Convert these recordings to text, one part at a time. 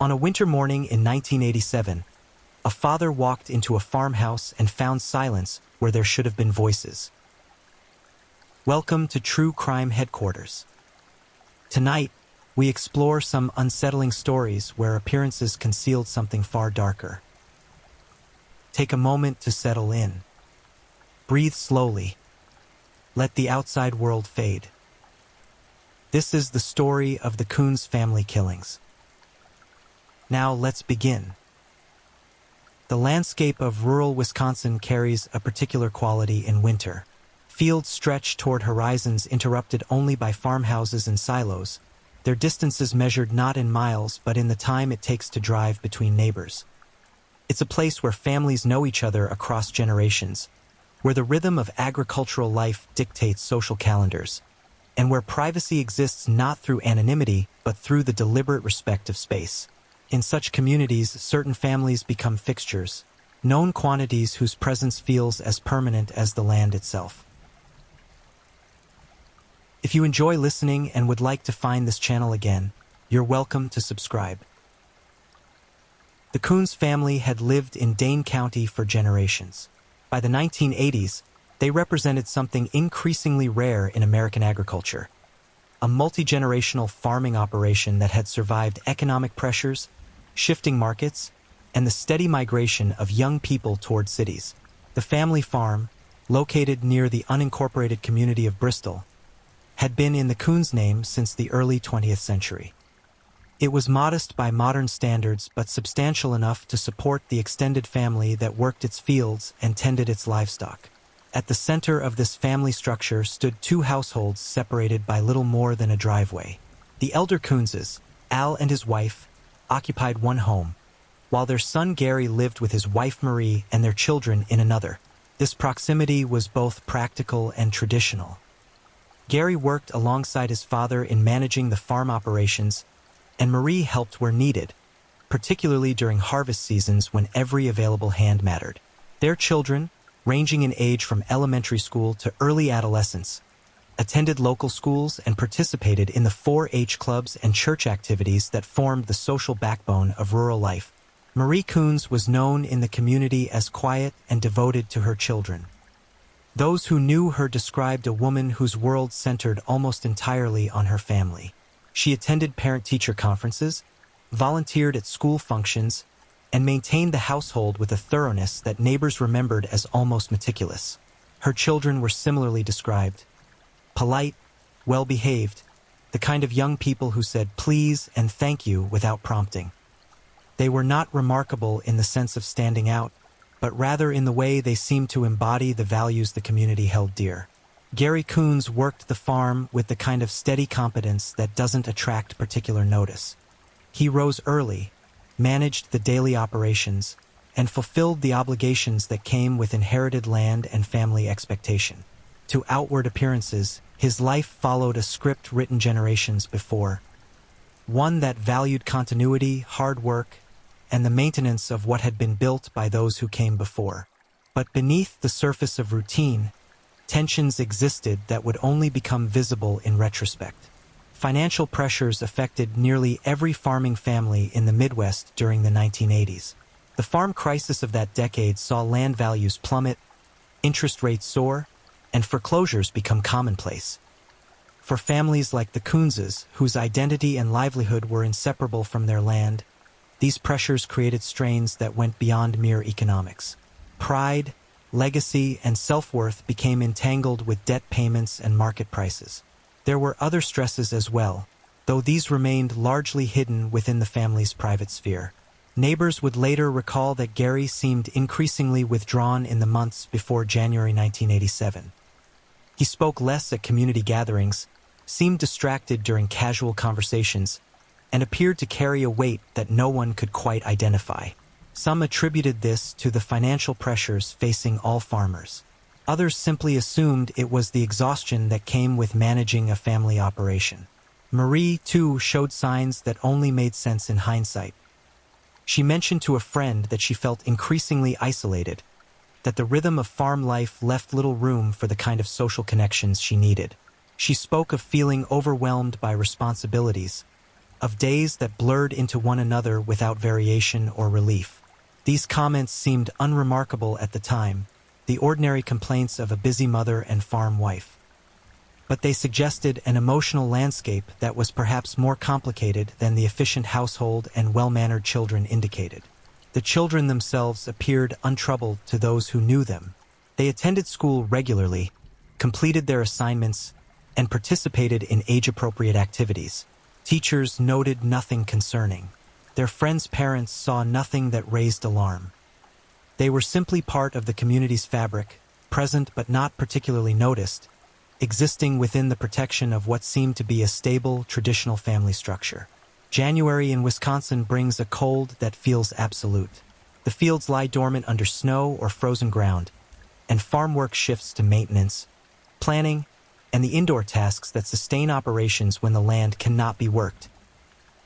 On a winter morning in 1987, a father walked into a farmhouse and found silence where there should have been voices. Welcome to True Crime Headquarters. Tonight, we explore some unsettling stories where appearances concealed something far darker. Take a moment to settle in. Breathe slowly. Let the outside world fade. This is the story of the Coons family killings. Now let's begin. The landscape of rural Wisconsin carries a particular quality in winter. Fields stretch toward horizons interrupted only by farmhouses and silos, their distances measured not in miles but in the time it takes to drive between neighbors. It's a place where families know each other across generations, where the rhythm of agricultural life dictates social calendars, and where privacy exists not through anonymity but through the deliberate respect of space. In such communities, certain families become fixtures, known quantities whose presence feels as permanent as the land itself. If you enjoy listening and would like to find this channel again, you're welcome to subscribe. The Coons family had lived in Dane County for generations. By the 1980s, they represented something increasingly rare in American agriculture, a multi-generational farming operation that had survived economic pressures, shifting markets, and the steady migration of young people toward cities. The family farm, located near the unincorporated community of Bristol, had been in the Coons name since the early 20th century. It was modest by modern standards but substantial enough to support the extended family that worked its fields and tended its livestock. At the center of this family structure stood two households separated by little more than a driveway. The elder Coonses, Al and his wife, occupied one home, while their son Gary lived with his wife Marie and their children in another. This proximity was both practical and traditional. Gary worked alongside his father in managing the farm operations, and Marie helped where needed, particularly during harvest seasons when every available hand mattered. Their children, ranging in age from elementary school to early adolescence, attended local schools and participated in the 4-H clubs and church activities that formed the social backbone of rural life. Marie Coons was known in the community as quiet and devoted to her children. Those who knew her described a woman whose world centered almost entirely on her family. She attended parent-teacher conferences, volunteered at school functions, and maintained the household with a thoroughness that neighbors remembered as almost meticulous. Her children were similarly described: polite, well-behaved, the kind of young people who said please and thank you without prompting. They were not remarkable in the sense of standing out, but rather in the way they seemed to embody the values the community held dear. Gary Coons worked the farm with the kind of steady competence that doesn't attract particular notice. He rose early, managed the daily operations, and fulfilled the obligations that came with inherited land and family expectation. To outward appearances, his life followed a script written generations before, one that valued continuity, hard work, and the maintenance of what had been built by those who came before. But beneath the surface of routine, tensions existed that would only become visible in retrospect. Financial pressures affected nearly every farming family in the Midwest during the 1980s. The farm crisis of that decade saw land values plummet, interest rates soar, and foreclosures become commonplace. For families like the Coonses, whose identity and livelihood were inseparable from their land, these pressures created strains that went beyond mere economics. Pride, legacy, and self-worth became entangled with debt payments and market prices. There were other stresses as well, though these remained largely hidden within the family's private sphere. Neighbors would later recall that Gary seemed increasingly withdrawn in the months before January 1987. He spoke less at community gatherings, seemed distracted during casual conversations, and appeared to carry a weight that no one could quite identify. Some attributed this to the financial pressures facing all farmers. Others simply assumed it was the exhaustion that came with managing a family operation. Marie, too, showed signs that only made sense in hindsight. She mentioned to a friend that she felt increasingly isolated, that the rhythm of farm life left little room for the kind of social connections she needed. She spoke of feeling overwhelmed by responsibilities, of days that blurred into one another without variation or relief. These comments seemed unremarkable at the time, the ordinary complaints of a busy mother and farm wife. But they suggested an emotional landscape that was perhaps more complicated than the efficient household and well-mannered children indicated. The children themselves appeared untroubled to those who knew them. They attended school regularly, completed their assignments, and participated in age-appropriate activities. Teachers noted nothing concerning. Their friends' parents saw nothing that raised alarm. They were simply part of the community's fabric, present but not particularly noticed, existing within the protection of what seemed to be a stable, traditional family structure. January in Wisconsin brings a cold that feels absolute. The fields lie dormant under snow or frozen ground, and farm work shifts to maintenance, planning, and the indoor tasks that sustain operations when the land cannot be worked.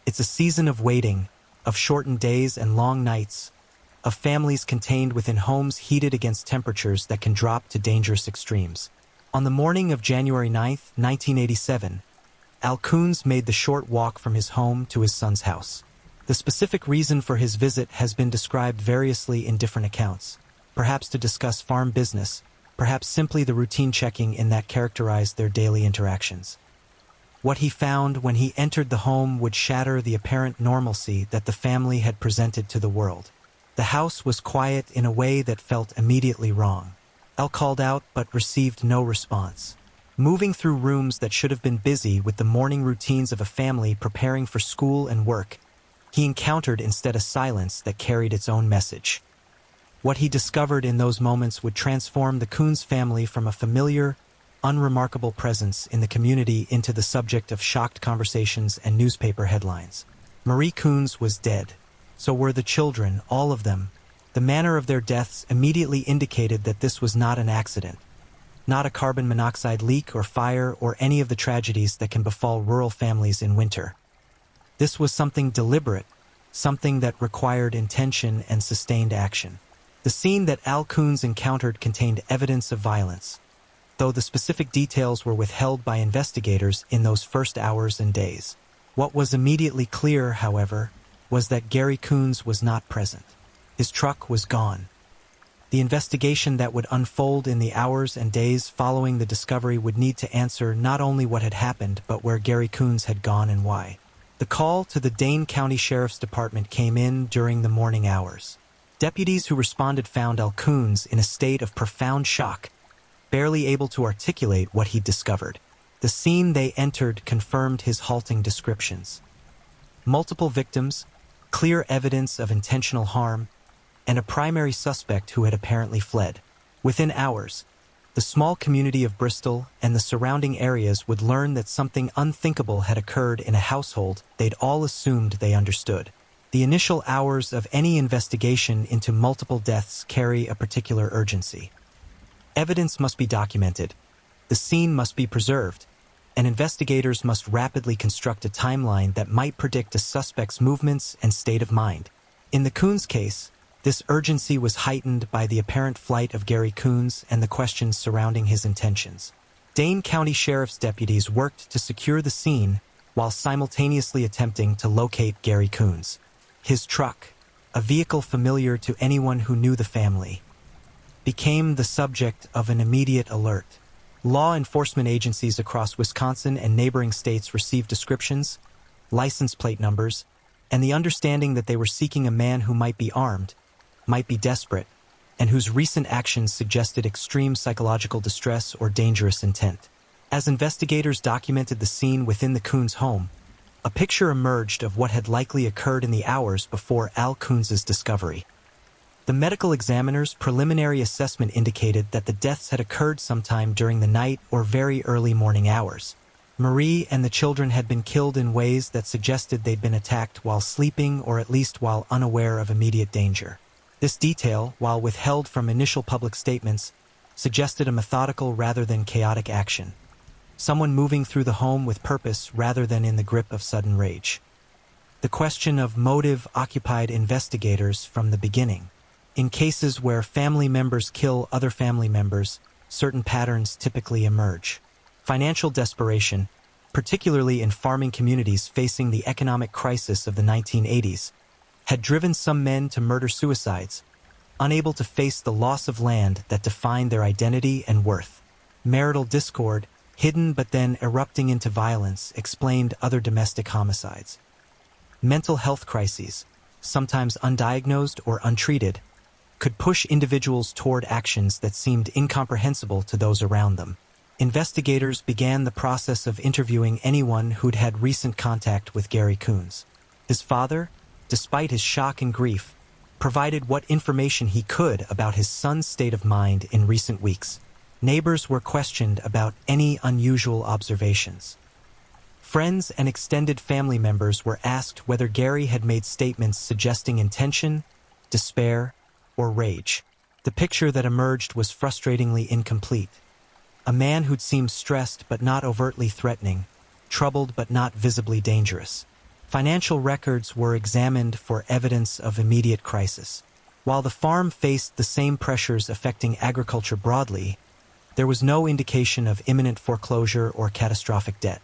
It's a season of waiting, of shortened days and long nights, of families contained within homes heated against temperatures that can drop to dangerous extremes. On the morning of January 9, 1987, Al Coons made the short walk from his home to his son's house. The specific reason for his visit has been described variously in different accounts, perhaps to discuss farm business, perhaps simply the routine checking in that characterized their daily interactions. What he found when he entered the home would shatter the apparent normalcy that the family had presented to the world. The house was quiet in a way that felt immediately wrong. Al called out but received no response. Moving through rooms that should have been busy with the morning routines of a family preparing for school and work, he encountered instead a silence that carried its own message. What he discovered in those moments would transform the Coons family from a familiar, unremarkable presence in the community into the subject of shocked conversations and newspaper headlines. Marie Coons was dead. So were the children, all of them. The manner of their deaths immediately indicated that this was not an accident, not a carbon monoxide leak or fire or any of the tragedies that can befall rural families in winter. This was something deliberate, something that required intention and sustained action. The scene that Al Coons encountered contained evidence of violence, though the specific details were withheld by investigators in those first hours and days. What was immediately clear, however, was that Gary Coons was not present. His truck was gone. The investigation that would unfold in the hours and days following the discovery would need to answer not only what had happened, but where Gary Coons had gone and why. The call to the Dane County Sheriff's Department came in during the morning hours. Deputies who responded found Al Coons in a state of profound shock, barely able to articulate what he'd discovered. The scene they entered confirmed his halting descriptions. Multiple victims, clear evidence of intentional harm, and a primary suspect who had apparently fled. Within hours, the small community of Bristol and the surrounding areas would learn that something unthinkable had occurred in a household they'd all assumed they understood. The initial hours of any investigation into multiple deaths carry a particular urgency. Evidence must be documented, the scene must be preserved, and investigators must rapidly construct a timeline that might predict a suspect's movements and state of mind. In the Coons case, this urgency was heightened by the apparent flight of Gary Coons and the questions surrounding his intentions. Dane County Sheriff's deputies worked to secure the scene while simultaneously attempting to locate Gary Coons. His truck, a vehicle familiar to anyone who knew the family, became the subject of an immediate alert. Law enforcement agencies across Wisconsin and neighboring states received descriptions, license plate numbers, and the understanding that they were seeking a man who might be armed, might be desperate, and whose recent actions suggested extreme psychological distress or dangerous intent. As investigators documented the scene within the Coons home, a picture emerged of what had likely occurred in the hours before Al Coons' discovery. The medical examiner's preliminary assessment indicated that the deaths had occurred sometime during the night or very early morning hours. Marie and the children had been killed in ways that suggested they'd been attacked while sleeping or at least while unaware of immediate danger. This detail, while withheld from initial public statements, suggested a methodical rather than chaotic action. Someone moving through the home with purpose rather than in the grip of sudden rage. The question of motive occupied investigators from the beginning. In cases where family members kill other family members, certain patterns typically emerge. Financial desperation, particularly in farming communities facing the economic crisis of the 1980s, had driven some men to murder suicides, unable to face the loss of land that defined their identity and worth. Marital discord, hidden but then erupting into violence, explained other domestic homicides. Mental health crises, sometimes undiagnosed or untreated, could push individuals toward actions that seemed incomprehensible to those around them. Investigators began the process of interviewing anyone who'd had recent contact with Gary Coons. His father, despite his shock and grief, provided what information he could about his son's state of mind in recent weeks. Neighbors were questioned about any unusual observations. Friends and extended family members were asked whether Gary had made statements suggesting intention, despair, or rage. The picture that emerged was frustratingly incomplete. A man who'd seemed stressed but not overtly threatening, troubled but not visibly dangerous. Financial records were examined for evidence of immediate crisis. While the farm faced the same pressures affecting agriculture broadly, there was no indication of imminent foreclosure or catastrophic debt.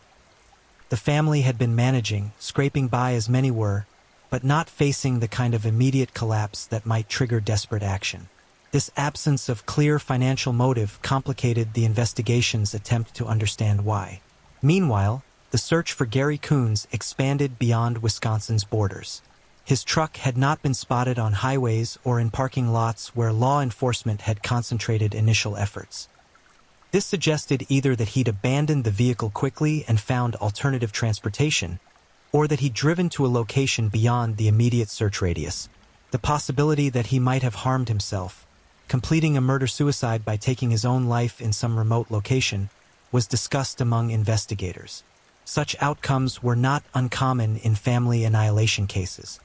The family had been managing, scraping by as many were, but not facing the kind of immediate collapse that might trigger desperate action. This absence of clear financial motive complicated the investigation's attempt to understand why. Meanwhile, the search for Gary Coons expanded beyond Wisconsin's borders. His truck had not been spotted on highways or in parking lots where law enforcement had concentrated initial efforts. This suggested either that he'd abandoned the vehicle quickly and found alternative transportation, or that he'd driven to a location beyond the immediate search radius. The possibility that he might have harmed himself, completing a murder-suicide by taking his own life in some remote location, was discussed among investigators. Such outcomes were not uncommon in family annihilation cases.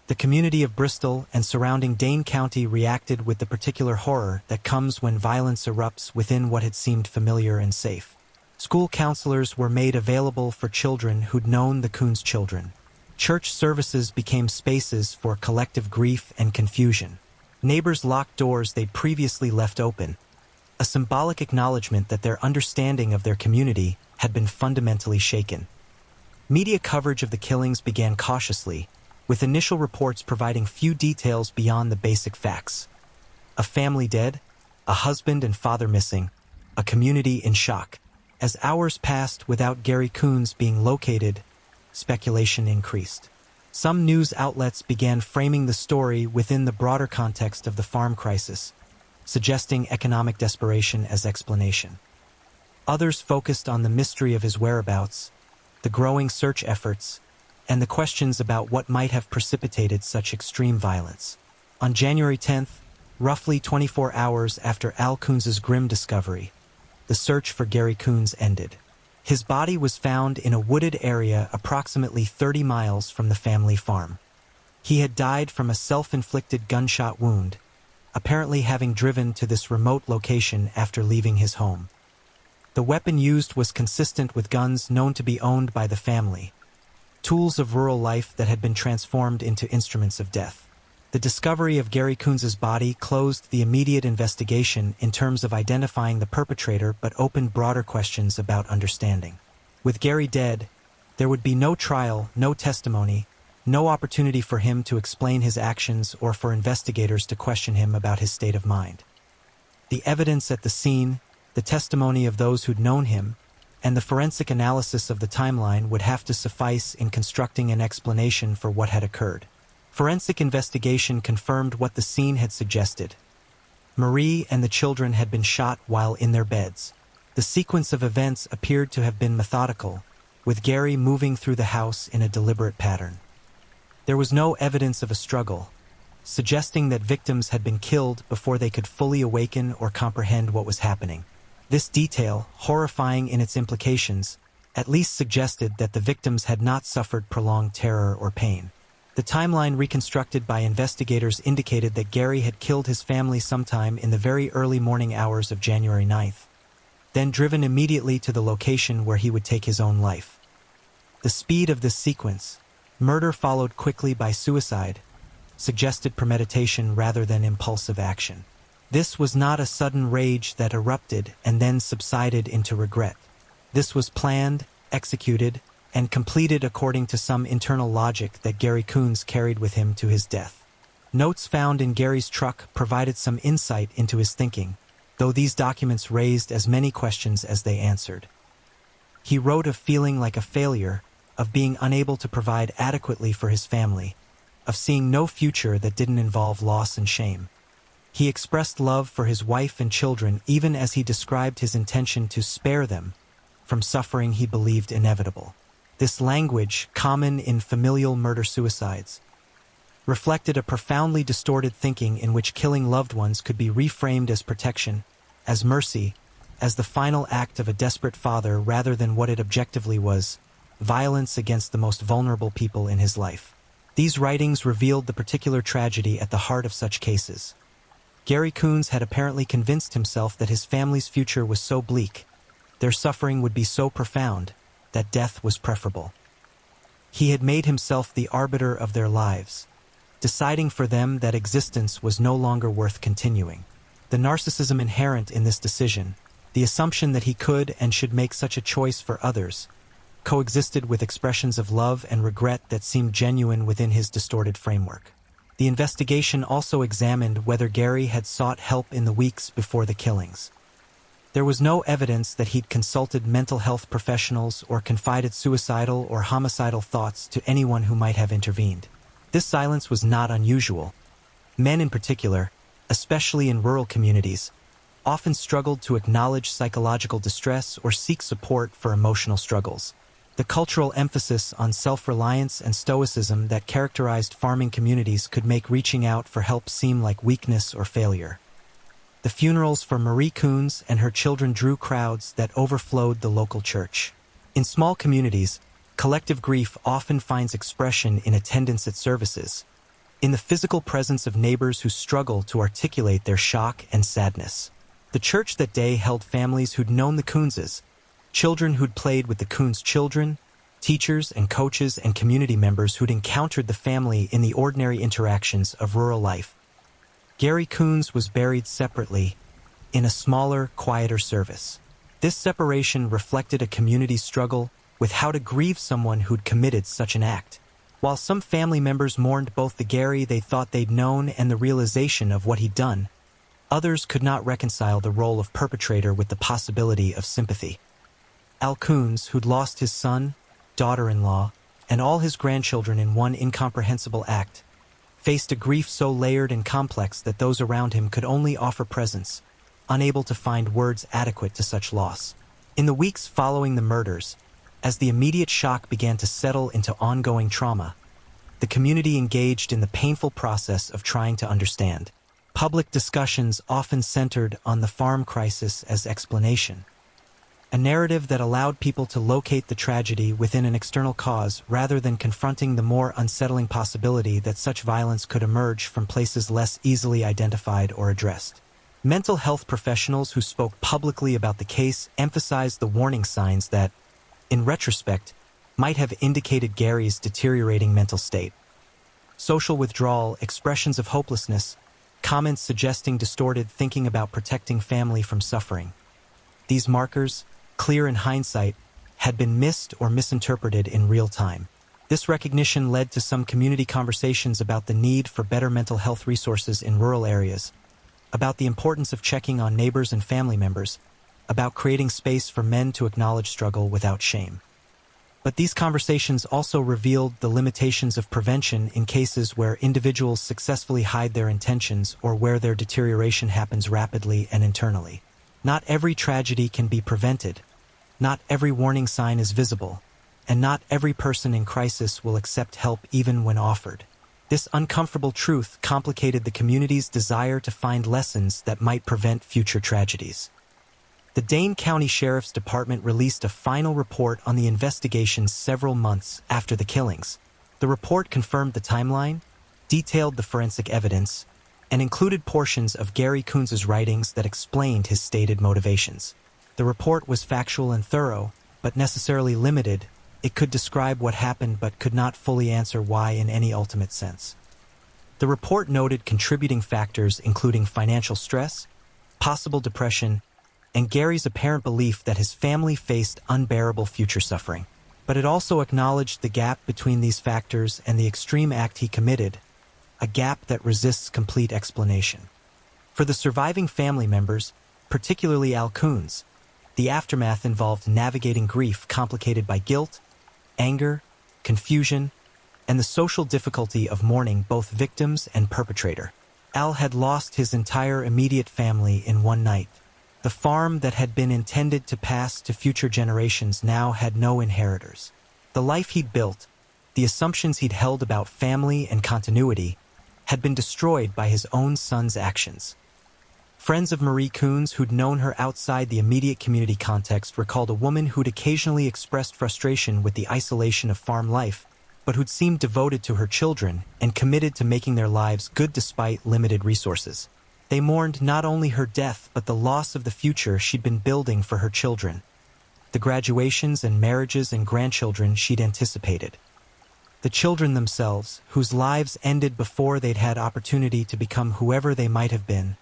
The community of Bristol and surrounding Dane County reacted with the particular horror that comes when violence erupts within what had seemed familiar and safe. School counselors were made available for children who'd known the Coons children. Church services became spaces for collective grief and confusion. Neighbors locked doors they'd previously left open, a symbolic acknowledgement that their understanding of their community had been fundamentally shaken. Media coverage of the killings began cautiously, with initial reports providing few details beyond the basic facts. A family dead, a husband and father missing, a community in shock. As hours passed without Gary Coons being located, speculation increased. Some news outlets began framing the story within the broader context of the farm crisis, suggesting economic desperation as explanation. Others focused on the mystery of his whereabouts, the growing search efforts, and the questions about what might have precipitated such extreme violence. On January 10th, roughly 24 hours after Al Coons's grim discovery, the search for Gary Coons ended. His body was found in a wooded area approximately 30 miles from the family farm. He had died from a self-inflicted gunshot wound, apparently having driven to this remote location after leaving his home. The weapon used was consistent with guns known to be owned by the family, tools of rural life that had been transformed into instruments of death. The discovery of Gary Coons's body closed the immediate investigation in terms of identifying the perpetrator but opened broader questions about understanding. With Gary dead, there would be no trial, no testimony, no opportunity for him to explain his actions or for investigators to question him about his state of mind. The evidence at the scene, the testimony of those who'd known him, and the forensic analysis of the timeline would have to suffice in constructing an explanation for what had occurred. Forensic investigation confirmed what the scene had suggested. Marie and the children had been shot while in their beds. The sequence of events appeared to have been methodical, with Gary moving through the house in a deliberate pattern. There was no evidence of a struggle, suggesting that victims had been killed before they could fully awaken or comprehend what was happening. This detail, horrifying in its implications, at least suggested that the victims had not suffered prolonged terror or pain. The timeline reconstructed by investigators indicated that Gary had killed his family sometime in the very early morning hours of January 9th, then driven immediately to the location where he would take his own life. The speed of this sequence, murder followed quickly by suicide, suggested premeditation rather than impulsive action. This was not a sudden rage that erupted and then subsided into regret. This was planned, executed, and completed according to some internal logic that Gary Coons carried with him to his death. Notes found in Gary's truck provided some insight into his thinking, though these documents raised as many questions as they answered. He wrote of feeling like a failure, of being unable to provide adequately for his family, of seeing no future that didn't involve loss and shame. He expressed love for his wife and children even as he described his intention to spare them from suffering he believed inevitable. This language, common in familial murder-suicides, reflected a profoundly distorted thinking in which killing loved ones could be reframed as protection, as mercy, as the final act of a desperate father rather than what it objectively was, violence against the most vulnerable people in his life. These writings revealed the particular tragedy at the heart of such cases. Gary Coons had apparently convinced himself that his family's future was so bleak, their suffering would be so profound, that death was preferable. He had made himself the arbiter of their lives, deciding for them that existence was no longer worth continuing. The narcissism inherent in this decision, the assumption that he could and should make such a choice for others, coexisted with expressions of love and regret that seemed genuine within his distorted framework. The investigation also examined whether Gary had sought help in the weeks before the killings. There was no evidence that he'd consulted mental health professionals or confided suicidal or homicidal thoughts to anyone who might have intervened. This silence was not unusual. Men in particular, especially in rural communities, often struggled to acknowledge psychological distress or seek support for emotional struggles. The cultural emphasis on self-reliance and stoicism that characterized farming communities could make reaching out for help seem like weakness or failure. The funerals for Marie Coons and her children drew crowds that overflowed the local church. In small communities, collective grief often finds expression in attendance at services, in the physical presence of neighbors who struggle to articulate their shock and sadness. The church that day held families who'd known the Coonses, children who'd played with the Coons children, teachers and coaches and community members who'd encountered the family in the ordinary interactions of rural life. Gary Coons was buried separately, in a smaller, quieter service. This separation reflected a community's struggle with how to grieve someone who'd committed such an act. While some family members mourned both the Gary they thought they'd known and the realization of what he'd done, others could not reconcile the role of perpetrator with the possibility of sympathy. Al Coons, who'd lost his son, daughter-in-law, and all his grandchildren in one incomprehensible act, faced a grief so layered and complex that those around him could only offer presence, unable to find words adequate to such loss. In the weeks following the murders, as the immediate shock began to settle into ongoing trauma, the community engaged in the painful process of trying to understand. Public discussions often centered on the farm crisis as explanation, a narrative that allowed people to locate the tragedy within an external cause rather than confronting the more unsettling possibility that such violence could emerge from places less easily identified or addressed. Mental health professionals who spoke publicly about the case emphasized the warning signs that, in retrospect, might have indicated Gary's deteriorating mental state. Social withdrawal, expressions of hopelessness, comments suggesting distorted thinking about protecting family from suffering. These markers, clear in hindsight, had been missed or misinterpreted in real time. This recognition led to some community conversations about the need for better mental health resources in rural areas, about the importance of checking on neighbors and family members, about creating space for men to acknowledge struggle without shame. But these conversations also revealed the limitations of prevention in cases where individuals successfully hide their intentions or where their deterioration happens rapidly and internally. Not every tragedy can be prevented, not every warning sign is visible, and not every person in crisis will accept help even when offered. This uncomfortable truth complicated the community's desire to find lessons that might prevent future tragedies. The Dane County Sheriff's Department released a final report on the investigation several months after the killings. The report confirmed the timeline, detailed the forensic evidence, and included portions of Gary Coons's writings that explained his stated motivations. The report was factual and thorough, but necessarily limited. It could describe what happened but could not fully answer why in any ultimate sense. The report noted contributing factors including financial stress, possible depression, and Gary's apparent belief that his family faced unbearable future suffering. But it also acknowledged the gap between these factors and the extreme act he committed, a gap that resists complete explanation. For the surviving family members, particularly Al Coons, the aftermath involved navigating grief complicated by guilt, anger, confusion, and the social difficulty of mourning both victims and perpetrator. Al had lost his entire immediate family in one night. The farm that had been intended to pass to future generations now had no inheritors. The life he'd built, the assumptions he'd held about family and continuity, had been destroyed by his own son's actions. Friends of Marie Coons who'd known her outside the immediate community context recalled a woman who'd occasionally expressed frustration with the isolation of farm life, but who'd seemed devoted to her children and committed to making their lives good despite limited resources. They mourned not only her death but the loss of the future she'd been building for her children, the graduations and marriages and grandchildren she'd anticipated. The children themselves, whose lives ended before they'd had opportunity to become whoever they might have been,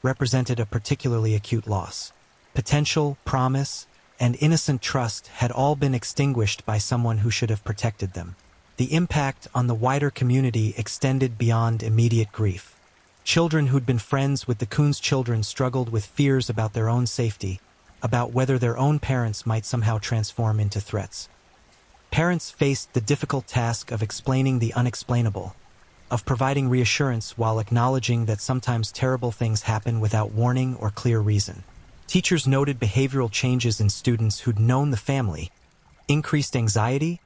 represented a particularly acute loss. Potential, promise, and innocent trust had all been extinguished by someone who should have protected them. The impact on the wider community extended beyond immediate grief. Children who'd been friends with the Coons children struggled with fears about their own safety, about whether their own parents might somehow transform into threats. Parents faced the difficult task of explaining the unexplainable, of providing reassurance while acknowledging that sometimes terrible things happen without warning or clear reason. Teachers noted behavioral changes in students who'd known the family, increased anxiety,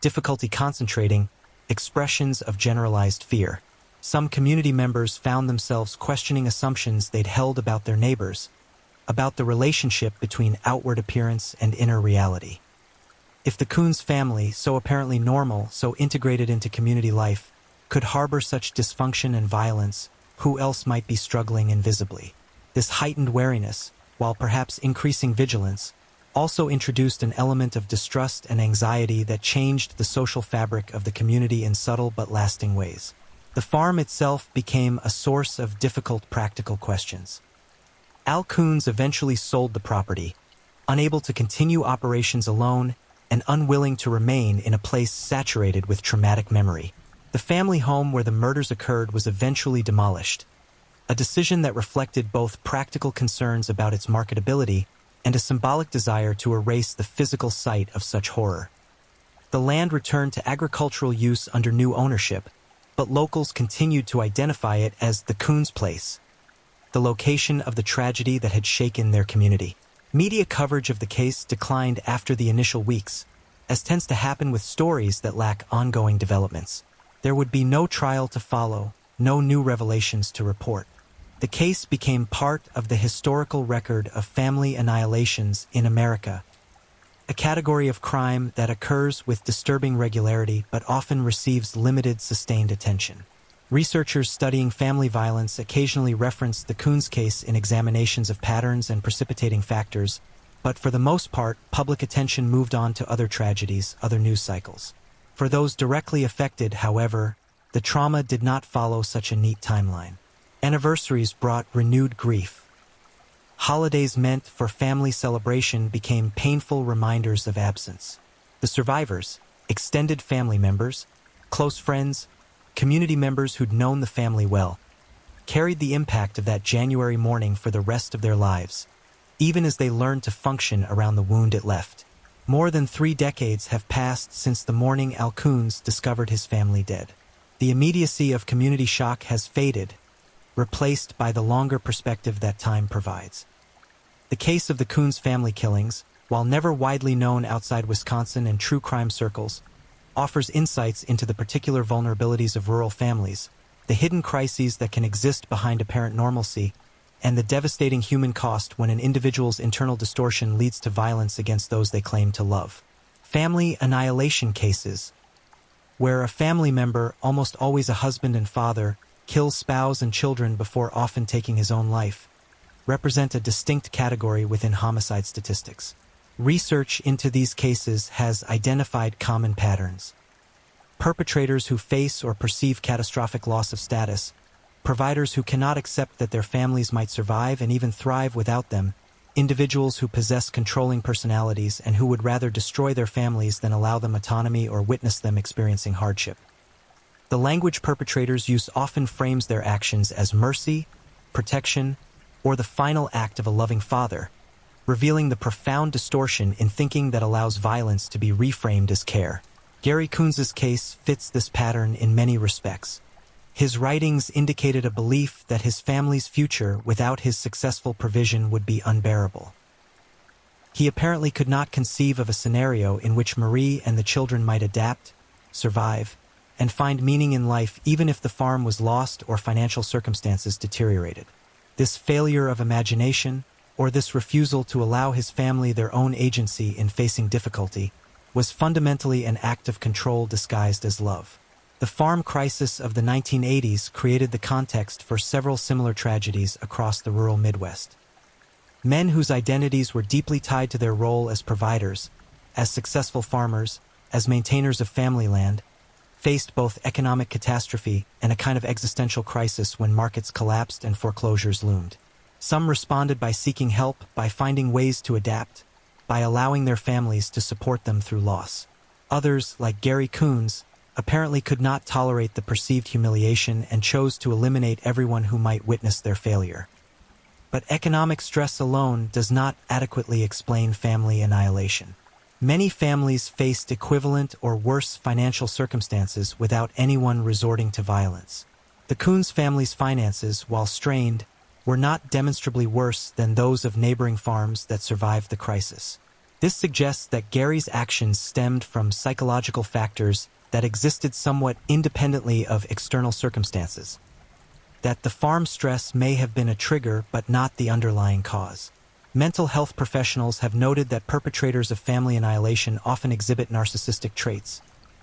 difficulty concentrating, expressions of generalized fear. Some community members found themselves questioning assumptions they'd held about their neighbors, about the relationship between outward appearance and inner reality. If the Coons family, so apparently normal, so integrated into community life, could harbor such dysfunction and violence, who else might be struggling invisibly? This heightened wariness, while perhaps increasing vigilance, also introduced an element of distrust and anxiety that changed the social fabric of the community in subtle but lasting ways. The farm itself became a source of difficult practical questions. Al Coons eventually sold the property, unable to continue operations alone and unwilling to remain in a place saturated with traumatic memory. The family home where the murders occurred was eventually demolished, a decision that reflected both practical concerns about its marketability and a symbolic desire to erase the physical site of such horror. The land returned to agricultural use under new ownership, but locals continued to identify it as the Coons Place, the location of the tragedy that had shaken their community. Media coverage of the case declined after the initial weeks, as tends to happen with stories that lack ongoing developments. There would be no trial to follow, no new revelations to report. The case became part of the historical record of family annihilations in America, a category of crime that occurs with disturbing regularity but often receives limited sustained attention. Researchers studying family violence occasionally reference the Coons case in examinations of patterns and precipitating factors, but for the most part, public attention moved on to other tragedies, other news cycles. For those directly affected, however, the trauma did not follow such a neat timeline. Anniversaries brought renewed grief. Holidays meant for family celebration became painful reminders of absence. The survivors, extended family members, close friends, community members who'd known the family well, carried the impact of that January morning for the rest of their lives, even as they learned to function around the wound it left. More than 3 decades have passed since the morning Al Coons discovered his family dead. The immediacy of community shock has faded, replaced by the longer perspective that time provides. The case of the Coons family killings, while never widely known outside Wisconsin and true crime circles, offers insights into the particular vulnerabilities of rural families, the hidden crises that can exist behind apparent normalcy, and the devastating human cost when an individual's internal distortion leads to violence against those they claim to love. Family annihilation cases, where a family member, almost always a husband and father, kills spouse and children before often taking his own life, represent a distinct category within homicide statistics. Research into these cases has identified common patterns. Perpetrators who face or perceive catastrophic loss of status, providers who cannot accept that their families might survive and even thrive without them, individuals who possess controlling personalities and who would rather destroy their families than allow them autonomy or witness them experiencing hardship. The language perpetrators use often frames their actions as mercy, protection, or the final act of a loving father, revealing the profound distortion in thinking that allows violence to be reframed as care. Gary Coons's case fits this pattern in many respects. His writings indicated a belief that his family's future without his successful provision would be unbearable. He apparently could not conceive of a scenario in which Marie and the children might adapt, survive, and find meaning in life even if the farm was lost or financial circumstances deteriorated. This failure of imagination, or this refusal to allow his family their own agency in facing difficulty, was fundamentally an act of control disguised as love. The farm crisis of the 1980s created the context for several similar tragedies across the rural Midwest. Men whose identities were deeply tied to their role as providers, as successful farmers, as maintainers of family land, faced both economic catastrophe and a kind of existential crisis when markets collapsed and foreclosures loomed. Some responded by seeking help, by finding ways to adapt, by allowing their families to support them through loss. Others, like Gary Coons, apparently could not tolerate the perceived humiliation and chose to eliminate everyone who might witness their failure. But economic stress alone does not adequately explain family annihilation. Many families faced equivalent or worse financial circumstances without anyone resorting to violence. The Coons family's finances, while strained, were not demonstrably worse than those of neighboring farms that survived the crisis. This suggests that Gary's actions stemmed from psychological factors that existed somewhat independently of external circumstances. That the farm stress may have been a trigger but not the underlying cause. Mental health professionals have noted that perpetrators of family annihilation often exhibit narcissistic traits,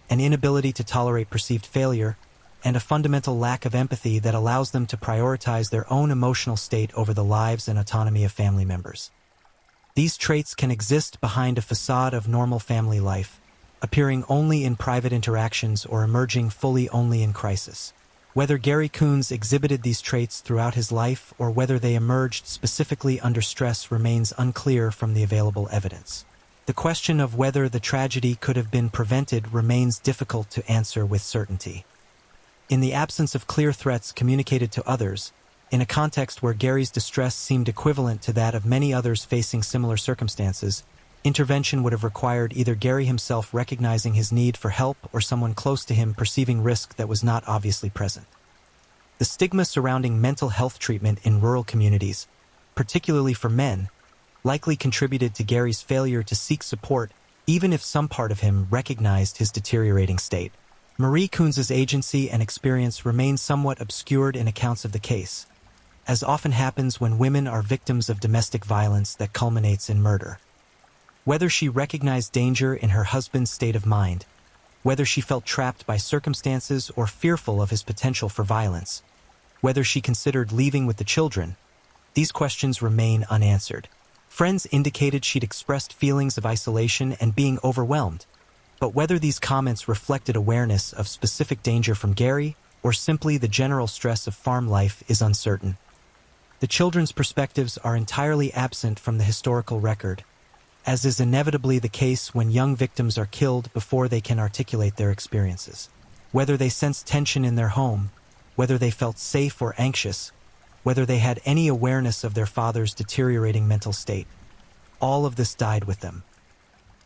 an inability to tolerate perceived failure, and a fundamental lack of empathy that allows them to prioritize their own emotional state over the lives and autonomy of family members. These traits can exist behind a facade of normal family life, appearing only in private interactions or emerging fully only in crisis. Whether Gary Coons exhibited these traits throughout his life or whether they emerged specifically under stress remains unclear from the available evidence. The question of whether the tragedy could have been prevented remains difficult to answer with certainty. In the absence of clear threats communicated to others, in a context where Gary's distress seemed equivalent to that of many others facing similar circumstances, intervention would have required either Gary himself recognizing his need for help or someone close to him perceiving risk that was not obviously present. The stigma surrounding mental health treatment in rural communities, particularly for men, likely contributed to Gary's failure to seek support even if some part of him recognized his deteriorating state. Marie Coons's agency and experience remain somewhat obscured in accounts of the case, as often happens when women are victims of domestic violence that culminates in murder. Whether she recognized danger in her husband's state of mind, whether she felt trapped by circumstances or fearful of his potential for violence, whether she considered leaving with the children, these questions remain unanswered. Friends indicated she'd expressed feelings of isolation and being overwhelmed, but whether these comments reflected awareness of specific danger from Gary or simply the general stress of farm life is uncertain. The children's perspectives are entirely absent from the historical record, as is inevitably the case when young victims are killed before they can articulate their experiences. Whether they sensed tension in their home, whether they felt safe or anxious, whether they had any awareness of their father's deteriorating mental state, all of this died with them.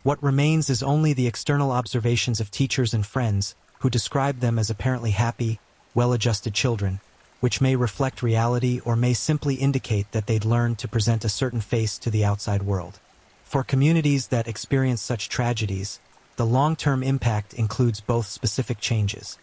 What remains is only the external observations of teachers and friends who describe them as apparently happy, well-adjusted children, which may reflect reality or may simply indicate that they'd learned to present a certain face to the outside world. For communities that experience such tragedies, the long-term impact includes both specific changes: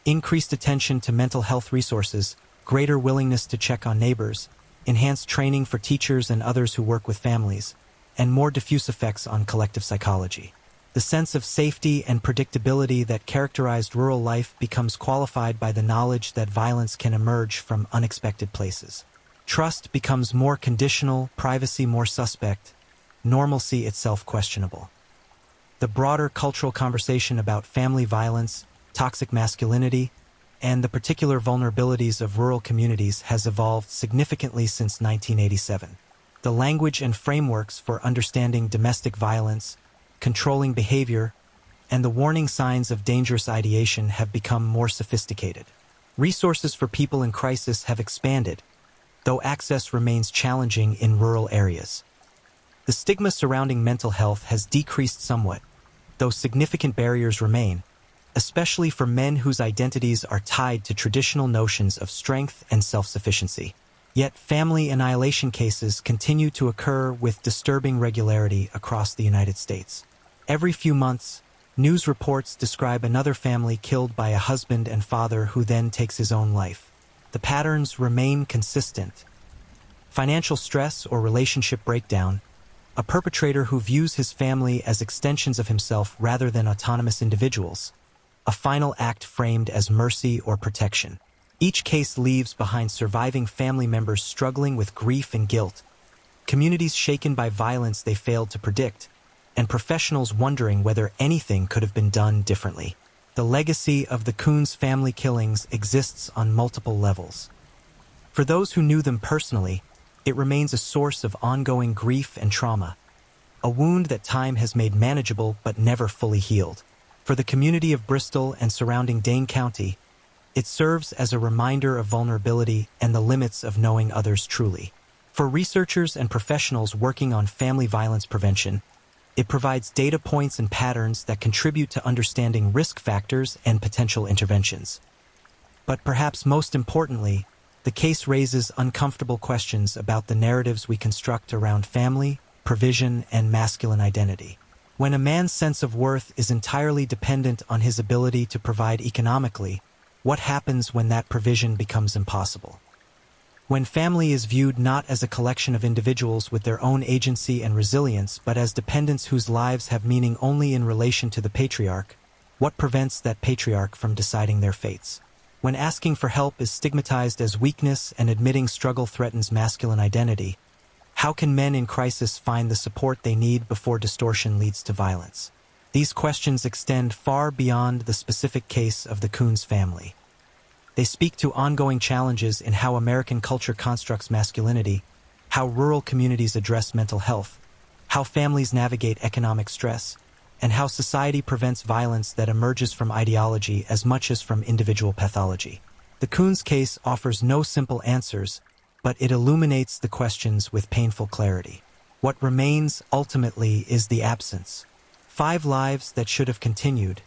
increased attention to mental health resources, greater willingness to check on neighbors, enhanced training for teachers and others who work with families, and more diffuse effects on collective psychology. The sense of safety and predictability that characterized rural life becomes qualified by the knowledge that violence can emerge from unexpected places. Trust becomes more conditional, privacy more suspect, normalcy itself questionable. The broader cultural conversation about family violence, toxic masculinity, and the particular vulnerabilities of rural communities has evolved significantly since 1987. The language and frameworks for understanding domestic violence, controlling behavior, and the warning signs of dangerous ideation have become more sophisticated. Resources for people in crisis have expanded, though access remains challenging in rural areas. The stigma surrounding mental health has decreased somewhat, though significant barriers remain, especially for men whose identities are tied to traditional notions of strength and self-sufficiency. Yet family annihilation cases continue to occur with disturbing regularity across the United States. Every few months, news reports describe another family killed by a husband and father who then takes his own life. The patterns remain consistent. Financial stress or relationship breakdown, a perpetrator who views his family as extensions of himself rather than autonomous individuals, a final act framed as mercy or protection. Each case leaves behind surviving family members struggling with grief and guilt, communities shaken by violence they failed to predict, and professionals wondering whether anything could have been done differently. The legacy of the Coons family killings exists on multiple levels. For those who knew them personally, it remains a source of ongoing grief and trauma, a wound that time has made manageable but never fully healed. For the community of Bristol and surrounding Dane County, it serves as a reminder of vulnerability and the limits of knowing others truly. For researchers and professionals working on family violence prevention, it provides data points and patterns that contribute to understanding risk factors and potential interventions. But perhaps most importantly, the case raises uncomfortable questions about the narratives we construct around family, provision, and masculine identity. When a man's sense of worth is entirely dependent on his ability to provide economically, what happens when that provision becomes impossible? When family is viewed not as a collection of individuals with their own agency and resilience, but as dependents whose lives have meaning only in relation to the patriarch, what prevents that patriarch from deciding their fates? When asking for help is stigmatized as weakness and admitting struggle threatens masculine identity, how can men in crisis find the support they need before distortion leads to violence? These questions extend far beyond the specific case of the Coons family. They speak to ongoing challenges in how American culture constructs masculinity, how rural communities address mental health, how families navigate economic stress, and how society prevents violence that emerges from ideology as much as from individual pathology. The Coons case offers no simple answers, but it illuminates the questions with painful clarity. What remains, ultimately, is the absence. 5 lives that should have continued.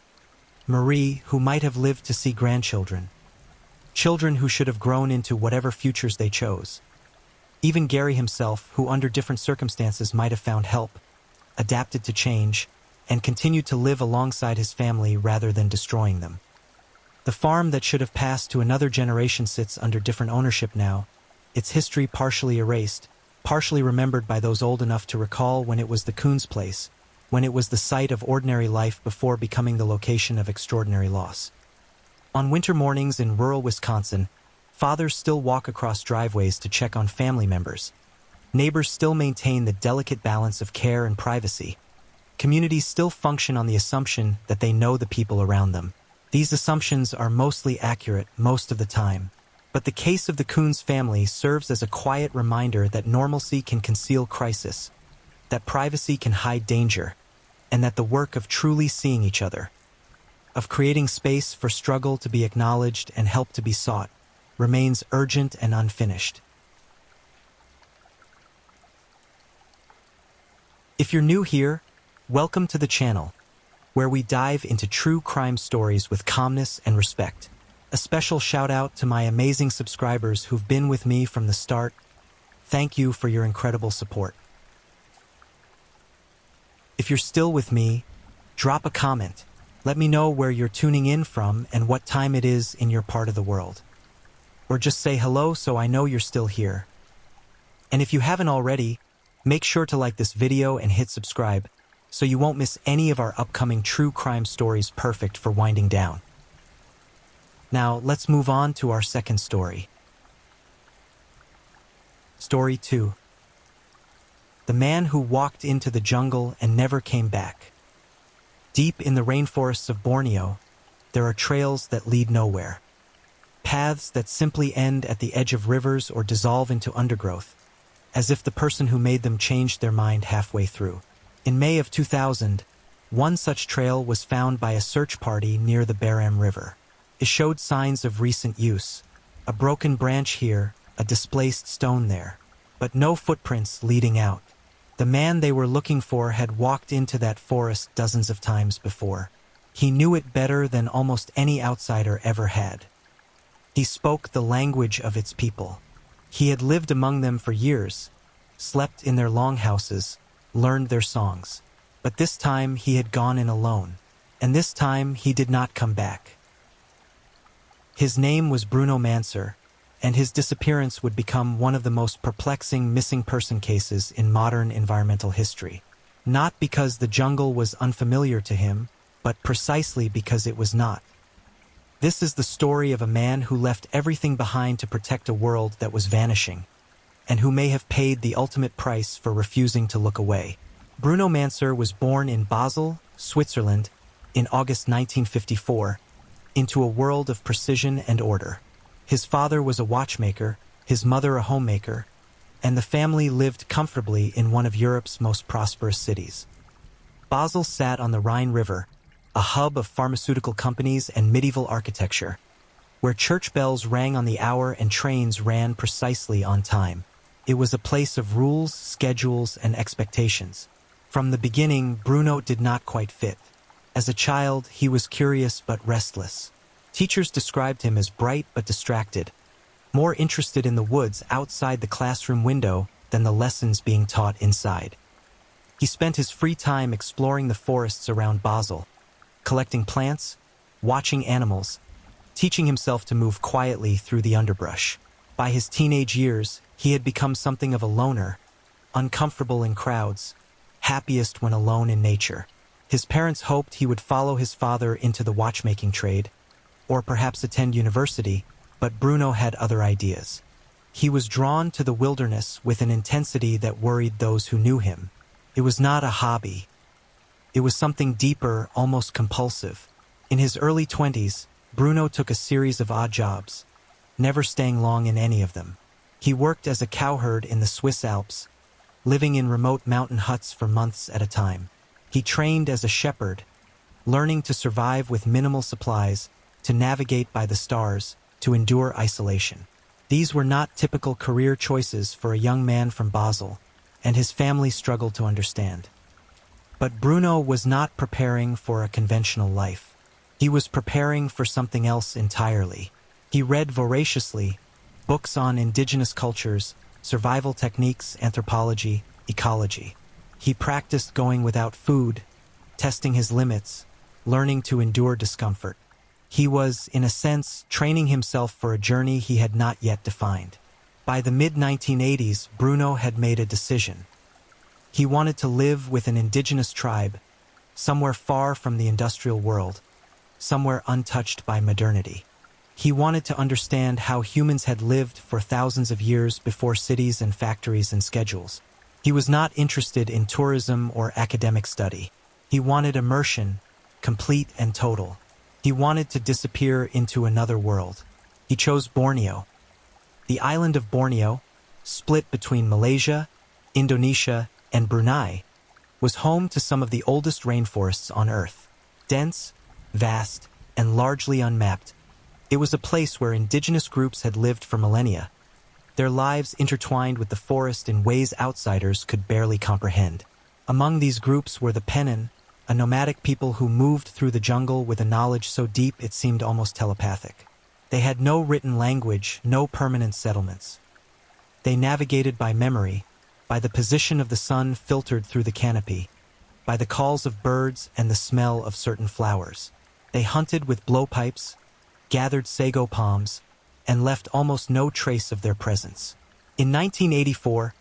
Marie, who might have lived to see grandchildren. Children who should have grown into whatever futures they chose. Even Gary himself, who under different circumstances might have found help, adapted to change, and continued to live alongside his family rather than destroying them. The farm that should have passed to another generation sits under different ownership now, its history partially erased, partially remembered by those old enough to recall when it was the Coons place, when it was the site of ordinary life before becoming the location of extraordinary loss. On winter mornings in rural Wisconsin, fathers still walk across driveways to check on family members. Neighbors still maintain the delicate balance of care and privacy. Communities still function on the assumption that they know the people around them. These assumptions are mostly accurate most of the time. But the case of the Coons family serves as a quiet reminder that normalcy can conceal crisis, that privacy can hide danger, and that the work of truly seeing each other, of creating space for struggle to be acknowledged and help to be sought, remains urgent and unfinished. If you're new here, welcome to the channel, where we dive into true crime stories with calmness and respect. A special shout out to my amazing subscribers who've been with me from the start. Thank you for your incredible support. If you're still with me, drop a comment. Let me know where you're tuning in from and what time it is in your part of the world. Or just say hello so I know you're still here. And if you haven't already, make sure to like this video and hit subscribe so you won't miss any of our upcoming true crime stories perfect for winding down. Now, let's move on to our second story. Story 2. The man who walked into the jungle and never came back. Deep in the rainforests of Borneo, there are trails that lead nowhere. Paths that simply end at the edge of rivers or dissolve into undergrowth. as if the person who made them changed their mind halfway through. In May of 2000, one such trail was found by a search party near the Baram River. It showed signs of recent use. A broken branch here, a displaced stone there, but no footprints leading out. The man they were looking for had walked into that forest dozens of times before. He knew it better than almost any outsider ever had. He spoke the language of its people. He had lived among them for years, slept in their longhouses, learned their songs. But this time he had gone in alone, and this time he did not come back. His name was Bruno Manser, and his disappearance would become one of the most perplexing missing person cases in modern environmental history. Not because the jungle was unfamiliar to him, but precisely because it was not. This is the story of a man who left everything behind to protect a world that was vanishing, and who may have paid the ultimate price for refusing to look away. Bruno Manser was born in Basel, Switzerland, in August 1954, into a world of precision and order. His father was a watchmaker, his mother a homemaker, and the family lived comfortably in one of Europe's most prosperous cities. Basel sat on the Rhine River, a hub of pharmaceutical companies and medieval architecture, where church bells rang on the hour and trains ran precisely on time. It was a place of rules, schedules, and expectations. From the beginning, Bruno did not quite fit. As a child, he was curious but restless. Teachers described him as bright but distracted, more interested in the woods outside the classroom window than the lessons being taught inside. He spent his free time exploring the forests around Basel, collecting plants, watching animals, teaching himself to move quietly through the underbrush. By his teenage years, he had become something of a loner, uncomfortable in crowds, happiest when alone in nature. His parents hoped he would follow his father into the watchmaking trade, or perhaps attend university, but Bruno had other ideas. He was drawn to the wilderness with an intensity that worried those who knew him. It was not a hobby. It was something deeper, almost compulsive. In his early 20s, Bruno took a series of odd jobs, never staying long in any of them. He worked as a cowherd in the Swiss Alps, living in remote mountain huts for months at a time. He trained as a shepherd, learning to survive with minimal supplies, to navigate by the stars, to endure isolation. These were not typical career choices for a young man from Basel, and his family struggled to understand. But Bruno was not preparing for a conventional life. He was preparing for something else entirely. He read voraciously, books on indigenous cultures, survival techniques, anthropology, ecology. He practiced going without food, testing his limits, learning to endure discomfort. He was, in a sense, training himself for a journey he had not yet defined. By the mid-1980s, Bruno had made a decision. He wanted to live with an indigenous tribe, somewhere far from the industrial world, somewhere untouched by modernity. He wanted to understand how humans had lived for thousands of years before cities and factories and schedules. He was not interested in tourism or academic study. He wanted immersion, complete and total. He wanted to disappear into another world. He chose Borneo. The island of Borneo, split between Malaysia, Indonesia, and Brunei, was home to some of the oldest rainforests on Earth. Dense, vast, and largely unmapped, it was a place where indigenous groups had lived for millennia, their lives intertwined with the forest in ways outsiders could barely comprehend. Among these groups were the Penan, a nomadic people who moved through the jungle with a knowledge so deep it seemed almost telepathic. They had no written language, no permanent settlements. They navigated by memory, by the position of the sun filtered through the canopy, by the calls of birds and the smell of certain flowers. They hunted with blowpipes, gathered sago palms, and left almost no trace of their presence. In 1984,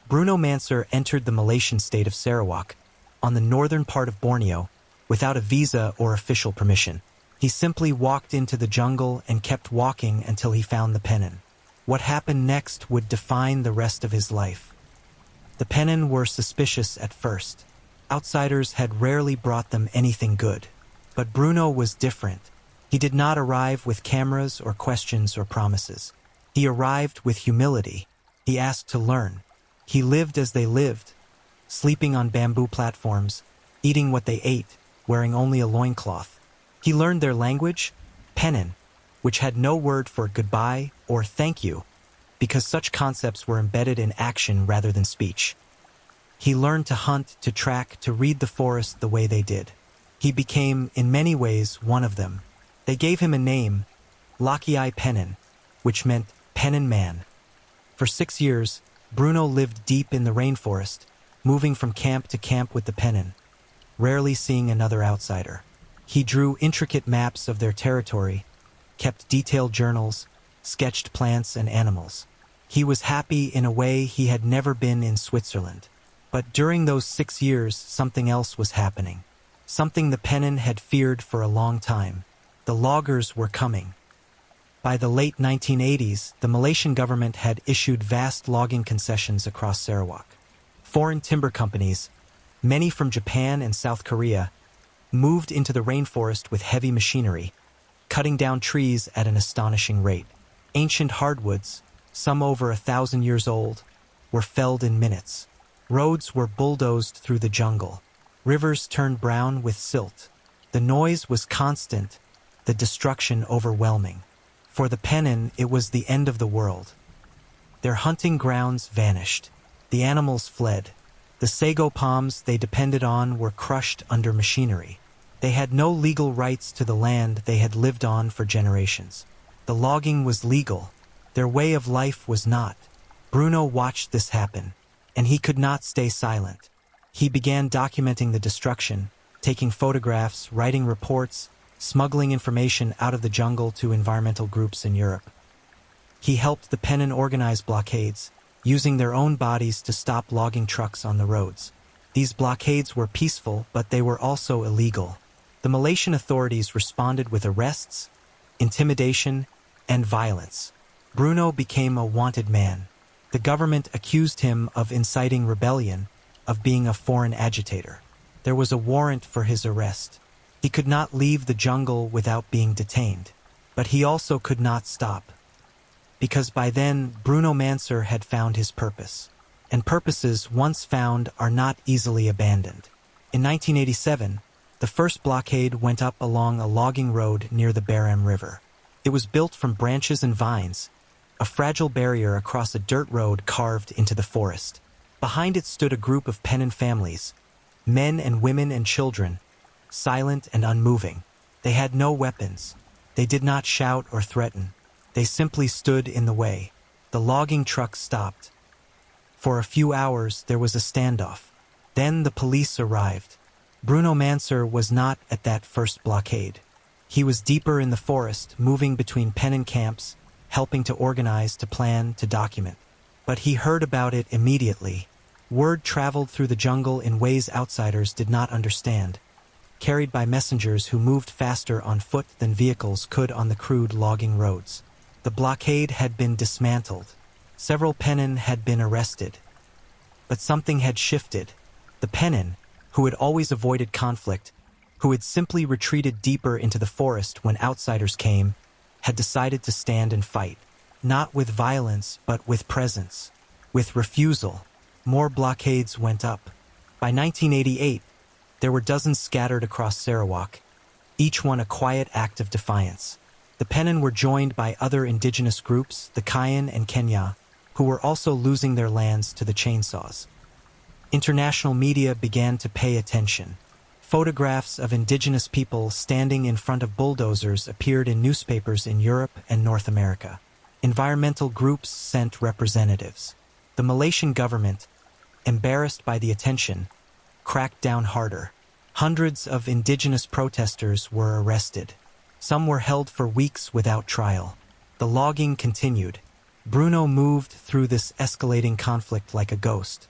Bruno Manser entered the Malaysian state of Sarawak, on the northern part of Borneo, without a visa or official permission. He simply walked into the jungle and kept walking until he found the Penan. What happened next would define the rest of his life. The Penan were suspicious at first. Outsiders had rarely brought them anything good. But Bruno was different. He did not arrive with cameras or questions or promises. He arrived with humility. He asked to learn. He lived as they lived, sleeping on bamboo platforms, eating what they ate, wearing only a loincloth. He learned their language, Penin, which had no word for goodbye or thank you, because such concepts were embedded in action rather than speech. He learned to hunt, to track, to read the forest the way they did. He became, in many ways, one of them. They gave him a name, Lakii Penin, which meant Penin Man. For 6 years, Bruno lived deep in the rainforest, moving from camp to camp with the Penin, rarely seeing another outsider. He drew intricate maps of their territory, kept detailed journals, sketched plants and animals. He was happy in a way he had never been in Switzerland. But during those 6 years, something else was happening. Something the Penin had feared for a long time. The loggers were coming. By the late 1980s, the Malaysian government had issued vast logging concessions across Sarawak. Foreign timber companies, many from Japan and South Korea, moved into the rainforest with heavy machinery, cutting down trees at an astonishing rate. Ancient hardwoods, some over 1,000 years old, were felled in minutes. Roads were bulldozed through the jungle. Rivers turned brown with silt. The noise was constant, the destruction overwhelming. For the Penin, it was the end of the world. Their hunting grounds vanished. The animals fled. The sago palms they depended on were crushed under machinery. They had no legal rights to the land they had lived on for generations. The logging was legal. Their way of life was not. Bruno watched this happen, and he could not stay silent. He began documenting the destruction, taking photographs, writing reports, smuggling information out of the jungle to environmental groups in Europe. He helped the Penin organize blockades, using their own bodies to stop logging trucks on the roads. These blockades were peaceful, but they were also illegal. The Malaysian authorities responded with arrests, intimidation, and violence. Bruno became a wanted man. The government accused him of inciting rebellion, of being a foreign agitator. There was a warrant for his arrest. He could not leave the jungle without being detained. But he also could not stop. Because by then, Bruno Manser had found his purpose. And purposes once found are not easily abandoned. In 1987, the first blockade went up along a logging road near the Baram River. It was built from branches and vines, a fragile barrier across a dirt road carved into the forest. Behind it stood a group of Penin families, men and women and children, silent and unmoving. They had no weapons. They did not shout or threaten. They simply stood in the way. The logging truck stopped. For a few hours, there was a standoff. Then the police arrived. Bruno Manser was not at that first blockade. He was deeper in the forest, moving between Penin camps, helping to organize, to plan, to document. But he heard about it immediately. Word traveled through the jungle in ways outsiders did not understand, carried by messengers who moved faster on foot than vehicles could on the crude logging roads. The blockade had been dismantled. Several Penin had been arrested. But something had shifted. The Penin, who had always avoided conflict, who had simply retreated deeper into the forest when outsiders came, had decided to stand and fight. Not with violence, but with presence. With refusal. More blockades went up. By 1988, there were dozens scattered across Sarawak, each one a quiet act of defiance. The Penin were joined by other indigenous groups, the Kayan and Kenya, who were also losing their lands to the chainsaws. International media began to pay attention. Photographs of indigenous people standing in front of bulldozers appeared in newspapers in Europe and North America. Environmental groups sent representatives. The Malaysian government, embarrassed by the attention, cracked down harder. Hundreds of indigenous protesters were arrested. Some were held for weeks without trial. The logging continued. Bruno moved through this escalating conflict like a ghost.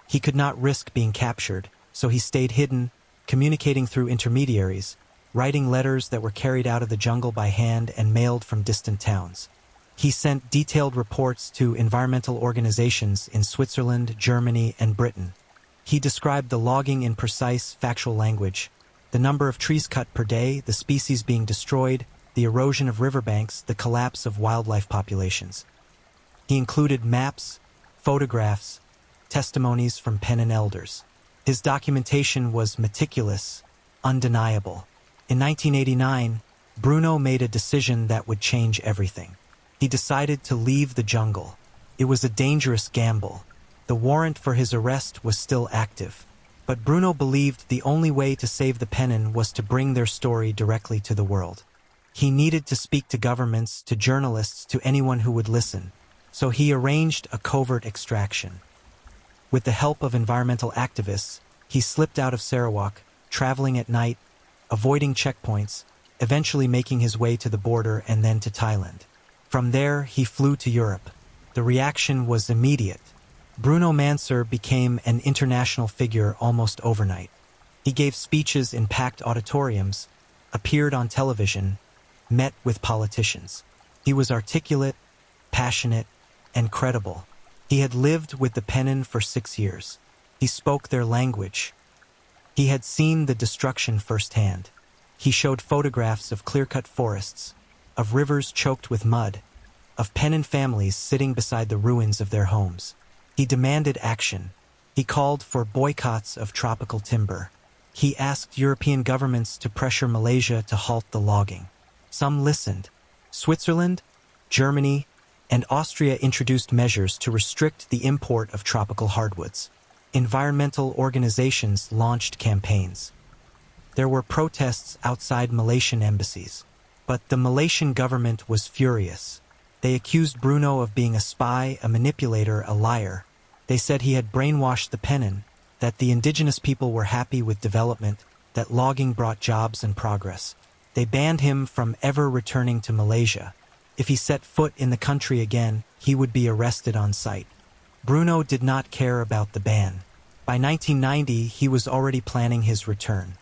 He could not risk being captured, so he stayed hidden, communicating through intermediaries, writing letters that were carried out of the jungle by hand and mailed from distant towns. He sent detailed reports to environmental organizations in Switzerland, Germany, and Britain. He described the logging in precise, factual language, the number of trees cut per day, the species being destroyed, the erosion of riverbanks, the collapse of wildlife populations. He included maps, photographs, testimonies from Penn elders. His documentation was meticulous, undeniable. In 1989, Bruno made a decision that would change everything. He decided to leave the jungle. It was a dangerous gamble. The warrant for his arrest was still active. But Bruno believed the only way to save the Pennon was to bring their story directly to the world. He needed to speak to governments, to journalists, to anyone who would listen. So he arranged a covert extraction. With the help of environmental activists, he slipped out of Sarawak, traveling at night, avoiding checkpoints, eventually making his way to the border and then to Thailand. From there, he flew to Europe. The reaction was immediate. Bruno Manser became an international figure almost overnight. He gave speeches in packed auditoriums, appeared on television, met with politicians. He was articulate, passionate, and credible. He had lived with the Pennon for 6 years. He spoke their language. He had seen the destruction firsthand. He showed photographs of clear-cut forests, of rivers choked with mud, of Pennon families sitting beside the ruins of their homes. He demanded action. He called for boycotts of tropical timber. He asked European governments to pressure Malaysia to halt the logging. Some listened. Switzerland, Germany, and Austria introduced measures to restrict the import of tropical hardwoods. Environmental organizations launched campaigns. There were protests outside Malaysian embassies. But the Malaysian government was furious. They accused Bruno of being a spy, a manipulator, a liar. They said he had brainwashed the Pennon, that the indigenous people were happy with development, that logging brought jobs and progress. They banned him from ever returning to Malaysia. If he set foot in the country again, he would be arrested on sight. Bruno did not care about the ban. By 1990, he was already planning his return.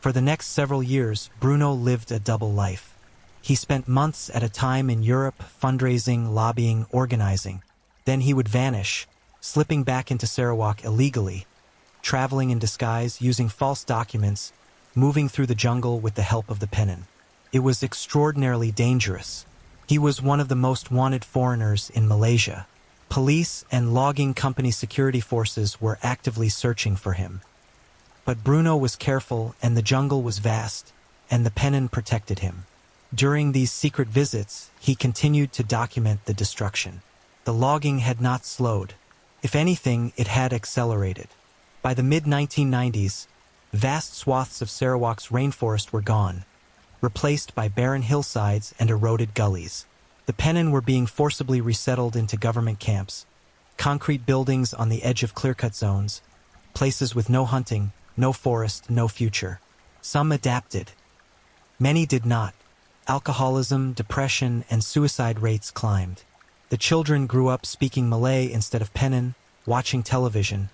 For the next several years, Bruno lived a double life. He spent months at a time in Europe, fundraising, lobbying, organizing. Then he would vanish, slipping back into Sarawak illegally, traveling in disguise, using false documents, moving through the jungle with the help of the Pennon. It was extraordinarily dangerous. He was one of the most wanted foreigners in Malaysia. Police and logging company security forces were actively searching for him. But Bruno was careful, and the jungle was vast, and the Pennon protected him. During these secret visits, he continued to document the destruction. The logging had not slowed. If anything, it had accelerated. By the mid-1990s, vast swaths of Sarawak's rainforest were gone, replaced by barren hillsides and eroded gullies. The Pennon were being forcibly resettled into government camps, concrete buildings on the edge of clear-cut zones, places with no hunting, no forest, no future. Some adapted. Many did not. Alcoholism, depression, and suicide rates climbed. The children grew up speaking Malay instead of Pennon, watching television,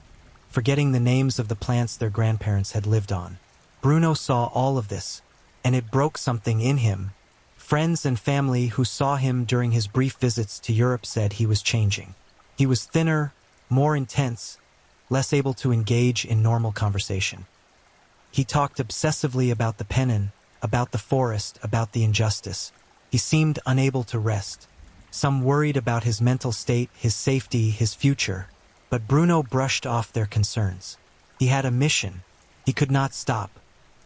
forgetting the names of the plants their grandparents had lived on. Bruno saw all of this, and it broke something in him. Friends and family who saw him during his brief visits to Europe said he was changing. He was thinner, more intense, less able to engage in normal conversation. He talked obsessively about the Pennon, about the forest, about the injustice. He seemed unable to rest. Some worried about his mental state, his safety, his future. But Bruno brushed off their concerns. He had a mission. He could not stop.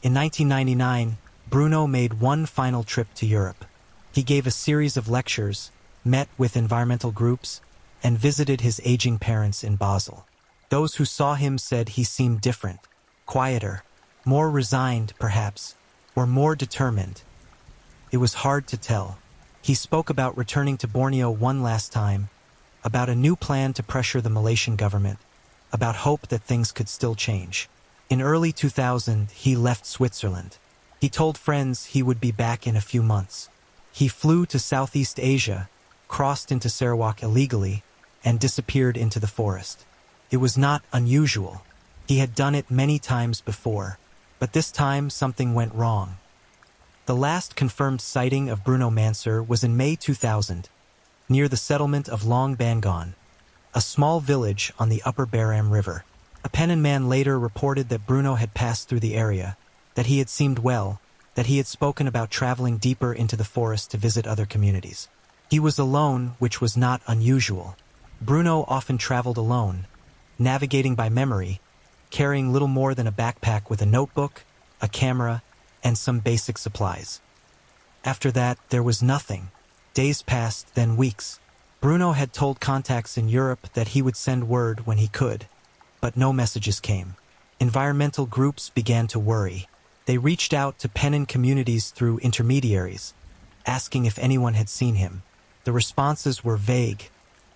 In 1999, Bruno made one final trip to Europe. He gave a series of lectures, met with environmental groups, and visited his aging parents in Basel. Those who saw him said he seemed different, quieter, more resigned, perhaps, or more determined. It was hard to tell. He spoke about returning to Borneo one last time, about a new plan to pressure the Malaysian government, about hope that things could still change. In early 2000, he left Switzerland. He told friends he would be back in a few months. He flew to Southeast Asia, crossed into Sarawak illegally, and disappeared into the forest. It was not unusual. He had done it many times before, but this time something went wrong. The last confirmed sighting of Bruno Manser was in May 2000, near the settlement of Long Bangon, a small village on the upper Baram River. A Pennon man later reported that Bruno had passed through the area, that he had seemed well, that he had spoken about traveling deeper into the forest to visit other communities. He was alone, which was not unusual. Bruno often traveled alone, navigating by memory, carrying little more than a backpack with a notebook, a camera, and some basic supplies. After that, there was nothing. Days passed, then weeks. Bruno had told contacts in Europe that he would send word when he could, but no messages came. Environmental groups began to worry. They reached out to Penin communities through intermediaries, asking if anyone had seen him. The responses were vague,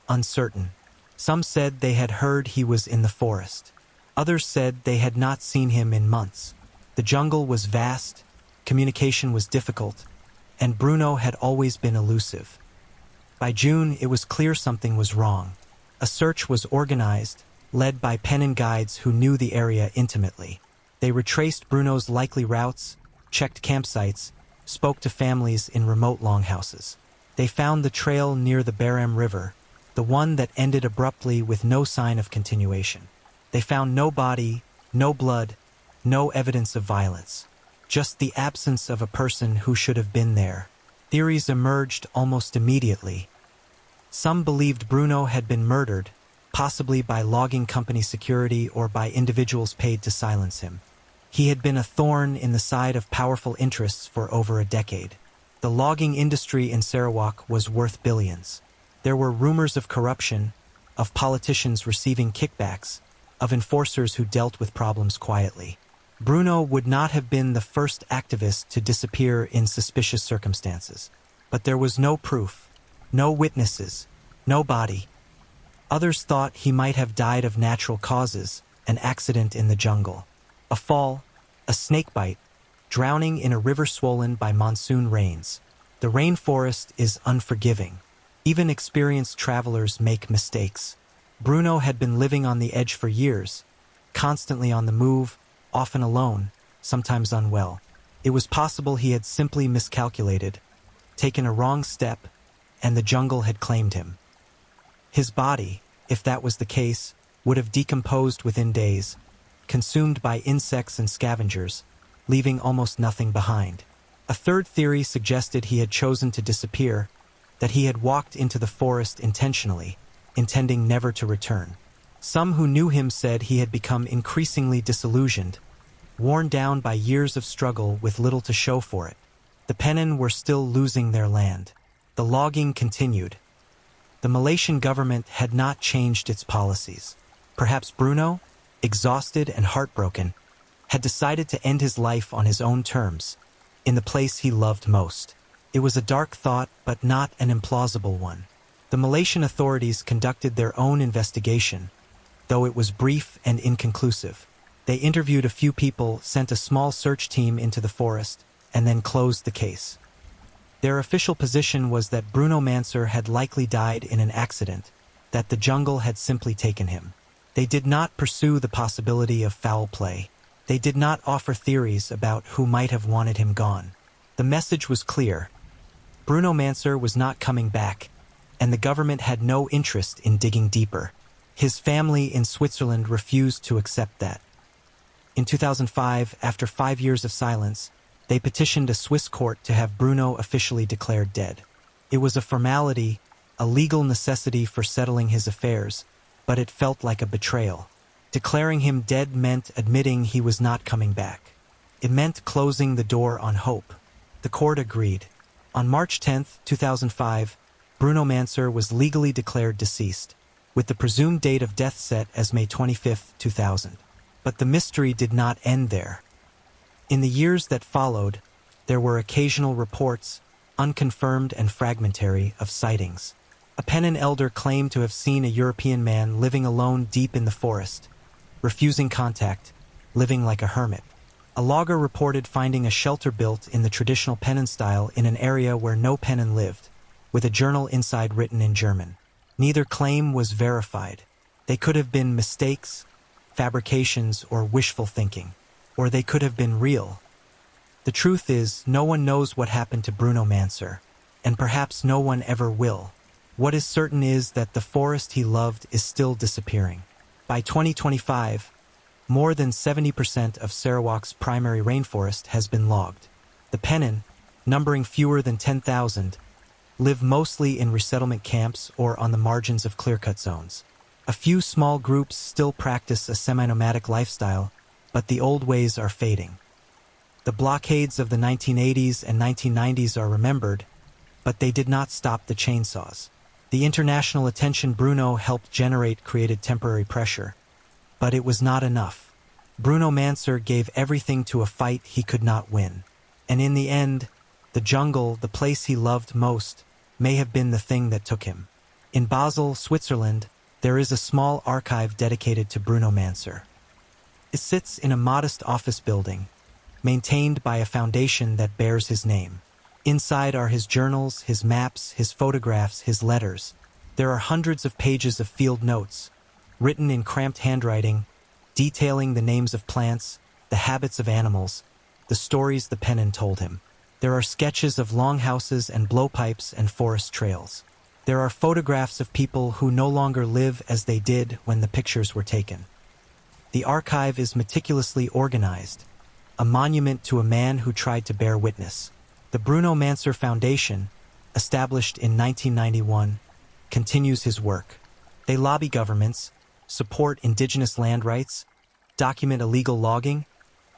uncertain. Some said they had heard he was in the forest. Others said they had not seen him in months. The jungle was vast, communication was difficult, and Bruno had always been elusive. By June, it was clear something was wrong. A search was organized, led by Penin guides who knew the area intimately. They retraced Bruno's likely routes, checked campsites, spoke to families in remote longhouses. They found the trail near the Baram River, the one that ended abruptly with no sign of continuation. They found no body, no blood, no evidence of violence. Just the absence of a person who should have been there. Theories emerged almost immediately. Some believed Bruno had been murdered, possibly by logging company security or by individuals paid to silence him. He had been a thorn in the side of powerful interests for over a decade. The logging industry in Sarawak was worth billions. There were rumors of corruption, of politicians receiving kickbacks, of enforcers who dealt with problems quietly. Bruno would not have been the first activist to disappear in suspicious circumstances. But there was no proof, no witnesses, no body. Others thought he might have died of natural causes, an accident in the jungle. A fall, a snake bite, drowning in a river swollen by monsoon rains. The rainforest is unforgiving. Even experienced travelers make mistakes. Bruno had been living on the edge for years, constantly on the move, often alone, sometimes unwell. It was possible he had simply miscalculated, taken a wrong step, and the jungle had claimed him. His body, if that was the case, would have decomposed within days, consumed by insects and scavengers, leaving almost nothing behind. A third theory suggested he had chosen to disappear, that he had walked into the forest intentionally, intending never to return. Some who knew him said he had become increasingly disillusioned, worn down by years of struggle with little to show for it. The Penin were still losing their land. The logging continued. The Malaysian government had not changed its policies. Perhaps Bruno, exhausted and heartbroken, had decided to end his life on his own terms, in the place he loved most. It was a dark thought, but not an implausible one. The Malaysian authorities conducted their own investigation, though it was brief and inconclusive. They interviewed a few people, sent a small search team into the forest, and then closed the case. Their official position was that Bruno Manser had likely died in an accident, that the jungle had simply taken him. They did not pursue the possibility of foul play. They did not offer theories about who might have wanted him gone. The message was clear. Bruno Manser was not coming back, and the government had no interest in digging deeper. His family in Switzerland refused to accept that. In 2005, after 5 years of silence, they petitioned a Swiss court to have Bruno officially declared dead. It was a formality, a legal necessity for settling his affairs, but it felt like a betrayal. Declaring him dead meant admitting he was not coming back. It meant closing the door on hope. The court agreed. On March 10, 2005, Bruno Manser was legally declared deceased, with the presumed date of death set as May 25, 2000. But the mystery did not end there. In the years that followed, there were occasional reports, unconfirmed and fragmentary, of sightings. A Penin elder claimed to have seen a European man living alone deep in the forest, refusing contact, living like a hermit. A logger reported finding a shelter built in the traditional Penin style in an area where no Penin lived, with a journal inside written in German. Neither claim was verified. They could have been mistakes, fabrications, or wishful thinking. Or they could have been real. The truth is, no one knows what happened to Bruno Manser, and perhaps no one ever will. What is certain is that the forest he loved is still disappearing. By 2025, more than 70% of Sarawak's primary rainforest has been logged. The Penin, numbering fewer than 10,000, live mostly in resettlement camps or on the margins of clear-cut zones. A few small groups still practice a semi-nomadic lifestyle, but the old ways are fading. The blockades of the 1980s and 1990s are remembered, but they did not stop the chainsaws. The international attention Bruno helped generate created temporary pressure, but it was not enough. Bruno Manser gave everything to a fight he could not win. And in the end, the jungle, the place he loved most, may have been the thing that took him. In Basel, Switzerland, there is a small archive dedicated to Bruno Manser. It sits in a modest office building, maintained by a foundation that bears his name. Inside are his journals, his maps, his photographs, his letters. There are hundreds of pages of field notes, written in cramped handwriting, detailing the names of plants, the habits of animals, the stories the pennon told him. There are sketches of longhouses and blowpipes and forest trails. There are photographs of people who no longer live as they did when the pictures were taken. The archive is meticulously organized, a monument to a man who tried to bear witness. The Bruno Manser Foundation, established in 1991, continues his work. They lobby governments, support indigenous land rights, document illegal logging,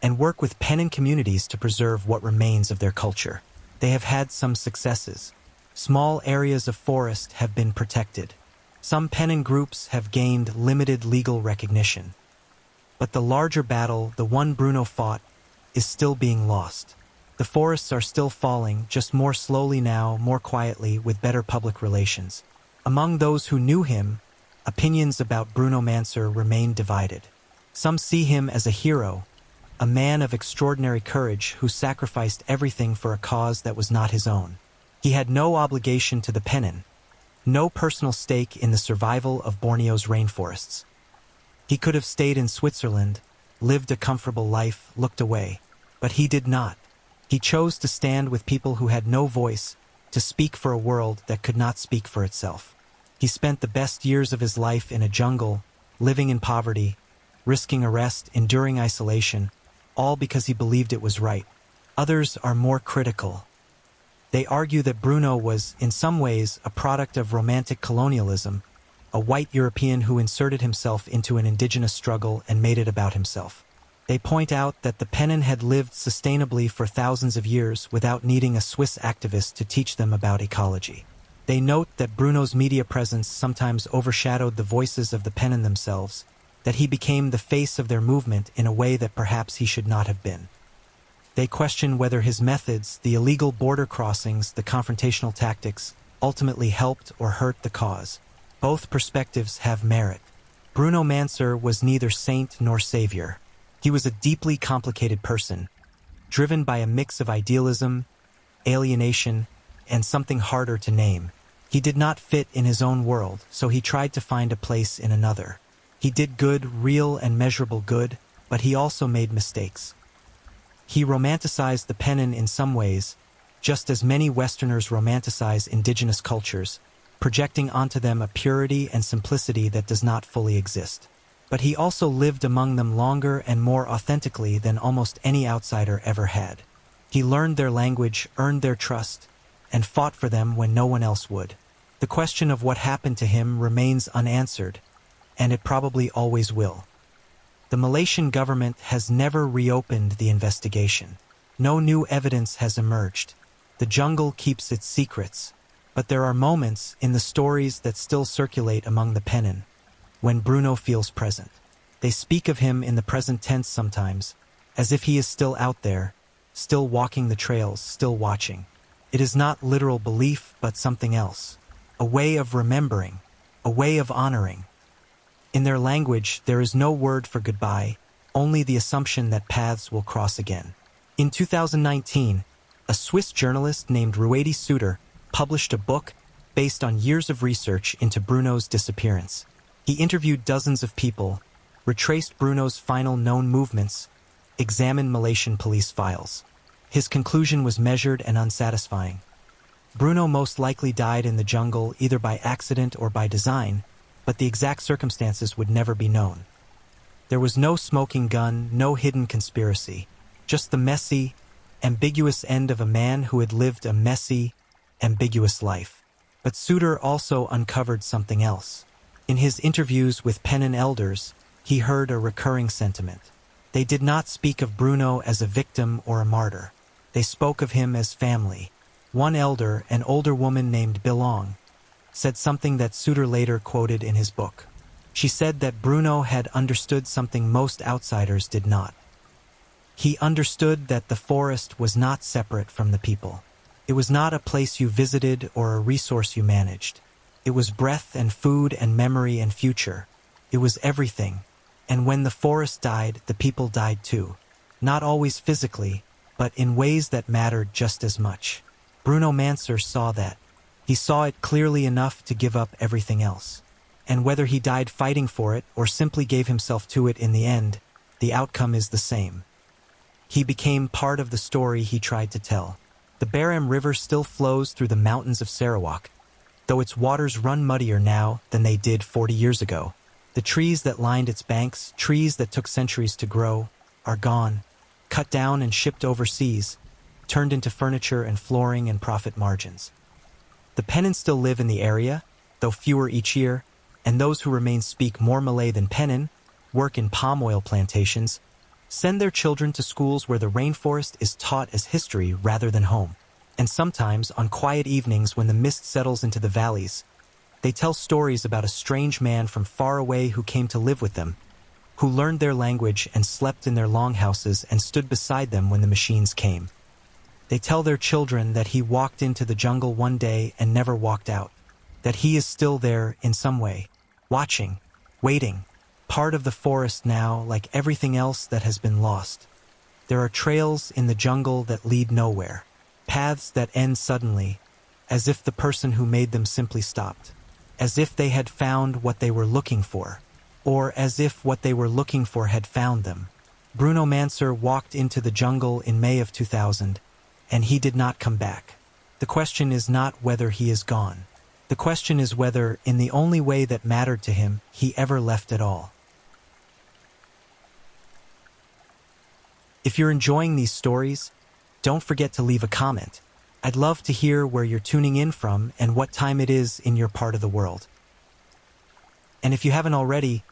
and work with Pennon communities to preserve what remains of their culture. They have had some successes. Small areas of forest have been protected. Some Pennon groups have gained limited legal recognition. But the larger battle, the one Bruno fought, is still being lost. The forests are still falling, just more slowly now, more quietly, with better public relations. Among those who knew him, opinions about Bruno Manser remain divided. Some see him as a hero, a man of extraordinary courage who sacrificed everything for a cause that was not his own. He had no obligation to the pennon, no personal stake in the survival of Borneo's rainforests. He could have stayed in Switzerland, lived a comfortable life, looked away. But he did not. He chose to stand with people who had no voice, to speak for a world that could not speak for itself. He spent the best years of his life in a jungle, living in poverty, risking arrest, enduring isolation, all because he believed it was right. Others are more critical. They argue that Bruno was, in some ways, a product of romantic colonialism, a white European who inserted himself into an indigenous struggle and made it about himself. They point out that the pennon had lived sustainably for thousands of years without needing a Swiss activist to teach them about ecology. They note that Bruno's media presence sometimes overshadowed the voices of the pennon themselves, that he became the face of their movement in a way that perhaps he should not have been. They question whether his methods, the illegal border crossings, the confrontational tactics, ultimately helped or hurt the cause. Both perspectives have merit. Bruno Manser was neither saint nor savior. He was a deeply complicated person, driven by a mix of idealism, alienation, and something harder to name. He did not fit in his own world, so he tried to find a place in another. He did good, real and measurable good, but he also made mistakes. He romanticized the pennon in some ways, just as many Westerners romanticize indigenous cultures, projecting onto them a purity and simplicity that does not fully exist. But he also lived among them longer and more authentically than almost any outsider ever had. He learned their language, earned their trust, and fought for them when no one else would. The question of what happened to him remains unanswered, and it probably always will. The Malaysian government has never reopened the investigation. No new evidence has emerged. The jungle keeps its secrets, but there are moments in the stories that still circulate among the pennon, when Bruno feels present. They speak of him in the present tense sometimes, as if he is still out there, still walking the trails, still watching. It is not literal belief, but something else. A way of remembering, a way of honoring. In their language, there is no word for goodbye, only the assumption that paths will cross again. In 2019, a Swiss journalist named Ruedi Suter published a book based on years of research into Bruno's disappearance. He interviewed dozens of people, retraced Bruno's final known movements, examined Malaysian police files. His conclusion was measured and unsatisfying. Bruno most likely died in the jungle either by accident or by design, but the exact circumstances would never be known. There was no smoking gun, no hidden conspiracy, just the messy, ambiguous end of a man who had lived a messy, ambiguous life. But Suter also uncovered something else. In his interviews with Pennon elders, he heard a recurring sentiment. They did not speak of Bruno as a victim or a martyr. They spoke of him as family. One elder, an older woman named Bilong, said something that Suter later quoted in his book. She said that Bruno had understood something most outsiders did not. He understood that the forest was not separate from the people. It was not a place you visited or a resource you managed. It was breath and food and memory and future. It was everything. And when the forest died, the people died too. Not always physically, but in ways that mattered just as much. Bruno Manser saw that. He saw it clearly enough to give up everything else. And whether he died fighting for it or simply gave himself to it in the end, the outcome is the same. He became part of the story he tried to tell. The Barham River still flows through the mountains of Sarawak, though its waters run muddier now than they did 40 years ago. The trees that lined its banks, trees that took centuries to grow, are gone, cut down and shipped overseas, turned into furniture and flooring and profit margins. The Pennons still live in the area, though fewer each year, and those who remain speak more Malay than Pennon, work in palm oil plantations, send their children to schools where the rainforest is taught as history rather than home. And sometimes, on quiet evenings when the mist settles into the valleys, they tell stories about a strange man from far away who came to live with them, who learned their language and slept in their longhouses and stood beside them when the machines came. They tell their children that he walked into the jungle one day and never walked out, that he is still there in some way, watching, waiting, part of the forest now like everything else that has been lost. There are trails in the jungle that lead nowhere, paths that end suddenly, as if the person who made them simply stopped, as if they had found what they were looking for, or as if what they were looking for had found them. Bruno Manser walked into the jungle in May of 2000, and he did not come back. The question is not whether he is gone. The question is whether, in the only way that mattered to him, he ever left at all. If you're enjoying these stories, don't forget to leave a comment. I'd love to hear where you're tuning in from and what time it is in your part of the world. And if you haven't already,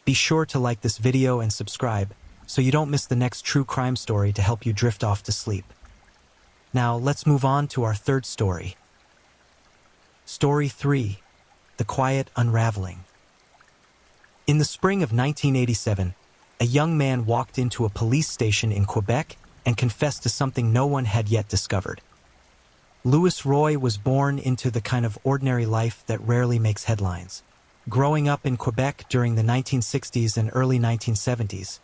be sure to like this video and subscribe so you don't miss the next true crime story to help you drift off to sleep. Now, let's move on to our third story. Story 3. The Quiet Unraveling. In the spring of 1987, a young man walked into a police station in Quebec and confessed to something no one had yet discovered. Louis Roy was born into the kind of ordinary life that rarely makes headlines. Growing up in Quebec during the 1960s and early 1970s,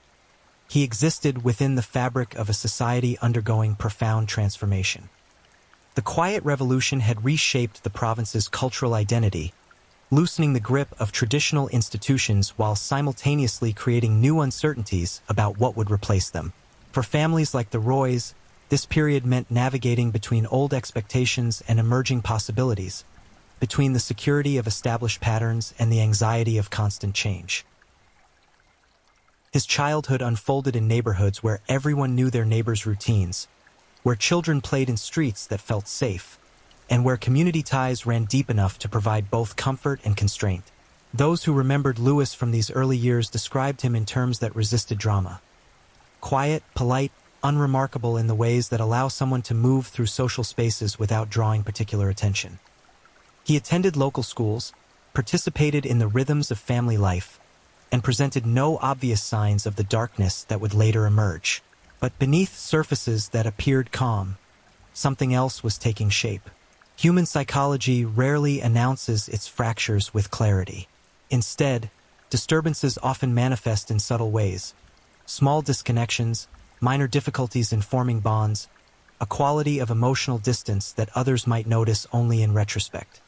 he existed within the fabric of a society undergoing profound transformation. The Quiet Revolution had reshaped the province's cultural identity, loosening the grip of traditional institutions while simultaneously creating new uncertainties about what would replace them. For families like the Roys, this period meant navigating between old expectations and emerging possibilities, between the security of established patterns and the anxiety of constant change. His childhood unfolded in neighborhoods where everyone knew their neighbors' routines, where children played in streets that felt safe, and where community ties ran deep enough to provide both comfort and constraint. Those who remembered Louis from these early years described him in terms that resisted drama. Quiet, polite, unremarkable in the ways that allow someone to move through social spaces without drawing particular attention. He attended local schools, participated in the rhythms of family life, and presented no obvious signs of the darkness that would later emerge. But beneath surfaces that appeared calm, something else was taking shape. Human psychology rarely announces its fractures with clarity. Instead, disturbances often manifest in subtle ways. Small disconnections, minor difficulties in forming bonds, a quality of emotional distance that others might notice only in retrospect.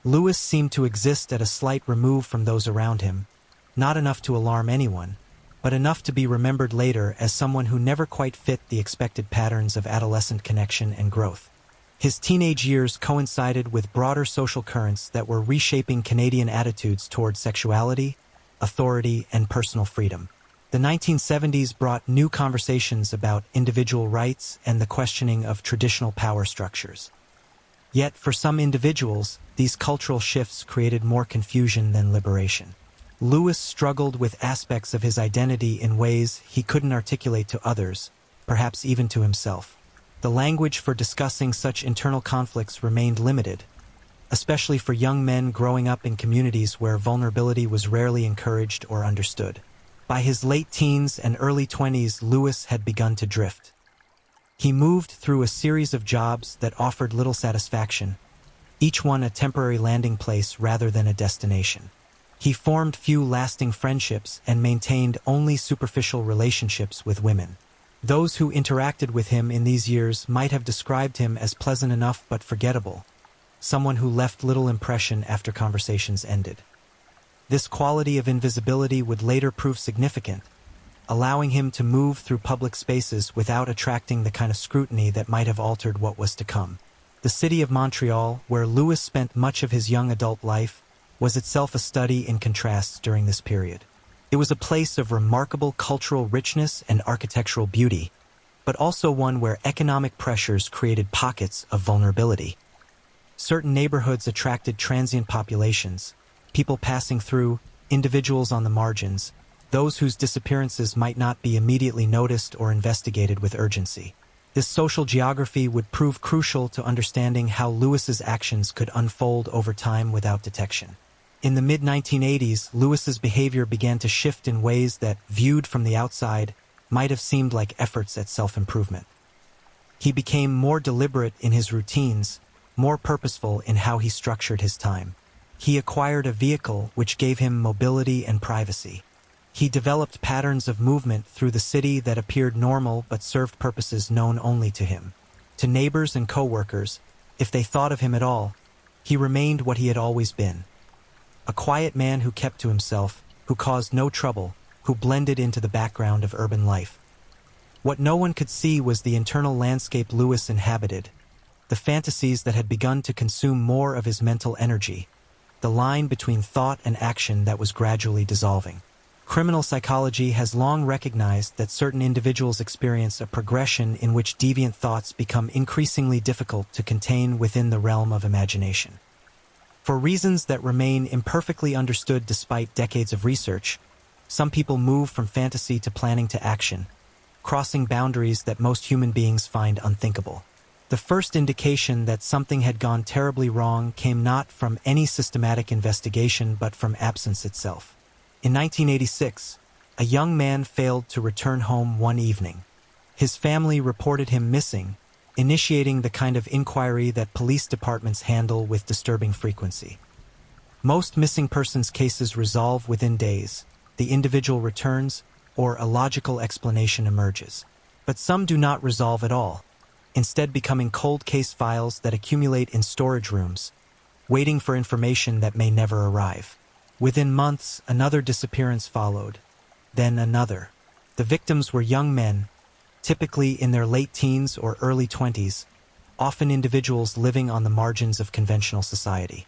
Louis seemed to exist at a slight remove from those around him, not enough to alarm anyone, but enough to be remembered later as someone who never quite fit the expected patterns of adolescent connection and growth. His teenage years coincided with broader social currents that were reshaping Canadian attitudes toward sexuality, authority, and personal freedom. The 1970s brought new conversations about individual rights and the questioning of traditional power structures. Yet, for some individuals, these cultural shifts created more confusion than liberation. Lewis struggled with aspects of his identity in ways he couldn't articulate to others, perhaps even to himself. The language for discussing such internal conflicts remained limited, especially for young men growing up in communities where vulnerability was rarely encouraged or understood. By his late teens and early 20s, Lewis had begun to drift. He moved through a series of jobs that offered little satisfaction, each one a temporary landing place rather than a destination. He formed few lasting friendships and maintained only superficial relationships with women. Those who interacted with him in these years might have described him as pleasant enough but forgettable, someone who left little impression after conversations ended. This quality of invisibility would later prove significant, allowing him to move through public spaces without attracting the kind of scrutiny that might have altered what was to come. The city of Montreal, where Lewis spent much of his young adult life, was itself a study in contrasts during this period. It was a place of remarkable cultural richness and architectural beauty, but also one where economic pressures created pockets of vulnerability. Certain neighborhoods attracted transient populations, people passing through, individuals on the margins, those whose disappearances might not be immediately noticed or investigated with urgency. This social geography would prove crucial to understanding how Lewis's actions could unfold over time without detection. In the mid-1980s, Lewis's behavior began to shift in ways that, viewed from the outside, might have seemed like efforts at self-improvement. He became more deliberate in his routines, more purposeful in how he structured his time. He acquired a vehicle which gave him mobility and privacy. He developed patterns of movement through the city that appeared normal but served purposes known only to him. To neighbors and co-workers, if they thought of him at all, he remained what he had always been. A quiet man who kept to himself, who caused no trouble, who blended into the background of urban life. What no one could see was the internal landscape Lewis inhabited, the fantasies that had begun to consume more of his mental energy, the line between thought and action that was gradually dissolving. Criminal psychology has long recognized that certain individuals experience a progression in which deviant thoughts become increasingly difficult to contain within the realm of imagination. For reasons that remain imperfectly understood despite decades of research, some people move from fantasy to planning to action, crossing boundaries that most human beings find unthinkable. The first indication that something had gone terribly wrong came not from any systematic investigation but from absence itself. In 1986, a young man failed to return home one evening. His family reported him missing, initiating the kind of inquiry that police departments handle with disturbing frequency. Most missing persons cases resolve within days, the individual returns, or a logical explanation emerges. But some do not resolve at all, instead becoming cold case files that accumulate in storage rooms, waiting for information that may never arrive. Within months, another disappearance followed, then another. The victims were young men, typically in their late teens or early 20s, often individuals living on the margins of conventional society.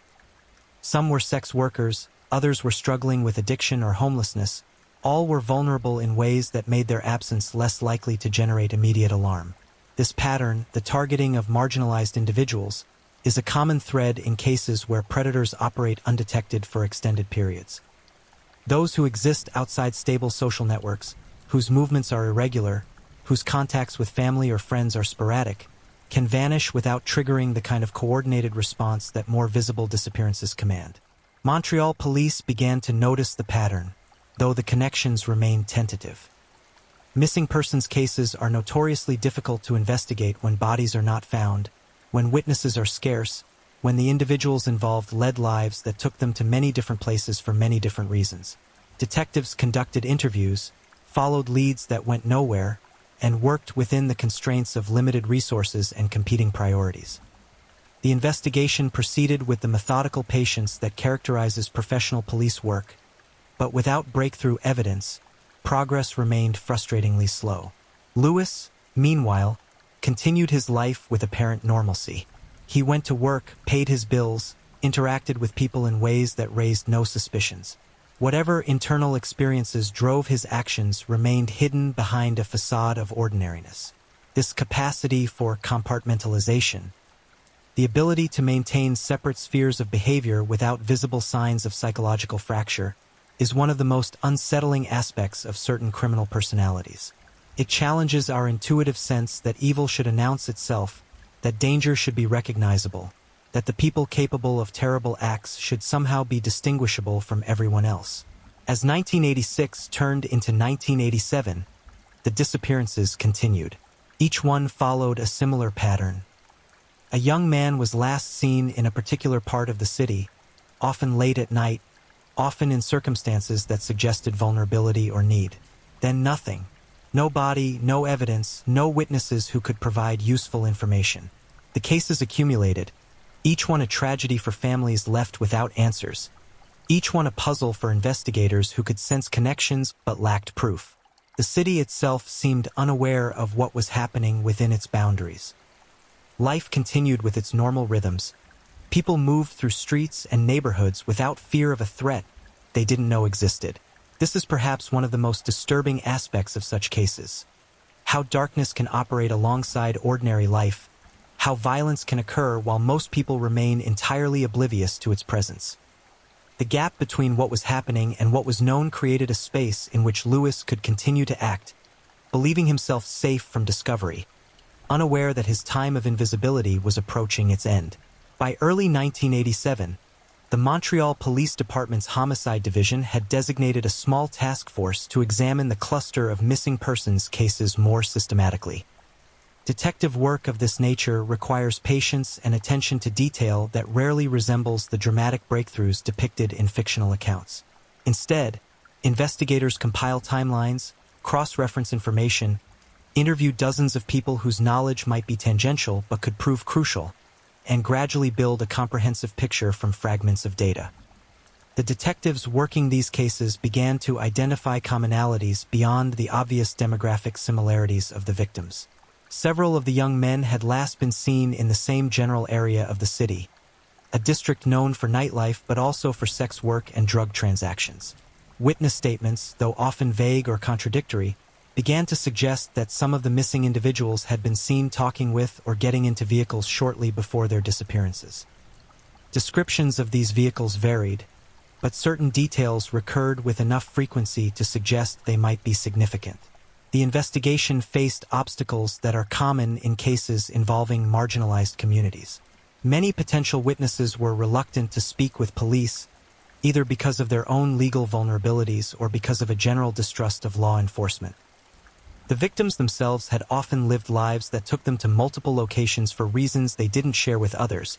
Some were sex workers, others were struggling with addiction or homelessness. All were vulnerable in ways that made their absence less likely to generate immediate alarm. This pattern, the targeting of marginalized individuals, is a common thread in cases where predators operate undetected for extended periods. Those who exist outside stable social networks, whose movements are irregular, whose contacts with family or friends are sporadic, can vanish without triggering the kind of coordinated response that more visible disappearances command. Montreal police began to notice the pattern, though the connections remained tentative. Missing persons cases are notoriously difficult to investigate when bodies are not found, when witnesses are scarce, when the individuals involved led lives that took them to many different places for many different reasons. Detectives conducted interviews, followed leads that went nowhere, and worked within the constraints of limited resources and competing priorities. The investigation proceeded with the methodical patience that characterizes professional police work, but without breakthrough evidence, progress remained frustratingly slow. Lewis, meanwhile, continued his life with apparent normalcy. He went to work, paid his bills, interacted with people in ways that raised no suspicions. Whatever internal experiences drove his actions remained hidden behind a facade of ordinariness. This capacity for compartmentalization, The ability to maintain separate spheres of behavior without visible signs of psychological fracture is one of the most unsettling aspects of certain criminal personalities. It challenges our intuitive sense that evil should announce itself, that danger should be recognizable, that the people capable of terrible acts should somehow be distinguishable from everyone else. As 1986 turned into 1987, the disappearances continued. Each one followed a similar pattern. A young man was last seen in a particular part of the city, often late at night, often in circumstances that suggested vulnerability or need. Then nothing. No body, no evidence, no witnesses who could provide useful information. The cases accumulated, each one a tragedy for families left without answers, each one a puzzle for investigators who could sense connections but lacked proof. The city itself seemed unaware of what was happening within its boundaries. Life continued with its normal rhythms. People moved through streets and neighborhoods without fear of a threat they didn't know existed. This is perhaps one of the most disturbing aspects of such cases. How darkness can operate alongside ordinary life, how violence can occur while most people remain entirely oblivious to its presence. The gap between what was happening and what was known created a space in which Lewis could continue to act, believing himself safe from discovery, unaware that his time of invisibility was approaching its end. By early 1987, the Montreal Police Department's Homicide Division had designated a small task force to examine the cluster of missing persons cases more systematically. Detective work of this nature requires patience and attention to detail that rarely resembles the dramatic breakthroughs depicted in fictional accounts. Instead, investigators compile timelines, cross-reference information, interview dozens of people whose knowledge might be tangential but could prove crucial, and gradually build a comprehensive picture from fragments of data. The detectives working these cases began to identify commonalities beyond the obvious demographic similarities of the victims. Several of the young men had last been seen in the same general area of the city, a district known for nightlife but also for sex work and drug transactions. Witness statements, though often vague or contradictory, began to suggest that some of the missing individuals had been seen talking with or getting into vehicles shortly before their disappearances. Descriptions of these vehicles varied, but certain details recurred with enough frequency to suggest they might be significant. The investigation faced obstacles that are common in cases involving marginalized communities. Many potential witnesses were reluctant to speak with police, either because of their own legal vulnerabilities or because of a general distrust of law enforcement. The victims themselves had often lived lives that took them to multiple locations for reasons they didn't share with others,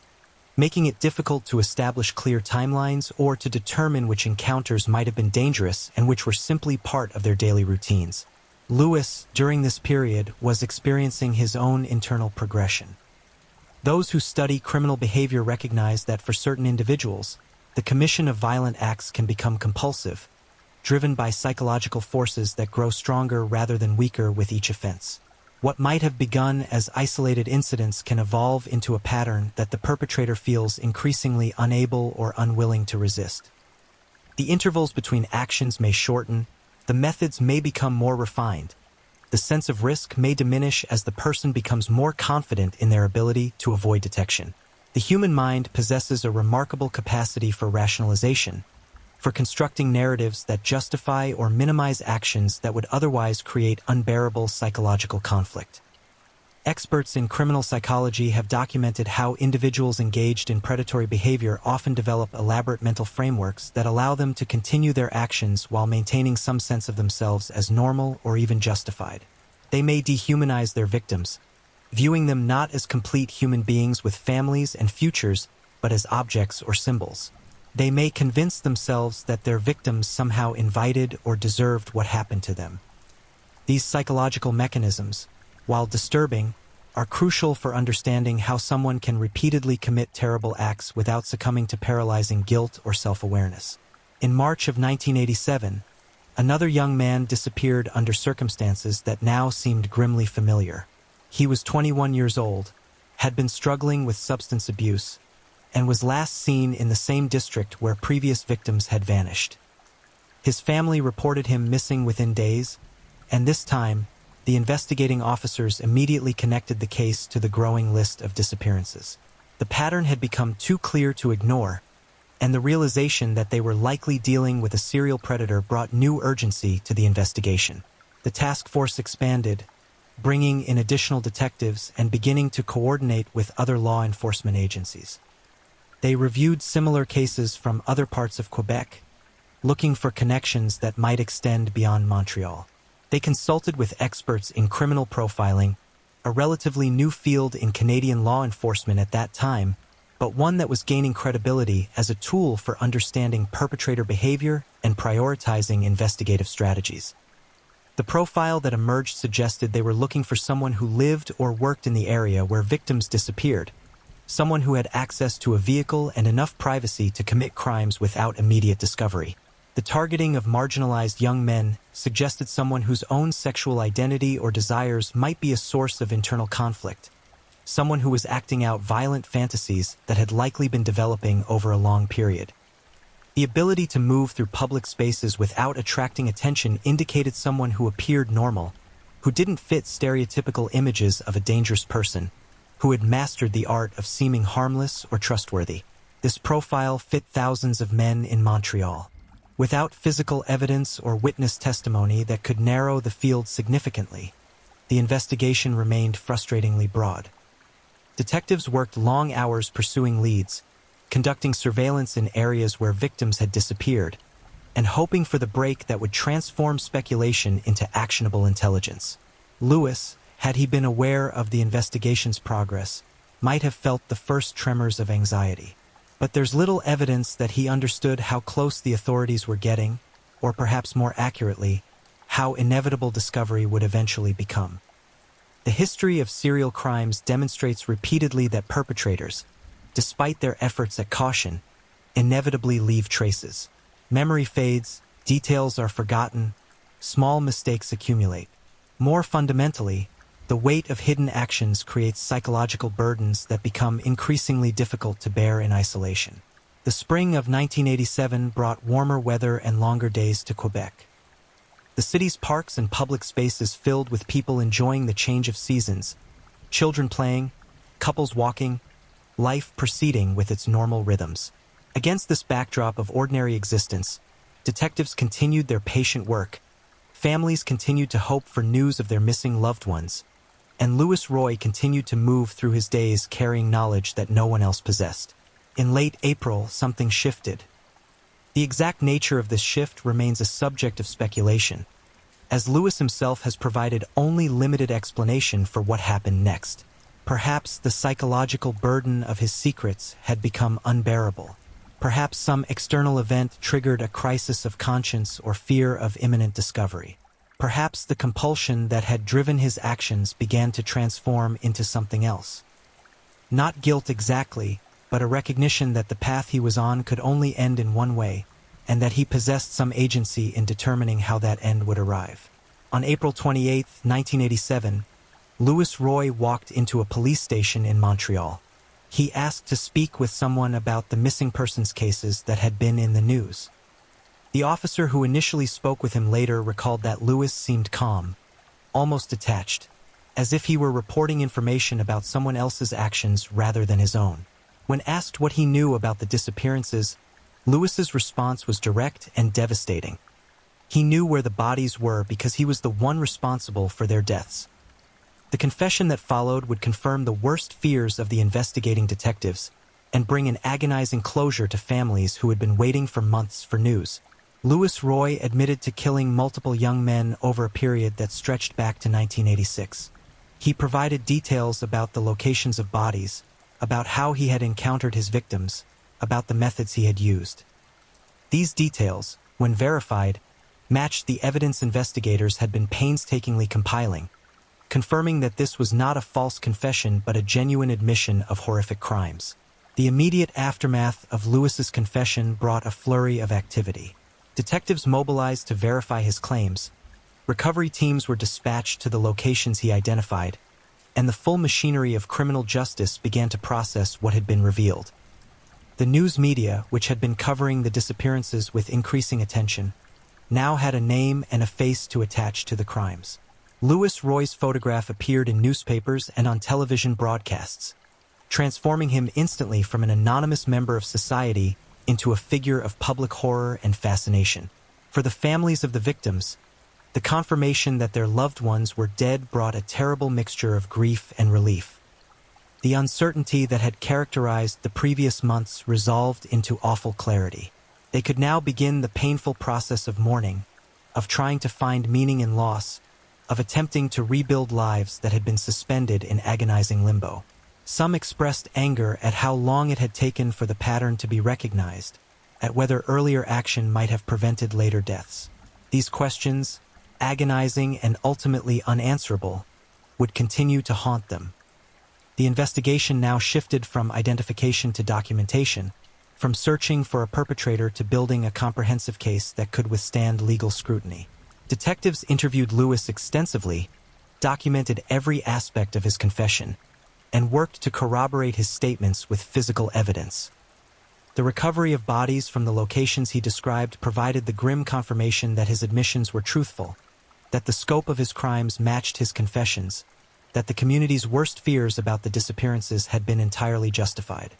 making it difficult to establish clear timelines or to determine which encounters might have been dangerous and which were simply part of their daily routines. Lewis, during this period, was experiencing his own internal progression. Those who study criminal behavior recognize that for certain individuals, the commission of violent acts can become compulsive, driven by psychological forces that grow stronger rather than weaker with each offense. What might have begun as isolated incidents can evolve into a pattern that the perpetrator feels increasingly unable or unwilling to resist. The intervals between actions may shorten, the methods may become more refined, the sense of risk may diminish as the person becomes more confident in their ability to avoid detection. The human mind possesses a remarkable capacity for rationalization, for constructing narratives that justify or minimize actions that would otherwise create unbearable psychological conflict. Experts in criminal psychology have documented how individuals engaged in predatory behavior often develop elaborate mental frameworks that allow them to continue their actions while maintaining some sense of themselves as normal or even justified. They may dehumanize their victims, viewing them not as complete human beings with families and futures, but as objects or symbols. They may convince themselves that their victims somehow invited or deserved what happened to them. These psychological mechanisms, while disturbing, are crucial for understanding how someone can repeatedly commit terrible acts without succumbing to paralyzing guilt or self-awareness. In March of 1987, another young man disappeared under circumstances that now seemed grimly familiar. He was 21 years old, had been struggling with substance abuse, and was last seen in the same district where previous victims had vanished. His family reported him missing within days, and this time, the investigating officers immediately connected the case to the growing list of disappearances. The pattern had become too clear to ignore, and the realization that they were likely dealing with a serial predator brought new urgency to the investigation. The task force expanded, bringing in additional detectives and beginning to coordinate with other law enforcement agencies. They reviewed similar cases from other parts of Quebec, looking for connections that might extend beyond Montreal. They consulted with experts in criminal profiling, a relatively new field in Canadian law enforcement at that time, but one that was gaining credibility as a tool for understanding perpetrator behavior and prioritizing investigative strategies. The profile that emerged suggested they were looking for someone who lived or worked in the area where victims disappeared, someone who had access to a vehicle and enough privacy to commit crimes without immediate discovery. The targeting of marginalized young men suggested someone whose own sexual identity or desires might be a source of internal conflict, someone who was acting out violent fantasies that had likely been developing over a long period. The ability to move through public spaces without attracting attention indicated someone who appeared normal, who didn't fit stereotypical images of a dangerous person, who had mastered the art of seeming harmless or trustworthy. This profile fit thousands of men in Montreal. Without physical evidence or witness testimony that could narrow the field significantly, the investigation remained frustratingly broad. Detectives worked long hours pursuing leads, conducting surveillance in areas where victims had disappeared, and hoping for the break that would transform speculation into actionable intelligence. Lewis, had he been aware of the investigation's progress, might have felt the first tremors of anxiety. But there's little evidence that he understood how close the authorities were getting, or perhaps more accurately, how inevitable discovery would eventually become. The history of serial crimes demonstrates repeatedly that perpetrators, despite their efforts at caution, inevitably leave traces. Memory fades, details are forgotten, small mistakes accumulate. More fundamentally, the weight of hidden actions creates psychological burdens that become increasingly difficult to bear in isolation. The spring of 1987 brought warmer weather and longer days to Quebec. The city's parks and public spaces filled with people enjoying the change of seasons, children playing, couples walking, life proceeding with its normal rhythms. Against this backdrop of ordinary existence, detectives continued their patient work, families continued to hope for news of their missing loved ones, and Louis Roy continued to move through his days carrying knowledge that no one else possessed. In late April, something shifted. The exact nature of this shift remains a subject of speculation, as Louis himself has provided only limited explanation for what happened next. Perhaps the psychological burden of his secrets had become unbearable. Perhaps some external event triggered a crisis of conscience or fear of imminent discovery. Perhaps the compulsion that had driven his actions began to transform into something else. Not guilt exactly, but a recognition that the path he was on could only end in one way, and that he possessed some agency in determining how that end would arrive. On April 28, 1987, Louis Roy walked into a police station in Montreal. He asked to speak with someone about the missing persons cases that had been in the news. The officer who initially spoke with him later recalled that Louis seemed calm, almost detached, as if he were reporting information about someone else's actions rather than his own. When asked what he knew about the disappearances, Louis's response was direct and devastating. He knew where the bodies were because he was the one responsible for their deaths. The confession that followed would confirm the worst fears of the investigating detectives and bring an agonizing closure to families who had been waiting for months for news. Louis Roy admitted to killing multiple young men over a period that stretched back to 1986. He provided details about the locations of bodies, about how he had encountered his victims, about the methods he had used. These details, when verified, matched the evidence investigators had been painstakingly compiling, confirming that this was not a false confession but a genuine admission of horrific crimes. The immediate aftermath of Louis's confession brought a flurry of activity. Detectives mobilized to verify his claims, recovery teams were dispatched to the locations he identified, and the full machinery of criminal justice began to process what had been revealed. The news media, which had been covering the disappearances with increasing attention, now had a name and a face to attach to the crimes. Louis Roy's photograph appeared in newspapers and on television broadcasts, transforming him instantly from an anonymous member of society into a figure of public horror and fascination. For the families of the victims, the confirmation that their loved ones were dead brought a terrible mixture of grief and relief. The uncertainty that had characterized the previous months resolved into awful clarity. They could now begin the painful process of mourning, of trying to find meaning in loss, of attempting to rebuild lives that had been suspended in agonizing limbo. Some expressed anger at how long it had taken for the pattern to be recognized, at whether earlier action might have prevented later deaths. These questions, agonizing and ultimately unanswerable, would continue to haunt them. The investigation now shifted from identification to documentation, from searching for a perpetrator to building a comprehensive case that could withstand legal scrutiny. Detectives interviewed Lewis extensively, documented every aspect of his confession, and worked to corroborate his statements with physical evidence. The recovery of bodies from the locations he described provided the grim confirmation that his admissions were truthful, that the scope of his crimes matched his confessions, that the community's worst fears about the disappearances had been entirely justified.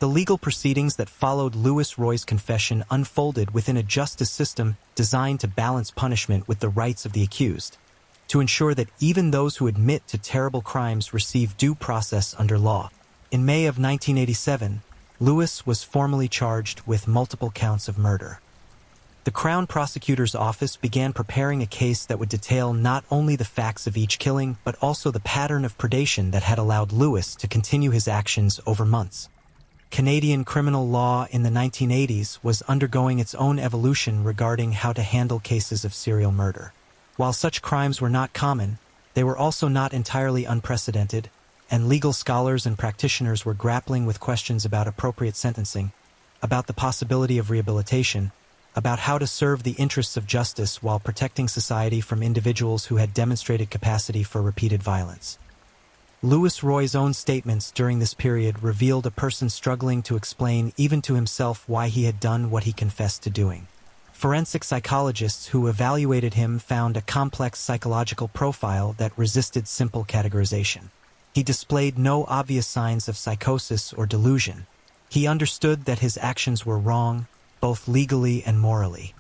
The legal proceedings that followed Louis Roy's confession unfolded within a justice system designed to balance punishment with the rights of the accused, to ensure that even those who admit to terrible crimes receive due process under law. In May of 1987, Lewis was formally charged with multiple counts of murder. The Crown Prosecutor's Office began preparing a case that would detail not only the facts of each killing, but also the pattern of predation that had allowed Lewis to continue his actions over months. Canadian criminal law in the 1980s was undergoing its own evolution regarding how to handle cases of serial murder. While such crimes were not common, they were also not entirely unprecedented, and legal scholars and practitioners were grappling with questions about appropriate sentencing, about the possibility of rehabilitation, about how to serve the interests of justice while protecting society from individuals who had demonstrated capacity for repeated violence. Louis Roy's own statements during this period revealed a person struggling to explain even to himself why he had done what he confessed to doing. Forensic psychologists who evaluated him found a complex psychological profile that resisted simple categorization. He displayed no obvious signs of psychosis or delusion. He understood that his actions were wrong, both legally and morally.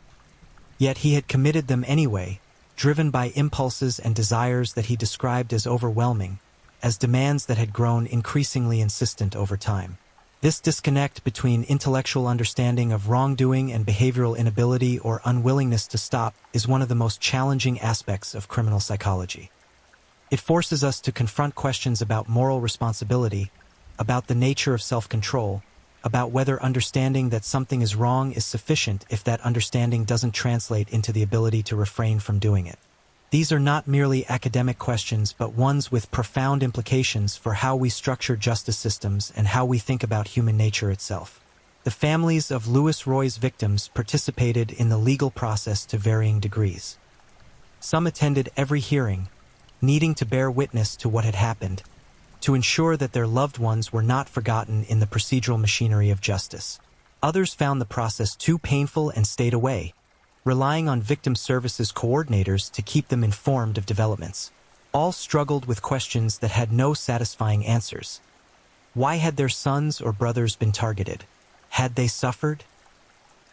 Yet he had committed them anyway, driven by impulses and desires that he described as overwhelming, as demands that had grown increasingly insistent over time. This disconnect between intellectual understanding of wrongdoing and behavioral inability or unwillingness to stop is one of the most challenging aspects of criminal psychology. It forces us to confront questions about moral responsibility, about the nature of self-control, about whether understanding that something is wrong is sufficient if that understanding doesn't translate into the ability to refrain from doing it. These are not merely academic questions, but ones with profound implications for how we structure justice systems and how we think about human nature itself. The families of Louis Roy's victims participated in the legal process to varying degrees. Some attended every hearing, needing to bear witness to what had happened, to ensure that their loved ones were not forgotten in the procedural machinery of justice. Others found the process too painful and stayed away, relying on victim services coordinators to keep them informed of developments. All struggled with questions that had no satisfying answers. Why had their sons or brothers been targeted? Had they suffered?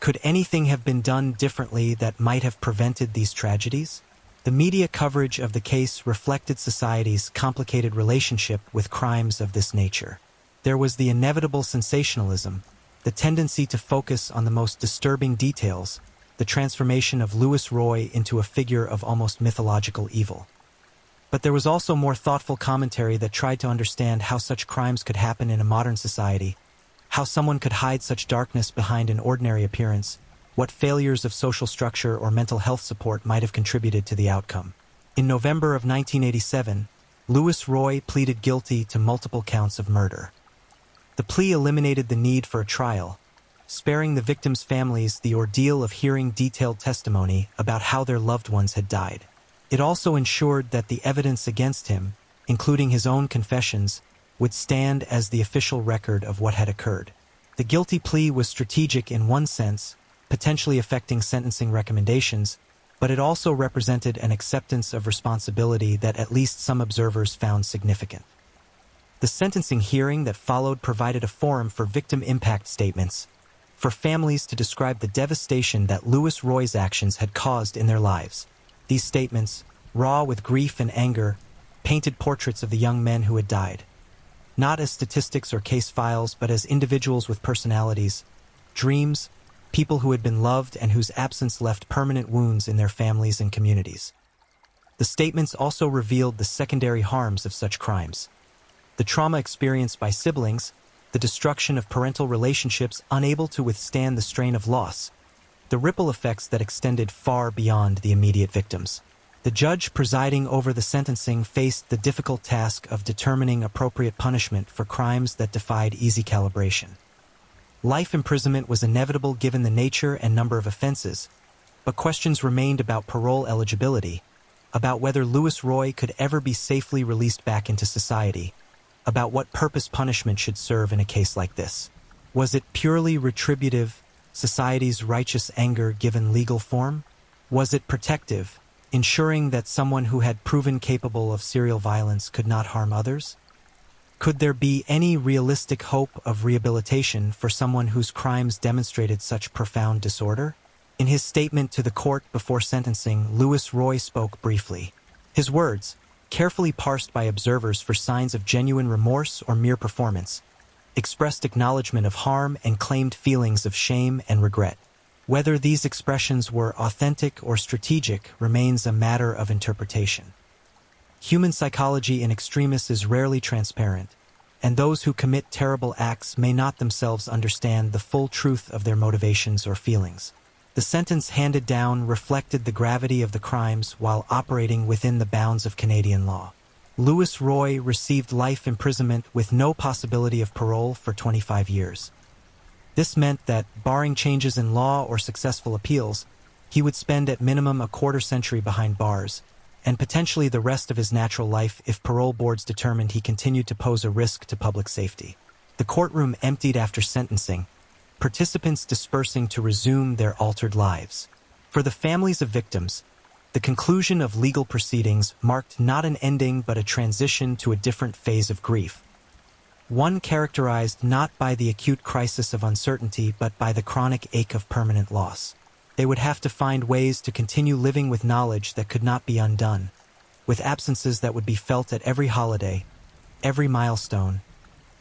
Could anything have been done differently that might have prevented these tragedies? The media coverage of the case reflected society's complicated relationship with crimes of this nature. There was the inevitable sensationalism, the tendency to focus on the most disturbing details, the transformation of Louis Roy into a figure of almost mythological evil. But there was also more thoughtful commentary that tried to understand how such crimes could happen in a modern society, how someone could hide such darkness behind an ordinary appearance, what failures of social structure or mental health support might have contributed to the outcome. In November of 1987, Louis Roy pleaded guilty to multiple counts of murder. The plea eliminated the need for a trial, sparing the victims' families the ordeal of hearing detailed testimony about how their loved ones had died. It also ensured that the evidence against him, including his own confessions, would stand as the official record of what had occurred. The guilty plea was strategic in one sense, potentially affecting sentencing recommendations, but it also represented an acceptance of responsibility that at least some observers found significant. The sentencing hearing that followed provided a forum for victim impact statements, for families to describe the devastation that Louis Roy's actions had caused in their lives. These statements, raw with grief and anger, painted portraits of the young men who had died, not as statistics or case files, but as individuals with personalities, dreams, people who had been loved and whose absence left permanent wounds in their families and communities. The statements also revealed the secondary harms of such crimes. The trauma experienced by siblings, the destruction of parental relationships unable to withstand the strain of loss, the ripple effects that extended far beyond the immediate victims. The judge presiding over the sentencing faced the difficult task of determining appropriate punishment for crimes that defied easy calibration. Life imprisonment was inevitable given the nature and number of offenses, but questions remained about parole eligibility, about whether Louis Roy could ever be safely released back into society, about what purpose punishment should serve in a case like this. Was it purely retributive, society's righteous anger given legal form? Was it protective, ensuring that someone who had proven capable of serial violence could not harm others? Could there be any realistic hope of rehabilitation for someone whose crimes demonstrated such profound disorder? In his statement to the court before sentencing, Louis Roy spoke briefly. His words, carefully parsed by observers for signs of genuine remorse or mere performance, expressed acknowledgement of harm and claimed feelings of shame and regret. Whether these expressions were authentic or strategic remains a matter of interpretation. Human psychology in extremis is rarely transparent, and those who commit terrible acts may not themselves understand the full truth of their motivations or feelings. The sentence handed down reflected the gravity of the crimes while operating within the bounds of Canadian law. Louis Roy received life imprisonment with no possibility of parole for 25 years. This meant that, barring changes in law or successful appeals, he would spend at minimum a quarter-century behind bars, and potentially the rest of his natural life if parole boards determined he continued to pose a risk to public safety. The courtroom emptied after sentencing, participants dispersing to resume their altered lives. For the families of victims, the conclusion of legal proceedings marked not an ending but a transition to a different phase of grief. One characterized not by the acute crisis of uncertainty but by the chronic ache of permanent loss. They would have to find ways to continue living with knowledge that could not be undone, with absences that would be felt at every holiday, every milestone,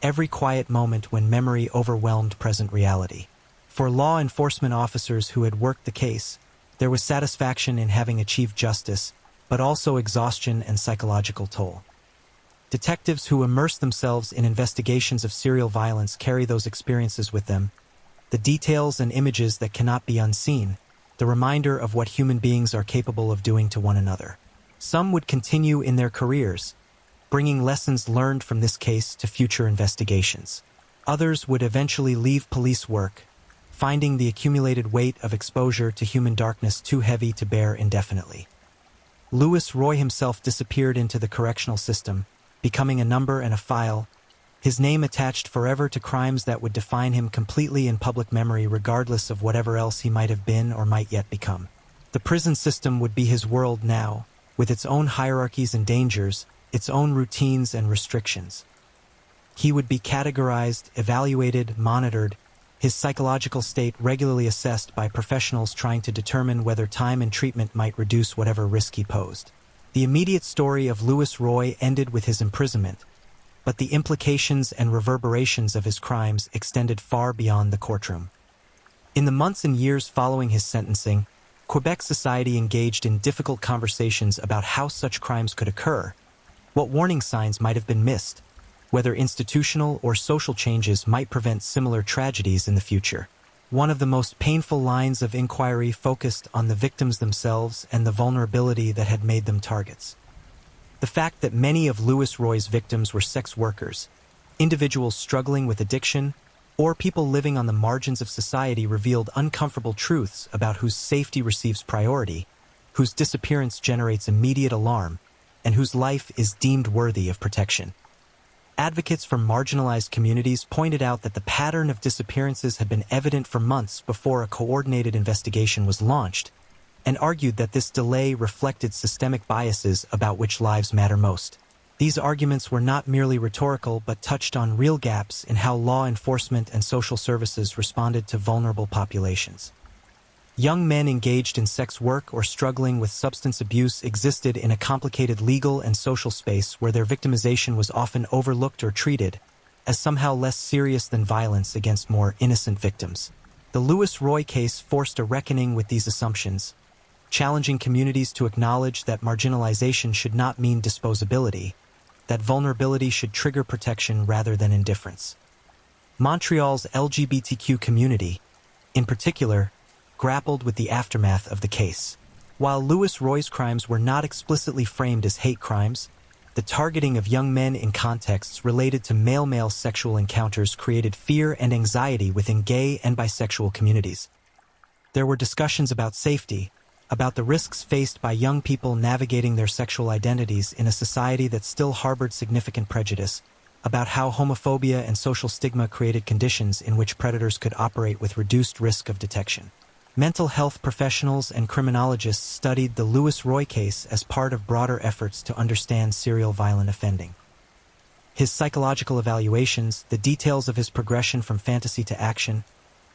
every quiet moment when memory overwhelmed present reality. For law enforcement officers who had worked the case, there was satisfaction in having achieved justice, but also exhaustion and psychological toll. Detectives who immerse themselves in investigations of serial violence carry those experiences with them, the details and images that cannot be unseen, the reminder of what human beings are capable of doing to one another. Some would continue in their careers, bringing lessons learned from this case to future investigations. Others would eventually leave police work, finding the accumulated weight of exposure to human darkness too heavy to bear indefinitely. Louis Roy himself disappeared into the correctional system, becoming a number and a file, his name attached forever to crimes that would define him completely in public memory regardless of whatever else he might have been or might yet become. The prison system would be his world now, with its own hierarchies and dangers, its own routines and restrictions. He would be categorized, evaluated, monitored, his psychological state regularly assessed by professionals trying to determine whether time and treatment might reduce whatever risk he posed. The immediate story of Louis Roy ended with his imprisonment, but the implications and reverberations of his crimes extended far beyond the courtroom. In the months and years following his sentencing, Quebec society engaged in difficult conversations about how such crimes could occur, what warning signs might have been missed, whether institutional or social changes might prevent similar tragedies in the future. One of the most painful lines of inquiry focused on the victims themselves and the vulnerability that had made them targets. The fact that many of Louis Roy's victims were sex workers, individuals struggling with addiction, or people living on the margins of society revealed uncomfortable truths about whose safety receives priority, whose disappearance generates immediate alarm, and whose life is deemed worthy of protection. Advocates from marginalized communities pointed out that the pattern of disappearances had been evident for months before a coordinated investigation was launched, and argued that this delay reflected systemic biases about which lives matter most. These arguments were not merely rhetorical but touched on real gaps in how law enforcement and social services responded to vulnerable populations. Young men engaged in sex work or struggling with substance abuse existed in a complicated legal and social space where their victimization was often overlooked or treated as somehow less serious than violence against more innocent victims. The Louis Roy case forced a reckoning with these assumptions, challenging communities to acknowledge that marginalization should not mean disposability, that vulnerability should trigger protection rather than indifference. Montreal's LGBTQ community, in particular, grappled with the aftermath of the case. While Louis Roy's crimes were not explicitly framed as hate crimes, the targeting of young men in contexts related to male-male sexual encounters created fear and anxiety within gay and bisexual communities. There were discussions about safety, about the risks faced by young people navigating their sexual identities in a society that still harbored significant prejudice, about how homophobia and social stigma created conditions in which predators could operate with reduced risk of detection. Mental health professionals and criminologists studied the Louis Roy case as part of broader efforts to understand serial violent offending. His psychological evaluations, the details of his progression from fantasy to action,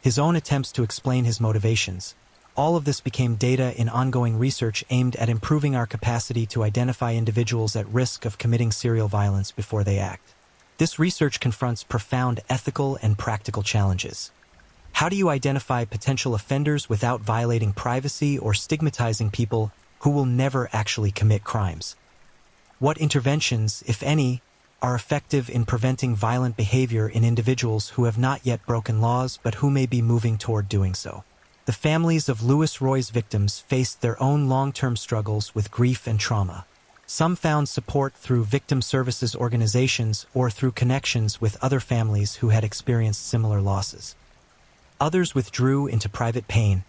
his own attempts to explain his motivations, all of this became data in ongoing research aimed at improving our capacity to identify individuals at risk of committing serial violence before they act. This research confronts profound ethical and practical challenges. How do you identify potential offenders without violating privacy or stigmatizing people who will never actually commit crimes? What interventions, if any, are effective in preventing violent behavior in individuals who have not yet broken laws but who may be moving toward doing so? The families of Louis Roy's victims faced their own long-term struggles with grief and trauma. Some found support through victim services organizations or through connections with other families who had experienced similar losses. Others withdrew into private pain,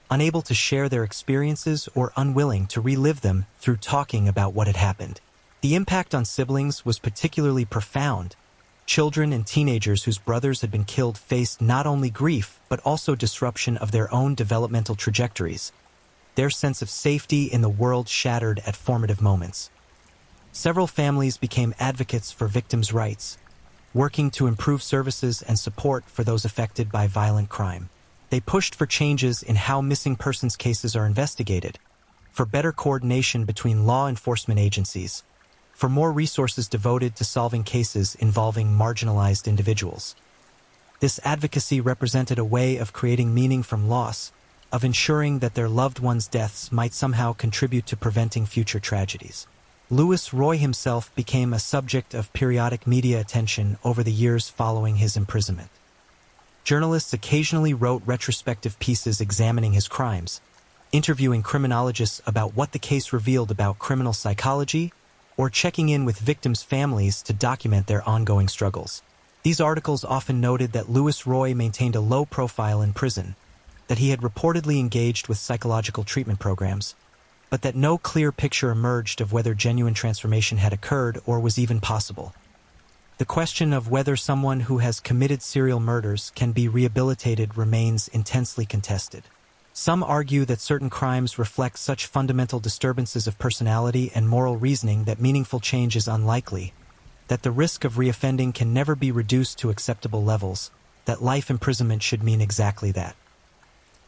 unable to share their experiences or unwilling to relive them through talking about what had happened. The impact on siblings was particularly profound. Children and teenagers whose brothers had been killed faced not only grief but also disruption of their own developmental trajectories. Their sense of safety in the world shattered at formative moments. Several families became advocates for victims' rights, working to improve services and support for those affected by violent crime. They pushed for changes in how missing persons cases are investigated, for better coordination between law enforcement agencies, for more resources devoted to solving cases involving marginalized individuals. This advocacy represented a way of creating meaning from loss, of ensuring that their loved ones' deaths might somehow contribute to preventing future tragedies. Louis Roy himself became a subject of periodic media attention over the years following his imprisonment. Journalists occasionally wrote retrospective pieces examining his crimes, interviewing criminologists about what the case revealed about criminal psychology, or checking in with victims' families to document their ongoing struggles. These articles often noted that Louis Roy maintained a low profile in prison, that he had reportedly engaged with psychological treatment programs, but that no clear picture emerged of whether genuine transformation had occurred or was even possible. The question of whether someone who has committed serial murders can be rehabilitated remains intensely contested. Some argue that certain crimes reflect such fundamental disturbances of personality and moral reasoning that meaningful change is unlikely, that the risk of reoffending can never be reduced to acceptable levels, that life imprisonment should mean exactly that.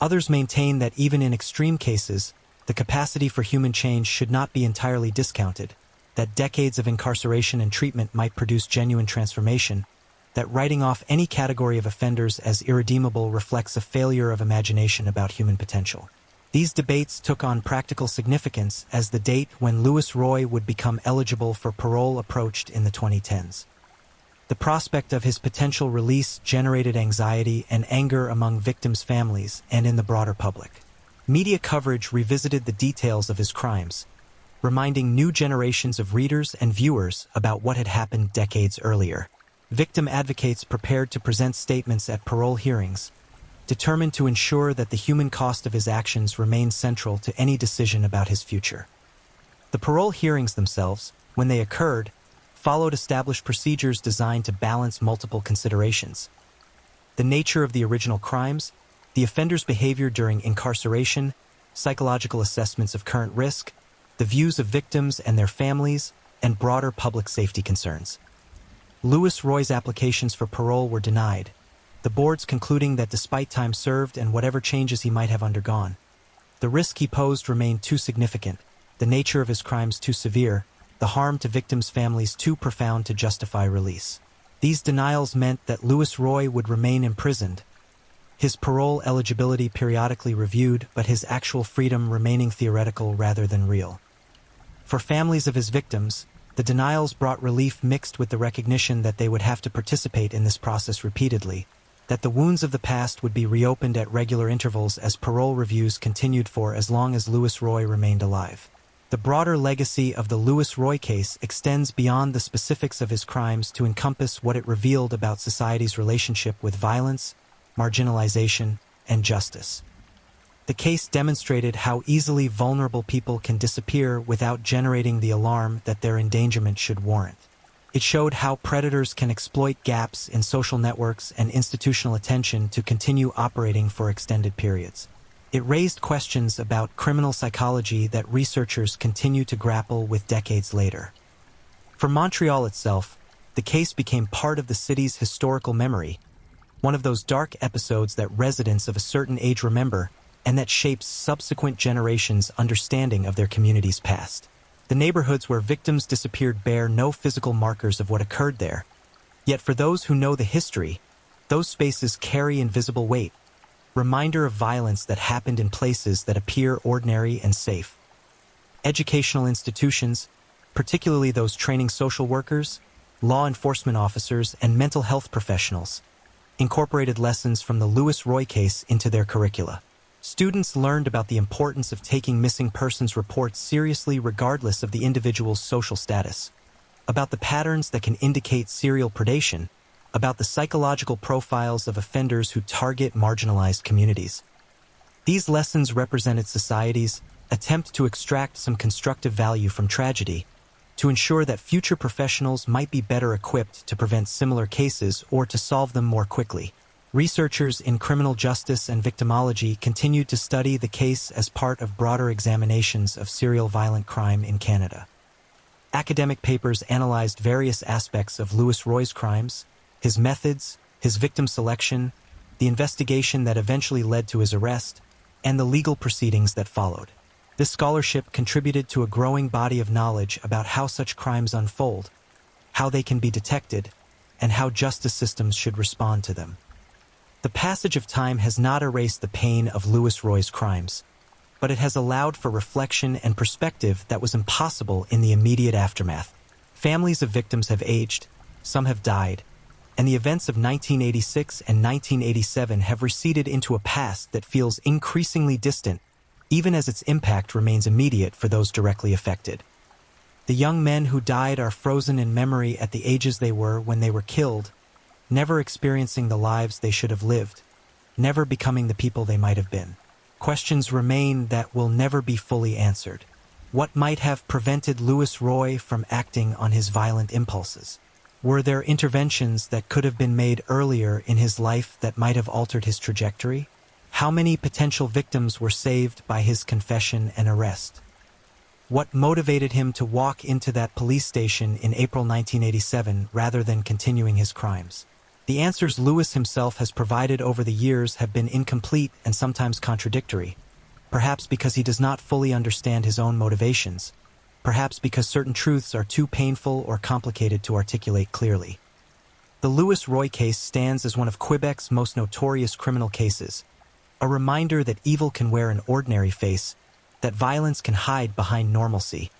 Others maintain that even in extreme cases, the capacity for human change should not be entirely discounted, that decades of incarceration and treatment might produce genuine transformation, that writing off any category of offenders as irredeemable reflects a failure of imagination about human potential. These debates took on practical significance as the date when Louis Roy would become eligible for parole approached in the 2010s. The prospect of his potential release generated anxiety and anger among victims' families and in the broader public. Media coverage revisited the details of his crimes, reminding new generations of readers and viewers about what had happened decades earlier. Victim advocates prepared to present statements at parole hearings, determined to ensure that the human cost of his actions remained central to any decision about his future. The parole hearings themselves, when they occurred, followed established procedures designed to balance multiple considerations: the nature of the original crimes, the offender's behavior during incarceration, psychological assessments of current risk, the views of victims and their families, and broader public safety concerns. Louis Roy's applications for parole were denied, the boards concluding that despite time served and whatever changes he might have undergone, the risk he posed remained too significant, the nature of his crimes too severe, the harm to victims' families too profound to justify release. These denials meant that Louis Roy would remain imprisoned, his parole eligibility periodically reviewed, but his actual freedom remaining theoretical rather than real. For families of his victims, the denials brought relief mixed with the recognition that they would have to participate in this process repeatedly, that the wounds of the past would be reopened at regular intervals as parole reviews continued for as long as Louis Roy remained alive. The broader legacy of the Louis Roy case extends beyond the specifics of his crimes to encompass what it revealed about society's relationship with violence, marginalization, and justice. The case demonstrated how easily vulnerable people can disappear without generating the alarm that their endangerment should warrant. It showed how predators can exploit gaps in social networks and institutional attention to continue operating for extended periods. It raised questions about criminal psychology that researchers continue to grapple with decades later. For Montreal itself, the case became part of the city's historical memory, one of those dark episodes that residents of a certain age remember and that shapes subsequent generations' understanding of their community's past. The neighborhoods where victims disappeared bear no physical markers of what occurred there. Yet for those who know the history, those spaces carry invisible weight, reminder of violence that happened in places that appear ordinary and safe. Educational institutions, particularly those training social workers, law enforcement officers, and mental health professionals, incorporated lessons from the Louis Roy case into their curricula. Students learned about the importance of taking missing persons reports seriously regardless of the individual's social status, about the patterns that can indicate serial predation, about the psychological profiles of offenders who target marginalized communities. These lessons represented society's attempt to extract some constructive value from tragedy, to ensure that future professionals might be better equipped to prevent similar cases or to solve them more quickly. Researchers in criminal justice and victimology continued to study the case as part of broader examinations of serial violent crime in Canada. Academic papers analyzed various aspects of Louis Roy's crimes, his methods, his victim selection, the investigation that eventually led to his arrest, and the legal proceedings that followed. This scholarship contributed to a growing body of knowledge about how such crimes unfold, how they can be detected, and how justice systems should respond to them. The passage of time has not erased the pain of Louis Roy's crimes, but it has allowed for reflection and perspective that was impossible in the immediate aftermath. Families of victims have aged, some have died, and the events of 1986 and 1987 have receded into a past that feels increasingly distant, even as its impact remains immediate for those directly affected. The young men who died are frozen in memory at the ages they were when they were killed, never experiencing the lives they should have lived, never becoming the people they might have been. Questions remain that will never be fully answered. What might have prevented Louis Roy from acting on his violent impulses? Were there interventions that could have been made earlier in his life that might have altered his trajectory? How many potential victims were saved by his confession and arrest? What motivated him to walk into that police station in April 1987 rather than continuing his crimes? The answers Louis himself has provided over the years have been incomplete and sometimes contradictory, perhaps because he does not fully understand his own motivations, perhaps because certain truths are too painful or complicated to articulate clearly. The Louis Roy case stands as one of Quebec's most notorious criminal cases, a reminder that evil can wear an ordinary face, that violence can hide behind normalcy,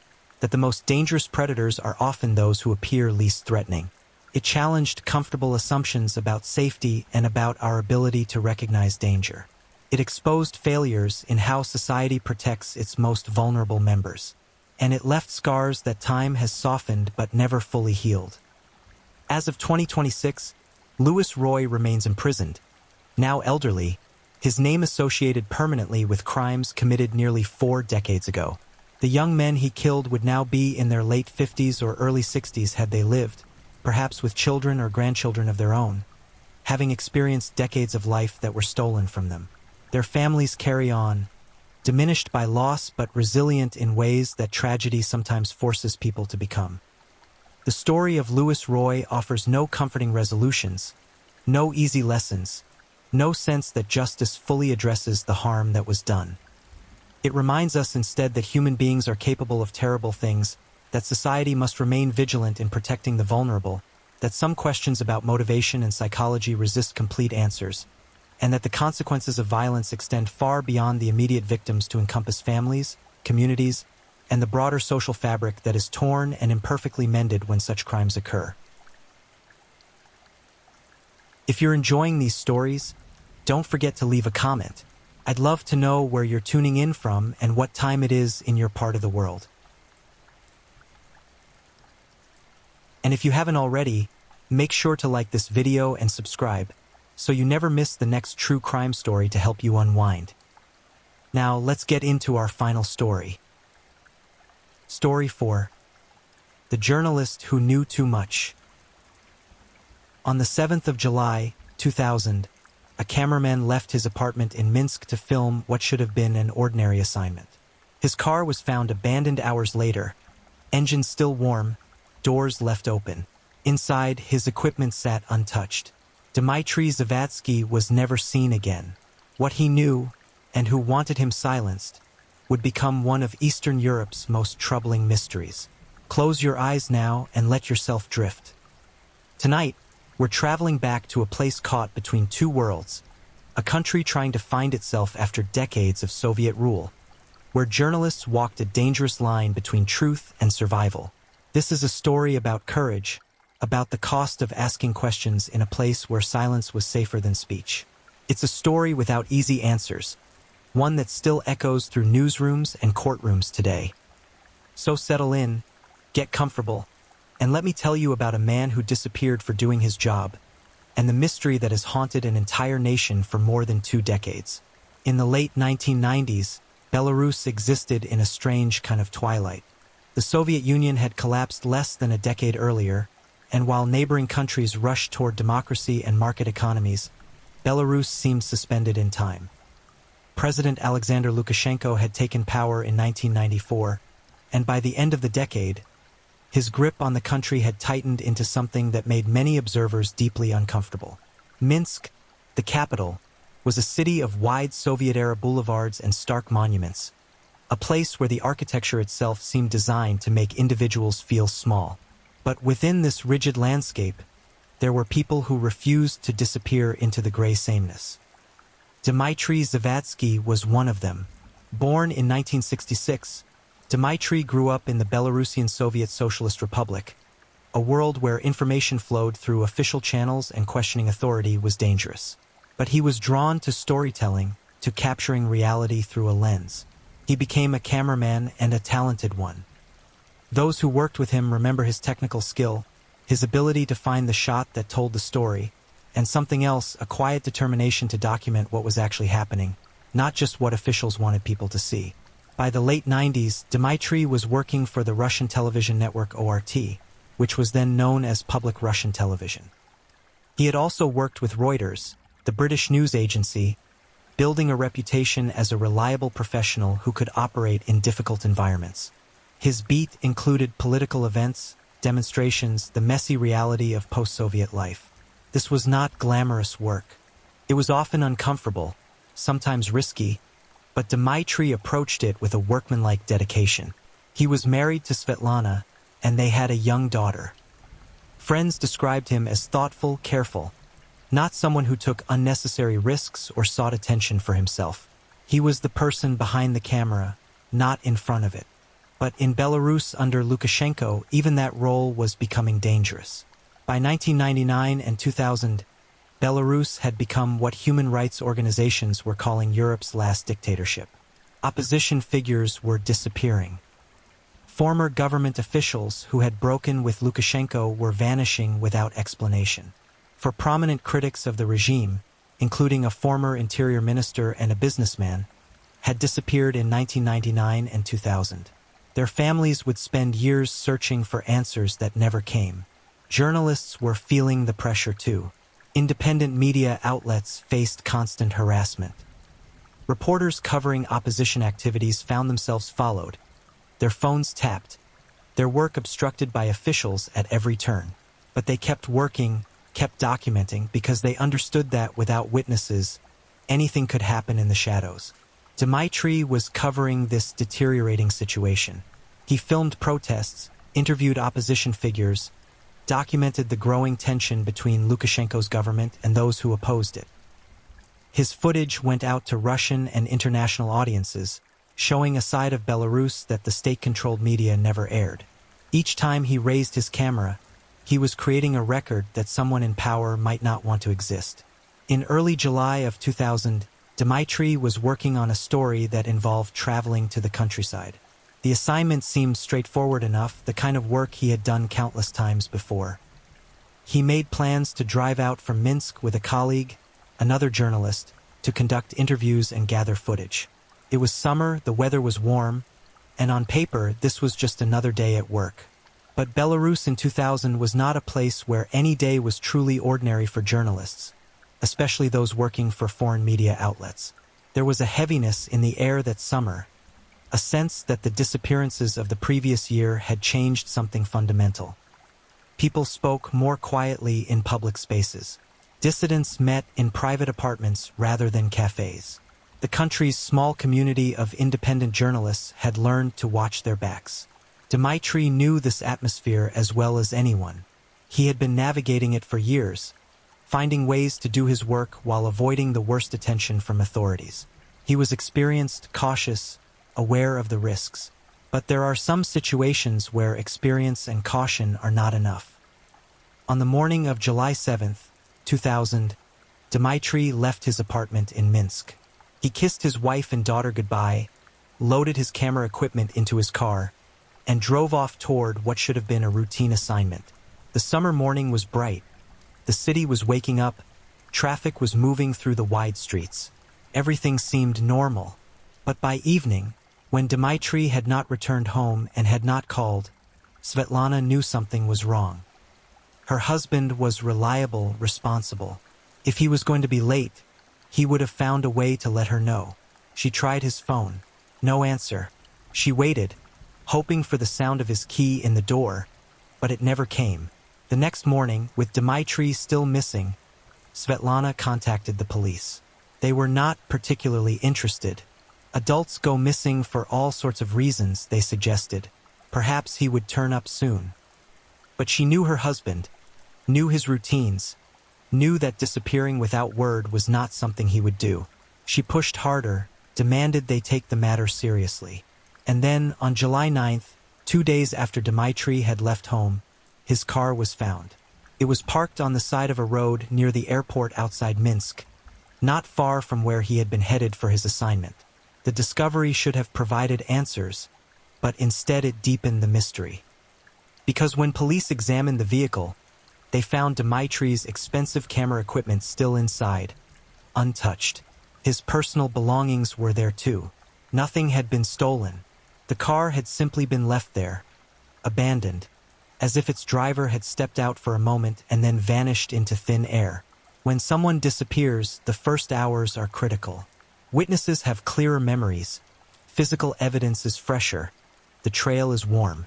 that the most dangerous predators are often those who appear least threatening. It challenged comfortable assumptions about safety and about our ability to recognize danger. It exposed failures in how society protects its most vulnerable members. And it left scars that time has softened but never fully healed. As of 2026, Louis Roy remains imprisoned. Now elderly, his name associated permanently with crimes committed nearly 4 decades ago. The young men he killed would now be in their late 50s or early 60s had they lived, perhaps with children or grandchildren of their own, having experienced decades of life that were stolen from them. Their families carry on, diminished by loss but resilient in ways that tragedy sometimes forces people to become. The story of Louis Roy offers no comforting resolutions, no easy lessons, no sense that justice fully addresses the harm that was done. It reminds us instead that human beings are capable of terrible things, that society must remain vigilant in protecting the vulnerable, that some questions about motivation and psychology resist complete answers, and that the consequences of violence extend far beyond the immediate victims to encompass families, communities, and the broader social fabric that is torn and imperfectly mended when such crimes occur. If you're enjoying these stories, don't forget to leave a comment. I'd love to know where you're tuning in from and what time it is in your part of the world. And if you haven't already, make sure to like this video and subscribe, so you never miss the next true crime story to help you unwind. Now, let's get into our final story. Story 4. The Journalist Who Knew Too Much. On the 7th of July, 2000, a cameraman left his apartment in Minsk to film what should have been an ordinary assignment. His car was found abandoned hours later, engine still warm, doors left open. Inside, his equipment sat untouched. Dmitry Zavatsky was never seen again. What he knew, and who wanted him silenced, would become one of Eastern Europe's most troubling mysteries. Close your eyes now and let yourself drift. Tonight, we're traveling back to a place caught between two worlds, a country trying to find itself after decades of Soviet rule, where journalists walked a dangerous line between truth and survival. This is a story about courage, about the cost of asking questions in a place where silence was safer than speech. It's a story without easy answers, one that still echoes through newsrooms and courtrooms today. So settle in, get comfortable, and let me tell you about a man who disappeared for doing his job, and the mystery that has haunted an entire nation for more than 2 decades. In the late 1990s, Belarus existed in a strange kind of twilight. The Soviet Union had collapsed less than a decade earlier, and while neighboring countries rushed toward democracy and market economies, Belarus seemed suspended in time. President Alexander Lukashenko had taken power in 1994, and by the end of the decade, his grip on the country had tightened into something that made many observers deeply uncomfortable. Minsk, the capital, was a city of wide Soviet-era boulevards and stark monuments, a place where the architecture itself seemed designed to make individuals feel small. But within this rigid landscape, there were people who refused to disappear into the gray sameness. Dmitry Zavatsky was one of them. Born in 1966, Dmitry grew up in the Belarusian Soviet Socialist Republic, a world where information flowed through official channels and questioning authority was dangerous. But he was drawn to storytelling, to capturing reality through a lens. He became a cameraman and a talented one. Those who worked with him remember his technical skill, his ability to find the shot that told the story, and something else, a quiet determination to document what was actually happening, not just what officials wanted people to see. By the late 90s, Dmitry was working for the Russian television network ORT, which was then known as Public Russian Television. He had also worked with Reuters, the British news agency, building a reputation as a reliable professional who could operate in difficult environments. His beat included political events, demonstrations, the messy reality of post-Soviet life. This was not glamorous work. It was often uncomfortable, sometimes risky, but Dmitry approached it with a workmanlike dedication. He was married to Svetlana, and they had a young daughter. Friends described him as thoughtful, careful, not someone who took unnecessary risks or sought attention for himself. He was the person behind the camera, not in front of it. But in Belarus under Lukashenko, even that role was becoming dangerous. By 1999 and 2000, Belarus had become what human rights organizations were calling Europe's last dictatorship. Opposition figures were disappearing. Former government officials who had broken with Lukashenko were vanishing without explanation. For prominent critics of the regime, including a former interior minister and a businessman, had disappeared in 1999 and 2000. Their families would spend years searching for answers that never came. Journalists were feeling the pressure too. Independent media outlets faced constant harassment. Reporters covering opposition activities found themselves followed, their phones tapped, their work obstructed by officials at every turn. But they kept working, kept documenting, because they understood that without witnesses, anything could happen in the shadows. Dmitry was covering this deteriorating situation. He filmed protests, interviewed opposition figures, documented the growing tension between Lukashenko's government and those who opposed it. His footage went out to Russian and international audiences, showing a side of Belarus that the state-controlled media never aired. Each time he raised his camera, he was creating a record that someone in power might not want to exist. In early July of 2000, Dmitry was working on a story that involved traveling to the countryside. The assignment seemed straightforward enough, the kind of work he had done countless times before. He made plans to drive out from Minsk with a colleague, another journalist, to conduct interviews and gather footage. It was summer, the weather was warm, and on paper, this was just another day at work. But Belarus in 2000 was not a place where any day was truly ordinary for journalists, especially those working for foreign media outlets. There was a heaviness in the air that summer, a sense that the disappearances of the previous year had changed something fundamental. People spoke more quietly in public spaces. Dissidents met in private apartments rather than cafes. The country's small community of independent journalists had learned to watch their backs. Dmitry knew this atmosphere as well as anyone. He had been navigating it for years, finding ways to do his work while avoiding the worst attention from authorities. He was experienced, cautious, aware of the risks. But there are some situations where experience and caution are not enough. On the morning of July 7th, 2000, Dmitry left his apartment in Minsk. He kissed his wife and daughter goodbye, loaded his camera equipment into his car, and drove off toward what should have been a routine assignment. The summer morning was bright. The city was waking up. Traffic was moving through the wide streets. Everything seemed normal. But by evening, when Dmitry had not returned home and had not called, Svetlana knew something was wrong. Her husband was reliable, responsible. If he was going to be late, he would have found a way to let her know. She tried his phone. No answer. She waited, hoping for the sound of his key in the door, but it never came. The next morning, with Dmitry still missing, Svetlana contacted the police. They were not particularly interested. Adults go missing for all sorts of reasons, they suggested. Perhaps he would turn up soon. But she knew her husband, knew his routines, knew that disappearing without word was not something he would do. She pushed harder, demanded they take the matter seriously. And then, on July 9th, 2 days after Dmitry had left home, his car was found. It was parked on the side of a road near the airport outside Minsk, not far from where he had been headed for his assignment. The discovery should have provided answers, but instead it deepened the mystery. Because when police examined the vehicle, they found Dmitry's expensive camera equipment still inside, untouched. His personal belongings were there too. Nothing had been stolen. The car had simply been left there, abandoned, as if its driver had stepped out for a moment and then vanished into thin air. When someone disappears, the first hours are critical. Witnesses have clearer memories. Physical evidence is fresher. The trail is warm.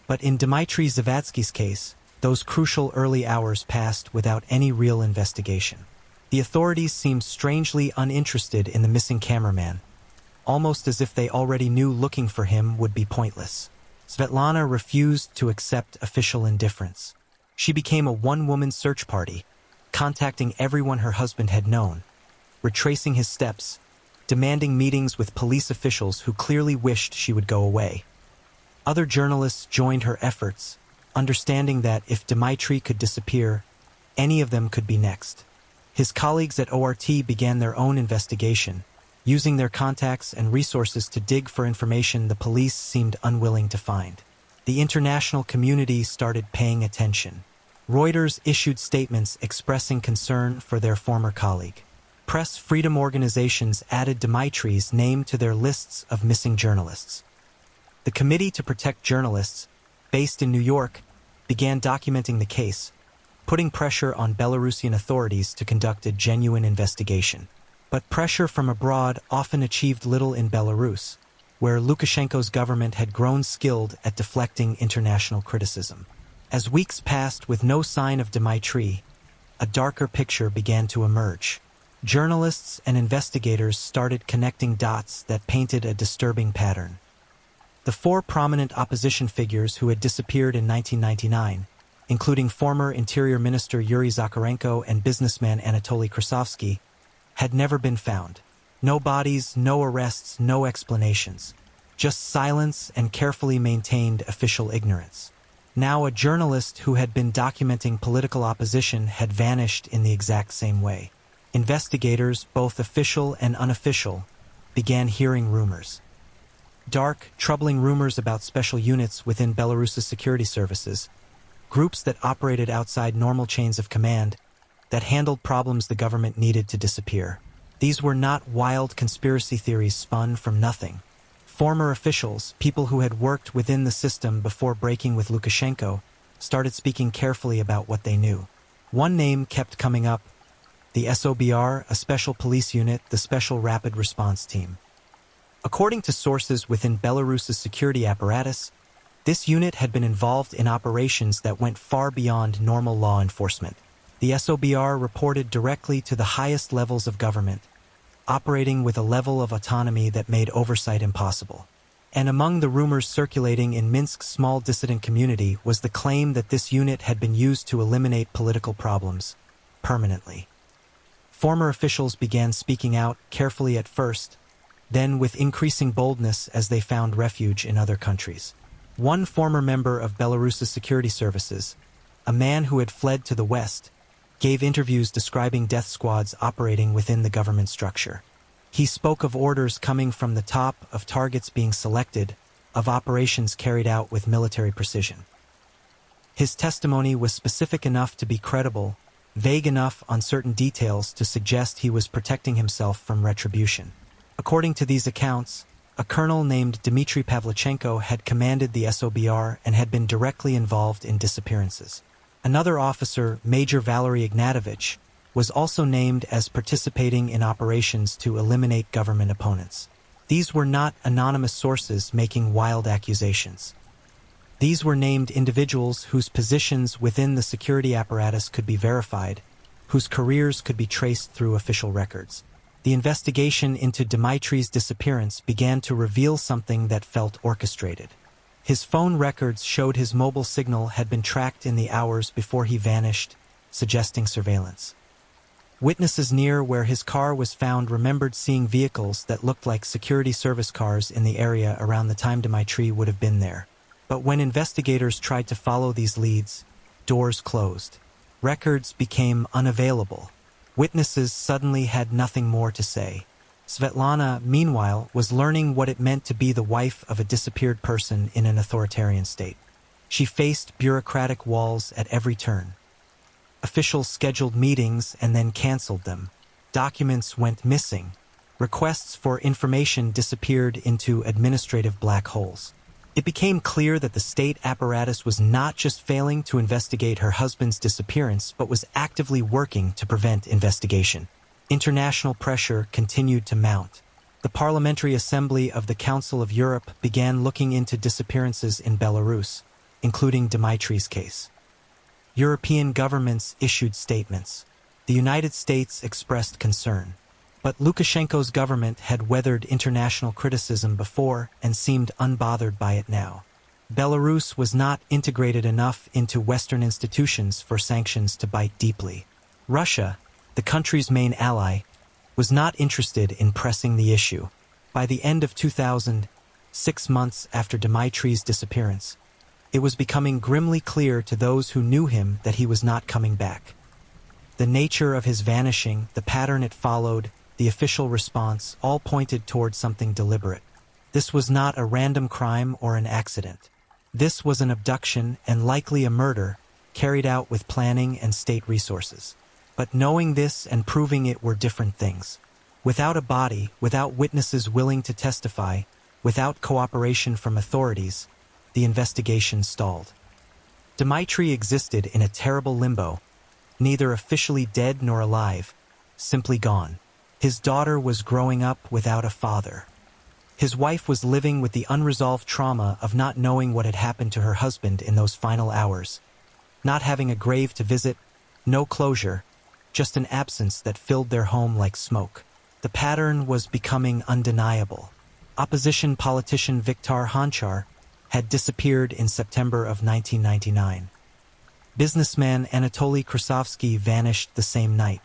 But in Dmitry Zavadsky's case, those crucial early hours passed without any real investigation. The authorities seemed strangely uninterested in the missing cameraman, almost as if they already knew looking for him would be pointless. Svetlana refused to accept official indifference. She became a one-woman search party, contacting everyone her husband had known, retracing his steps, demanding meetings with police officials who clearly wished she would go away. Other journalists joined her efforts, understanding that if Dmitry could disappear, any of them could be next. His colleagues at ORT began their own investigation, using their contacts and resources to dig for information the police seemed unwilling to find. The international community started paying attention. Reuters issued statements expressing concern for their former colleague. Press freedom organizations added Dmitry's name to their lists of missing journalists. The Committee to Protect Journalists, based in New York, began documenting the case, putting pressure on Belarusian authorities to conduct a genuine investigation. But pressure from abroad often achieved little in Belarus. where Lukashenko's government had grown skilled at deflecting international criticism. As weeks passed with no sign of Dmitry, a darker picture began to emerge. Journalists and investigators started connecting dots that painted a disturbing pattern. The four prominent opposition figures who had disappeared in 1999, including former Interior Minister Yuri Zakharenko and businessman Anatoly Krasovsky, had never been found. No bodies, no arrests, no explanations. Just silence and carefully maintained official ignorance. Now a journalist who had been documenting political opposition had vanished in the exact same way. Investigators, both official and unofficial, began hearing rumors. Dark, troubling rumors about special units within Belarus's security services, groups that operated outside normal chains of command, that handled problems the government needed to disappear. These were not wild conspiracy theories spun from nothing. Former officials, people who had worked within the system before breaking with Lukashenko, started speaking carefully about what they knew. One name kept coming up: the SOBR, a special police unit, the Special Rapid Response Team. According to sources within Belarus's security apparatus, this unit had been involved in operations that went far beyond normal law enforcement. The SOBR reported directly to the highest levels of government, operating with a level of autonomy that made oversight impossible. And among the rumors circulating in Minsk's small dissident community was the claim that this unit had been used to eliminate political problems permanently. Former officials began speaking out, carefully at first, then with increasing boldness as they found refuge in other countries. One former member of Belarus's security services, a man who had fled to the West, gave interviews describing death squads operating within the government structure. He spoke of orders coming from the top, of targets being selected, of operations carried out with military precision. His testimony was specific enough to be credible, vague enough on certain details to suggest he was protecting himself from retribution. According to these accounts, a colonel named Dmitry Pavlichenko had commanded the SOBR and had been directly involved in disappearances. Another officer, Major Valery Ignatovich, was also named as participating in operations to eliminate government opponents. These were not anonymous sources making wild accusations. These were named individuals whose positions within the security apparatus could be verified, whose careers could be traced through official records. The investigation into Dmitry's disappearance began to reveal something that felt orchestrated. His phone records showed his mobile signal had been tracked in the hours before he vanished, suggesting surveillance. Witnesses near where his car was found remembered seeing vehicles that looked like security service cars in the area around the time Dmitry would have been there. But when investigators tried to follow these leads, doors closed. Records became unavailable. Witnesses suddenly had nothing more to say. Svetlana, meanwhile, was learning what it meant to be the wife of a disappeared person in an authoritarian state. She faced bureaucratic walls at every turn. Officials scheduled meetings and then canceled them. Documents went missing. Requests for information disappeared into administrative black holes. It became clear that the state apparatus was not just failing to investigate her husband's disappearance, but was actively working to prevent investigation. International pressure continued to mount. The Parliamentary Assembly of the Council of Europe began looking into disappearances in Belarus, including Dmitry's case. European governments issued statements. The United States expressed concern. But Lukashenko's government had weathered international criticism before and seemed unbothered by it now. Belarus was not integrated enough into Western institutions for sanctions to bite deeply. Russia, the country's main ally, was not interested in pressing the issue. By the end of 2000, 6 months after Dmitry's disappearance, it was becoming grimly clear to those who knew him that he was not coming back. The nature of his vanishing, the pattern it followed, the official response, all pointed toward something deliberate. This was not a random crime or an accident. This was an abduction and likely a murder carried out with planning and state resources. But knowing this and proving it were different things. Without a body, without witnesses willing to testify, without cooperation from authorities, the investigation stalled. Dmitry existed in a terrible limbo, neither officially dead nor alive, simply gone. His daughter was growing up without a father. His wife was living with the unresolved trauma of not knowing what had happened to her husband in those final hours. Not having a grave to visit, no closure, just an absence that filled their home like smoke. The pattern was becoming undeniable. Opposition politician Viktor Honchar had disappeared in September of 1999. Businessman Anatoly Krasovsky vanished the same night.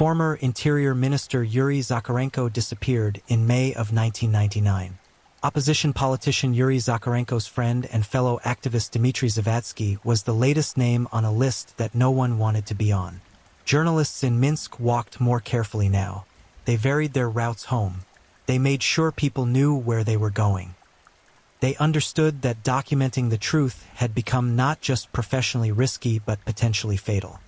Former Interior Minister Yuri Zakharenko disappeared in May of 1999. Opposition politician Yuri Zakharenko's friend and fellow activist Dmitry Zavadsky was the latest name on a list that no one wanted to be on. Journalists in Minsk walked more carefully now. They varied their routes home. They made sure people knew where they were going. They understood that documenting the truth had become not just professionally risky but potentially fatal.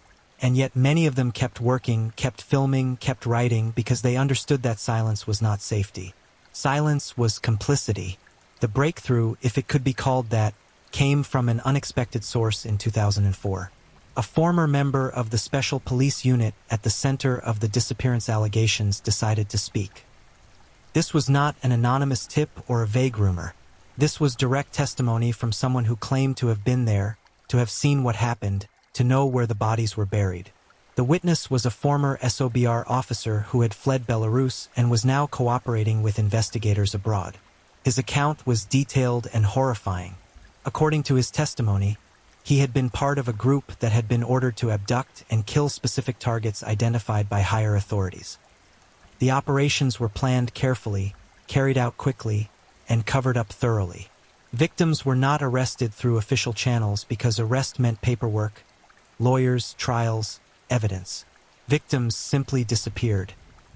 And yet many of them kept working, kept filming, kept writing because they understood that silence was not safety. Silence was complicity. The breakthrough, if it could be called that, came from an unexpected source in 2004. A former member of the special police unit at the center of the disappearance allegations decided to speak. This was not an anonymous tip or a vague rumor. This was direct testimony from someone who claimed to have been there, to have seen what happened, to know where the bodies were buried. The witness was a former SOBR officer who had fled Belarus and was now cooperating with investigators abroad. His account was detailed and horrifying. According to his testimony, he had been part of a group that had been ordered to abduct and kill specific targets identified by higher authorities. The operations were planned carefully, carried out quickly, and covered up thoroughly. Victims were not arrested through official channels because arrest meant paperwork, lawyers, trials, evidence. Victims simply disappeared.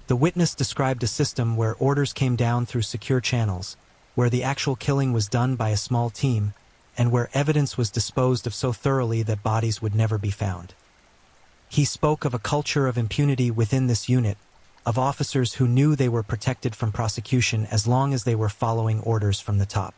The witness described a system where orders came down through secure channels, where the actual killing was done by a small team, and where evidence was disposed of so thoroughly that bodies would never be found. He spoke of a culture of impunity within this unit, of officers who knew they were protected from prosecution as long as they were following orders from the top.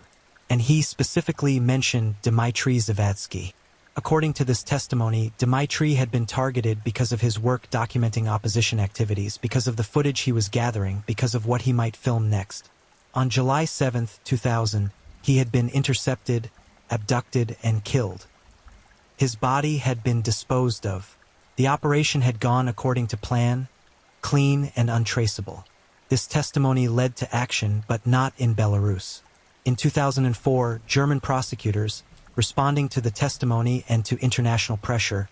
And he specifically mentioned Dmitry Zavadsky. According to this testimony, Dmitry had been targeted because of his work documenting opposition activities, because of the footage he was gathering, because of what he might film next. On July 7, 2000, he had been intercepted, abducted, and killed. His body had been disposed of. The operation had gone according to plan, clean and untraceable. This testimony led to action, but not in Belarus. In 2004, German prosecutors, responding to the testimony and to international pressure,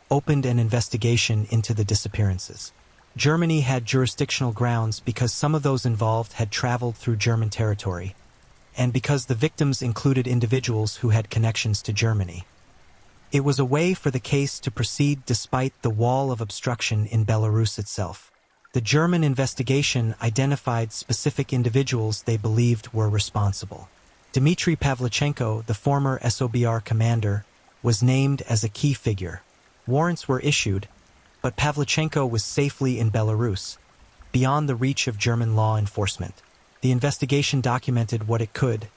opened an investigation into the disappearances. Germany had jurisdictional grounds because some of those involved had traveled through German territory, and because the victims included individuals who had connections to Germany. It was a way for the case to proceed despite the wall of obstruction in Belarus itself. The German investigation identified specific individuals they believed were responsible. Dmitry Pavlichenko, the former SOBR commander, was named as a key figure. Warrants were issued, but Pavlichenko was safely in Belarus, beyond the reach of German law enforcement. The investigation documented what it could,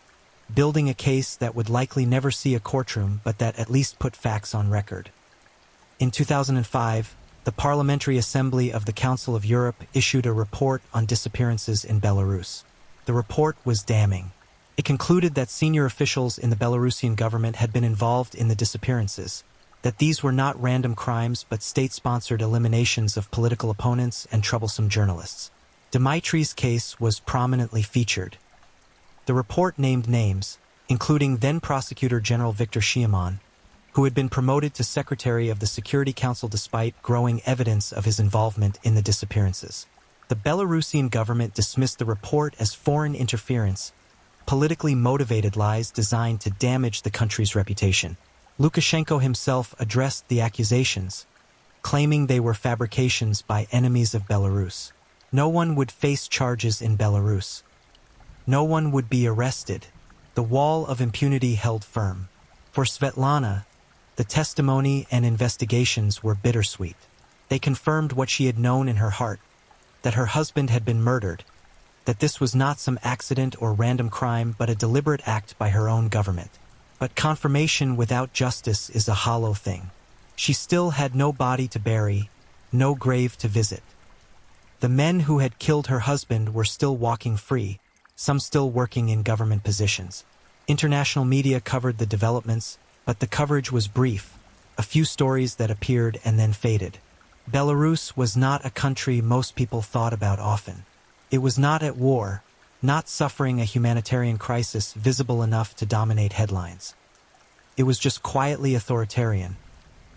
building a case that would likely never see a courtroom but that at least put facts on record. In 2005, the Parliamentary Assembly of the Council of Europe issued a report on disappearances in Belarus. The report was damning. It concluded that senior officials in the Belarusian government had been involved in the disappearances, that these were not random crimes but state-sponsored eliminations of political opponents and troublesome journalists. Dmitry's case was prominently featured. The report named names, including then-Prosecutor General Viktor Shiamon, who had been promoted to Secretary of the Security Council despite growing evidence of his involvement in the disappearances. The Belarusian government dismissed the report as foreign interference, politically motivated lies designed to damage the country's reputation. Lukashenko himself addressed the accusations, claiming they were fabrications by enemies of Belarus. No one would face charges in Belarus. No one would be arrested. The wall of impunity held firm. For Svetlana, the testimony and investigations were bittersweet. They confirmed what she had known in her heart, that her husband had been murdered, that this was not some accident or random crime but a deliberate act by her own government. But confirmation without justice is a hollow thing. She still had no body to bury, no grave to visit. The men who had killed her husband were still walking free, some still working in government positions. International media covered the developments, but the coverage was brief, a few stories that appeared and then faded. Belarus was not a country most people thought about often. It was not at war, not suffering a humanitarian crisis visible enough to dominate headlines. It was just quietly authoritarian,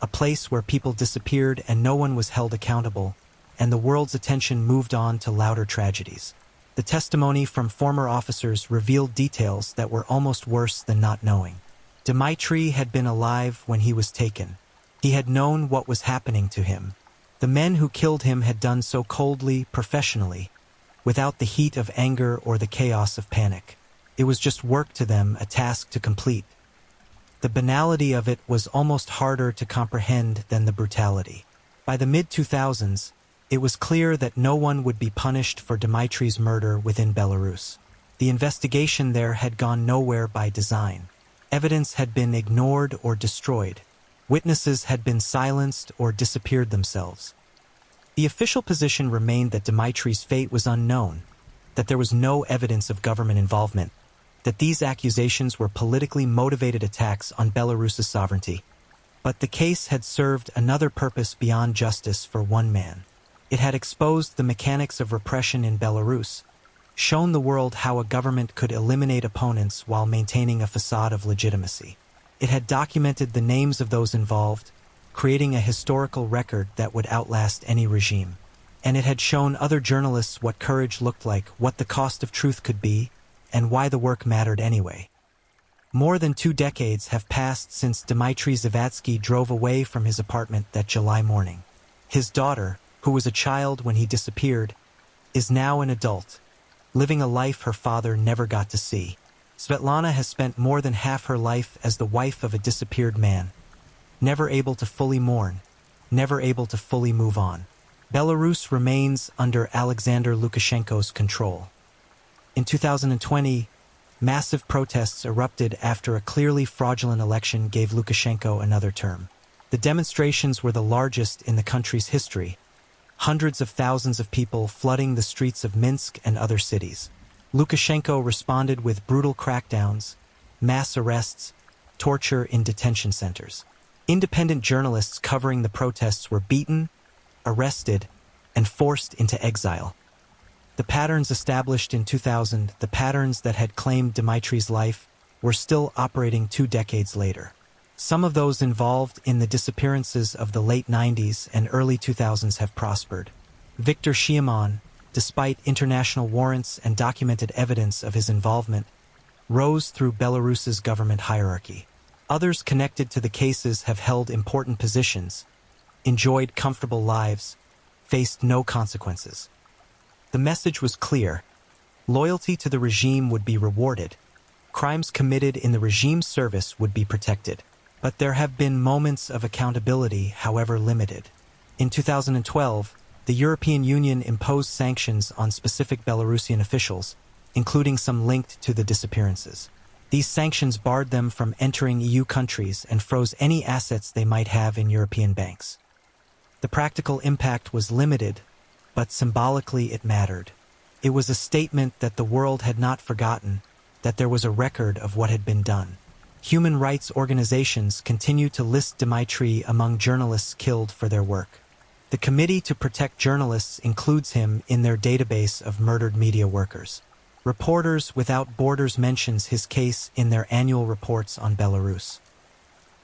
a place where people disappeared and no one was held accountable, and the world's attention moved on to louder tragedies. The testimony from former officers revealed details that were almost worse than not knowing. Dmitry had been alive when he was taken. He had known what was happening to him. The men who killed him had done so coldly, professionally, without the heat of anger or the chaos of panic. It was just work to them, a task to complete. The banality of it was almost harder to comprehend than the brutality. By the mid-2000s, it was clear that no one would be punished for Dmitry's murder within Belarus. The investigation there had gone nowhere by design. Evidence had been ignored or destroyed. Witnesses had been silenced or disappeared themselves. The official position remained that Dmitry's fate was unknown, that there was no evidence of government involvement, that these accusations were politically motivated attacks on Belarus's sovereignty. But the case had served another purpose beyond justice for one man. It had exposed the mechanics of repression in Belarus, shown the world how a government could eliminate opponents while maintaining a facade of legitimacy. It had documented the names of those involved, creating a historical record that would outlast any regime. And it had shown other journalists what courage looked like, what the cost of truth could be, and why the work mattered anyway. More than 2 decades have passed since Dmitry Zavatsky drove away from his apartment that July morning. His daughter, who was a child when he disappeared, is now an adult, living a life her father never got to see. Svetlana has spent more than half her life as the wife of a disappeared man, never able to fully mourn, never able to fully move on. Belarus remains under Alexander Lukashenko's control. In 2020, massive protests erupted after a clearly fraudulent election gave Lukashenko another term. The demonstrations were the largest in the country's history, hundreds of thousands of people flooding the streets of Minsk and other cities. Lukashenko responded with brutal crackdowns, mass arrests, torture in detention centers. Independent journalists covering the protests were beaten, arrested, and forced into exile. The patterns established in 2000, the patterns that had claimed Dmitry's life, were still operating 2 decades later. Some of those involved in the disappearances of the late 90s and early 2000s have prospered. Viktor Shiamon, despite international warrants and documented evidence of his involvement, rose through Belarus's government hierarchy. Others connected to the cases have held important positions, enjoyed comfortable lives, faced no consequences. The message was clear. Loyalty to the regime would be rewarded. Crimes committed in the regime's service would be protected. But there have been moments of accountability, however limited. In 2012, the European Union imposed sanctions on specific Belarusian officials, including some linked to the disappearances. These sanctions barred them from entering EU countries and froze any assets they might have in European banks. The practical impact was limited, but symbolically it mattered. It was a statement that the world had not forgotten, that there was a record of what had been done. Human rights organizations continue to list Dmitry among journalists killed for their work. The Committee to Protect Journalists includes him in their database of murdered media workers. Reporters Without Borders mentions his case in their annual reports on Belarus.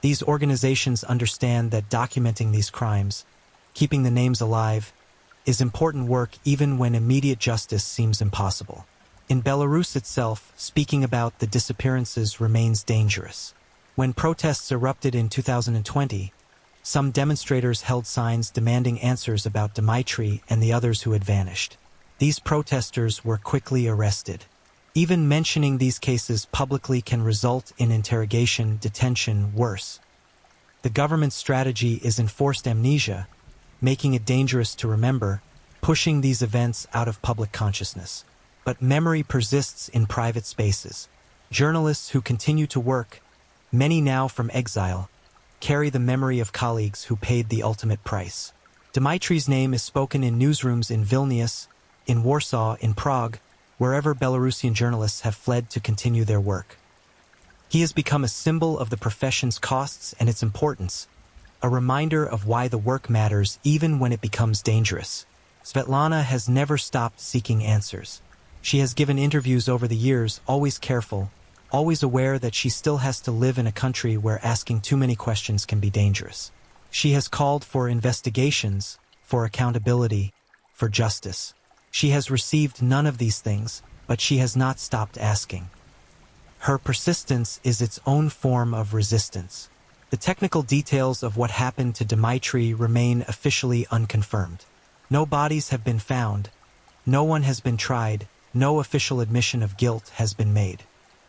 These organizations understand that documenting these crimes, keeping the names alive, is important work even when immediate justice seems impossible. In Belarus itself, speaking about the disappearances remains dangerous. When protests erupted in 2020, some demonstrators held signs demanding answers about Dmitry and the others who had vanished. These protesters were quickly arrested. Even mentioning these cases publicly can result in interrogation, detention, worse. The government's strategy is enforced amnesia, making it dangerous to remember, pushing these events out of public consciousness. But memory persists in private spaces. Journalists who continue to work, many now from exile, carry the memory of colleagues who paid the ultimate price. Dmitry's name is spoken in newsrooms in Vilnius, in Warsaw, in Prague, wherever Belarusian journalists have fled to continue their work. He has become a symbol of the profession's costs and its importance, a reminder of why the work matters even when it becomes dangerous. Svetlana has never stopped seeking answers. She has given interviews over the years, always careful, always aware that she still has to live in a country where asking too many questions can be dangerous. She has called for investigations, for accountability, for justice. She has received none of these things, but she has not stopped asking. Her persistence is its own form of resistance. The technical details of what happened to Dmitry remain officially unconfirmed. No bodies have been found, no one has been tried, no official admission of guilt has been made.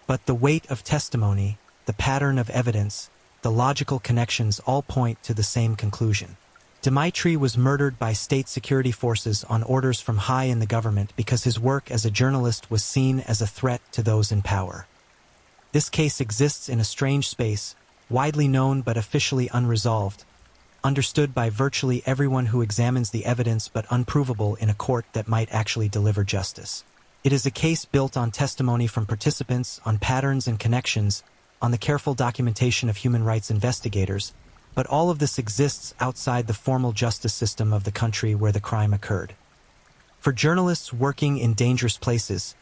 But the weight of testimony, the pattern of evidence, the logical connections all point to the same conclusion. Dmitry was murdered by state security forces on orders from high in the government because his work as a journalist was seen as a threat to those in power. This case exists in a strange space, widely known but officially unresolved, understood by virtually everyone who examines the evidence but unprovable in a court that might actually deliver justice. It is a case built on testimony from participants, on patterns and connections, on the careful documentation of human rights investigators, but all of this exists outside the formal justice system of the country where the crime occurred. For journalists working in dangerous places,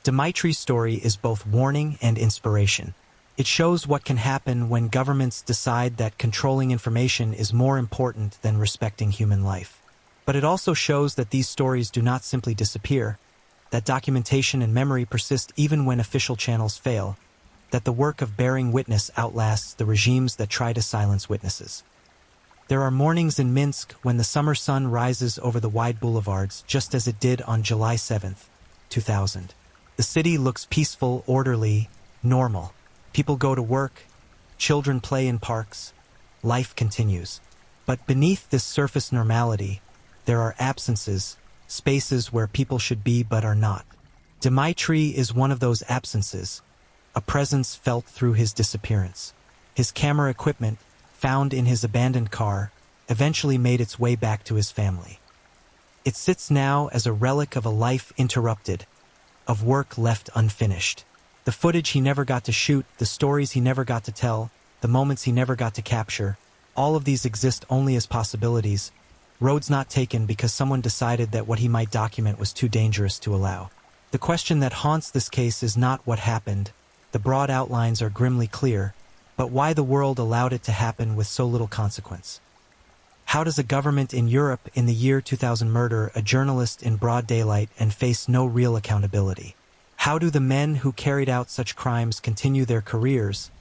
Dmitry's story is both warning and inspiration. It shows what can happen when governments decide that controlling information is more important than respecting human life. But it also shows that these stories do not simply disappear, that documentation and memory persist even when official channels fail, that the work of bearing witness outlasts the regimes that try to silence witnesses. There are mornings in Minsk when the summer sun rises over the wide boulevards, just as it did on July 7, 2000. The city looks peaceful, orderly, normal. People go to work, children play in parks, life continues. But beneath this surface normality, there are absences, spaces where people should be but are not. Dmitry is one of those absences, a presence felt through his disappearance. His camera equipment, found in his abandoned car, eventually made its way back to his family. It sits now as a relic of a life interrupted, of work left unfinished. The footage he never got to shoot, the stories he never got to tell, the moments he never got to capture, all of these exist only as possibilities, roads not taken because someone decided that what he might document was too dangerous to allow. The question that haunts this case is not what happened, the broad outlines are grimly clear, but why the world allowed it to happen with so little consequence. How does a government in Europe in the year 2000 murder a journalist in broad daylight and face no real accountability? How do the men who carried out such crimes continue their careers,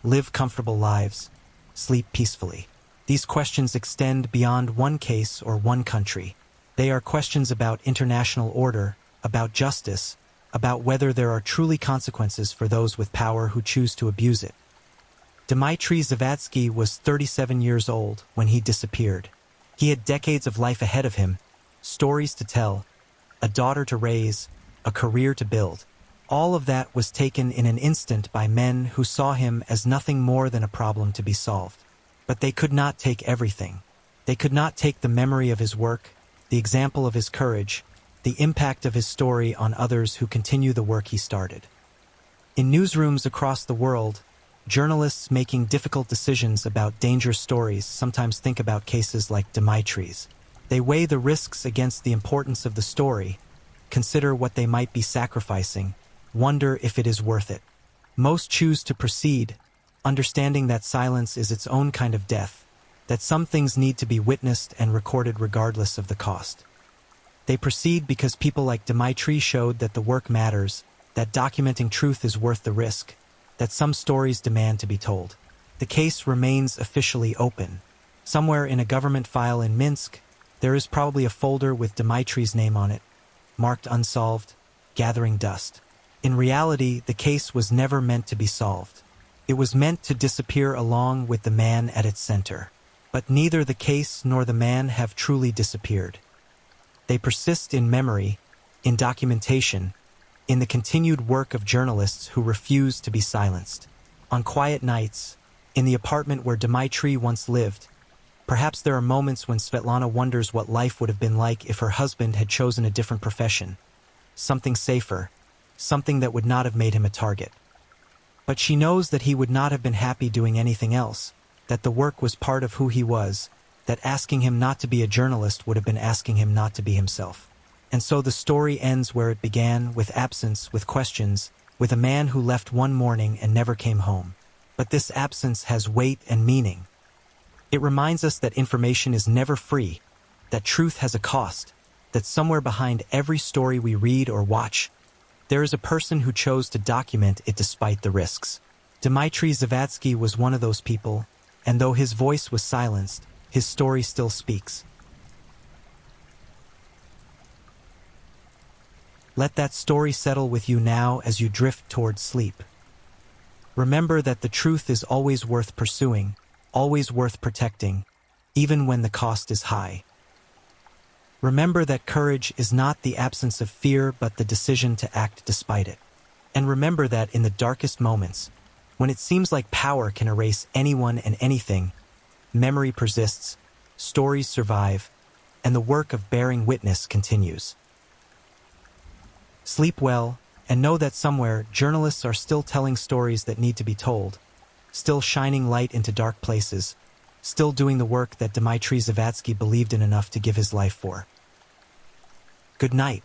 live comfortable lives, sleep peacefully? These questions extend beyond one case or one country. They are questions about international order, about justice, about whether there are truly consequences for those with power who choose to abuse it. Dmitry Zavadsky was 37 years old when he disappeared. He had decades of life ahead of him, stories to tell, a daughter to raise, a career to build. All of that was taken in an instant by men who saw him as nothing more than a problem to be solved. But they could not take everything. They could not take the memory of his work, the example of his courage, the impact of his story on others who continue the work he started. In newsrooms across the world, journalists making difficult decisions about dangerous stories sometimes think about cases like Dmitry's. They weigh the risks against the importance of the story, consider what they might be sacrificing, wonder if it is worth it. Most choose to proceed, understanding that silence is its own kind of death, that some things need to be witnessed and recorded regardless of the cost. They proceed because people like Dmitry showed that the work matters, that documenting truth is worth the risk, that some stories demand to be told. The case remains officially open. Somewhere in a government file in Minsk, there is probably a folder with Dmitry's name on it, marked unsolved, gathering dust. In reality, the case was never meant to be solved. It was meant to disappear along with the man at its center. But neither the case nor the man have truly disappeared. They persist in memory, in documentation, in the continued work of journalists who refuse to be silenced. On quiet nights, in the apartment where Dmitry once lived, perhaps there are moments when Svetlana wonders what life would have been like if her husband had chosen a different profession, something safer, something that would not have made him a target. But she knows that he would not have been happy doing anything else, that the work was part of who he was, that asking him not to be a journalist would have been asking him not to be himself. And so the story ends where it began, with absence, with questions, with a man who left one morning and never came home. But this absence has weight and meaning. It reminds us that information is never free, that truth has a cost, that somewhere behind every story we read or watch, there is a person who chose to document it despite the risks. Dmitry Zavadsky was one of those people, and though his voice was silenced, his story still speaks. Let that story settle with you now as you drift toward sleep. Remember that the truth is always worth pursuing, always worth protecting, even when the cost is high. Remember that courage is not the absence of fear but the decision to act despite it. And remember that in the darkest moments, when it seems like power can erase anyone and anything, memory persists, stories survive, and the work of bearing witness continues. Sleep well, and know that somewhere journalists are still telling stories that need to be told, still shining light into dark places, still doing the work that Dmitry Zavadsky believed in enough to give his life for. Good night.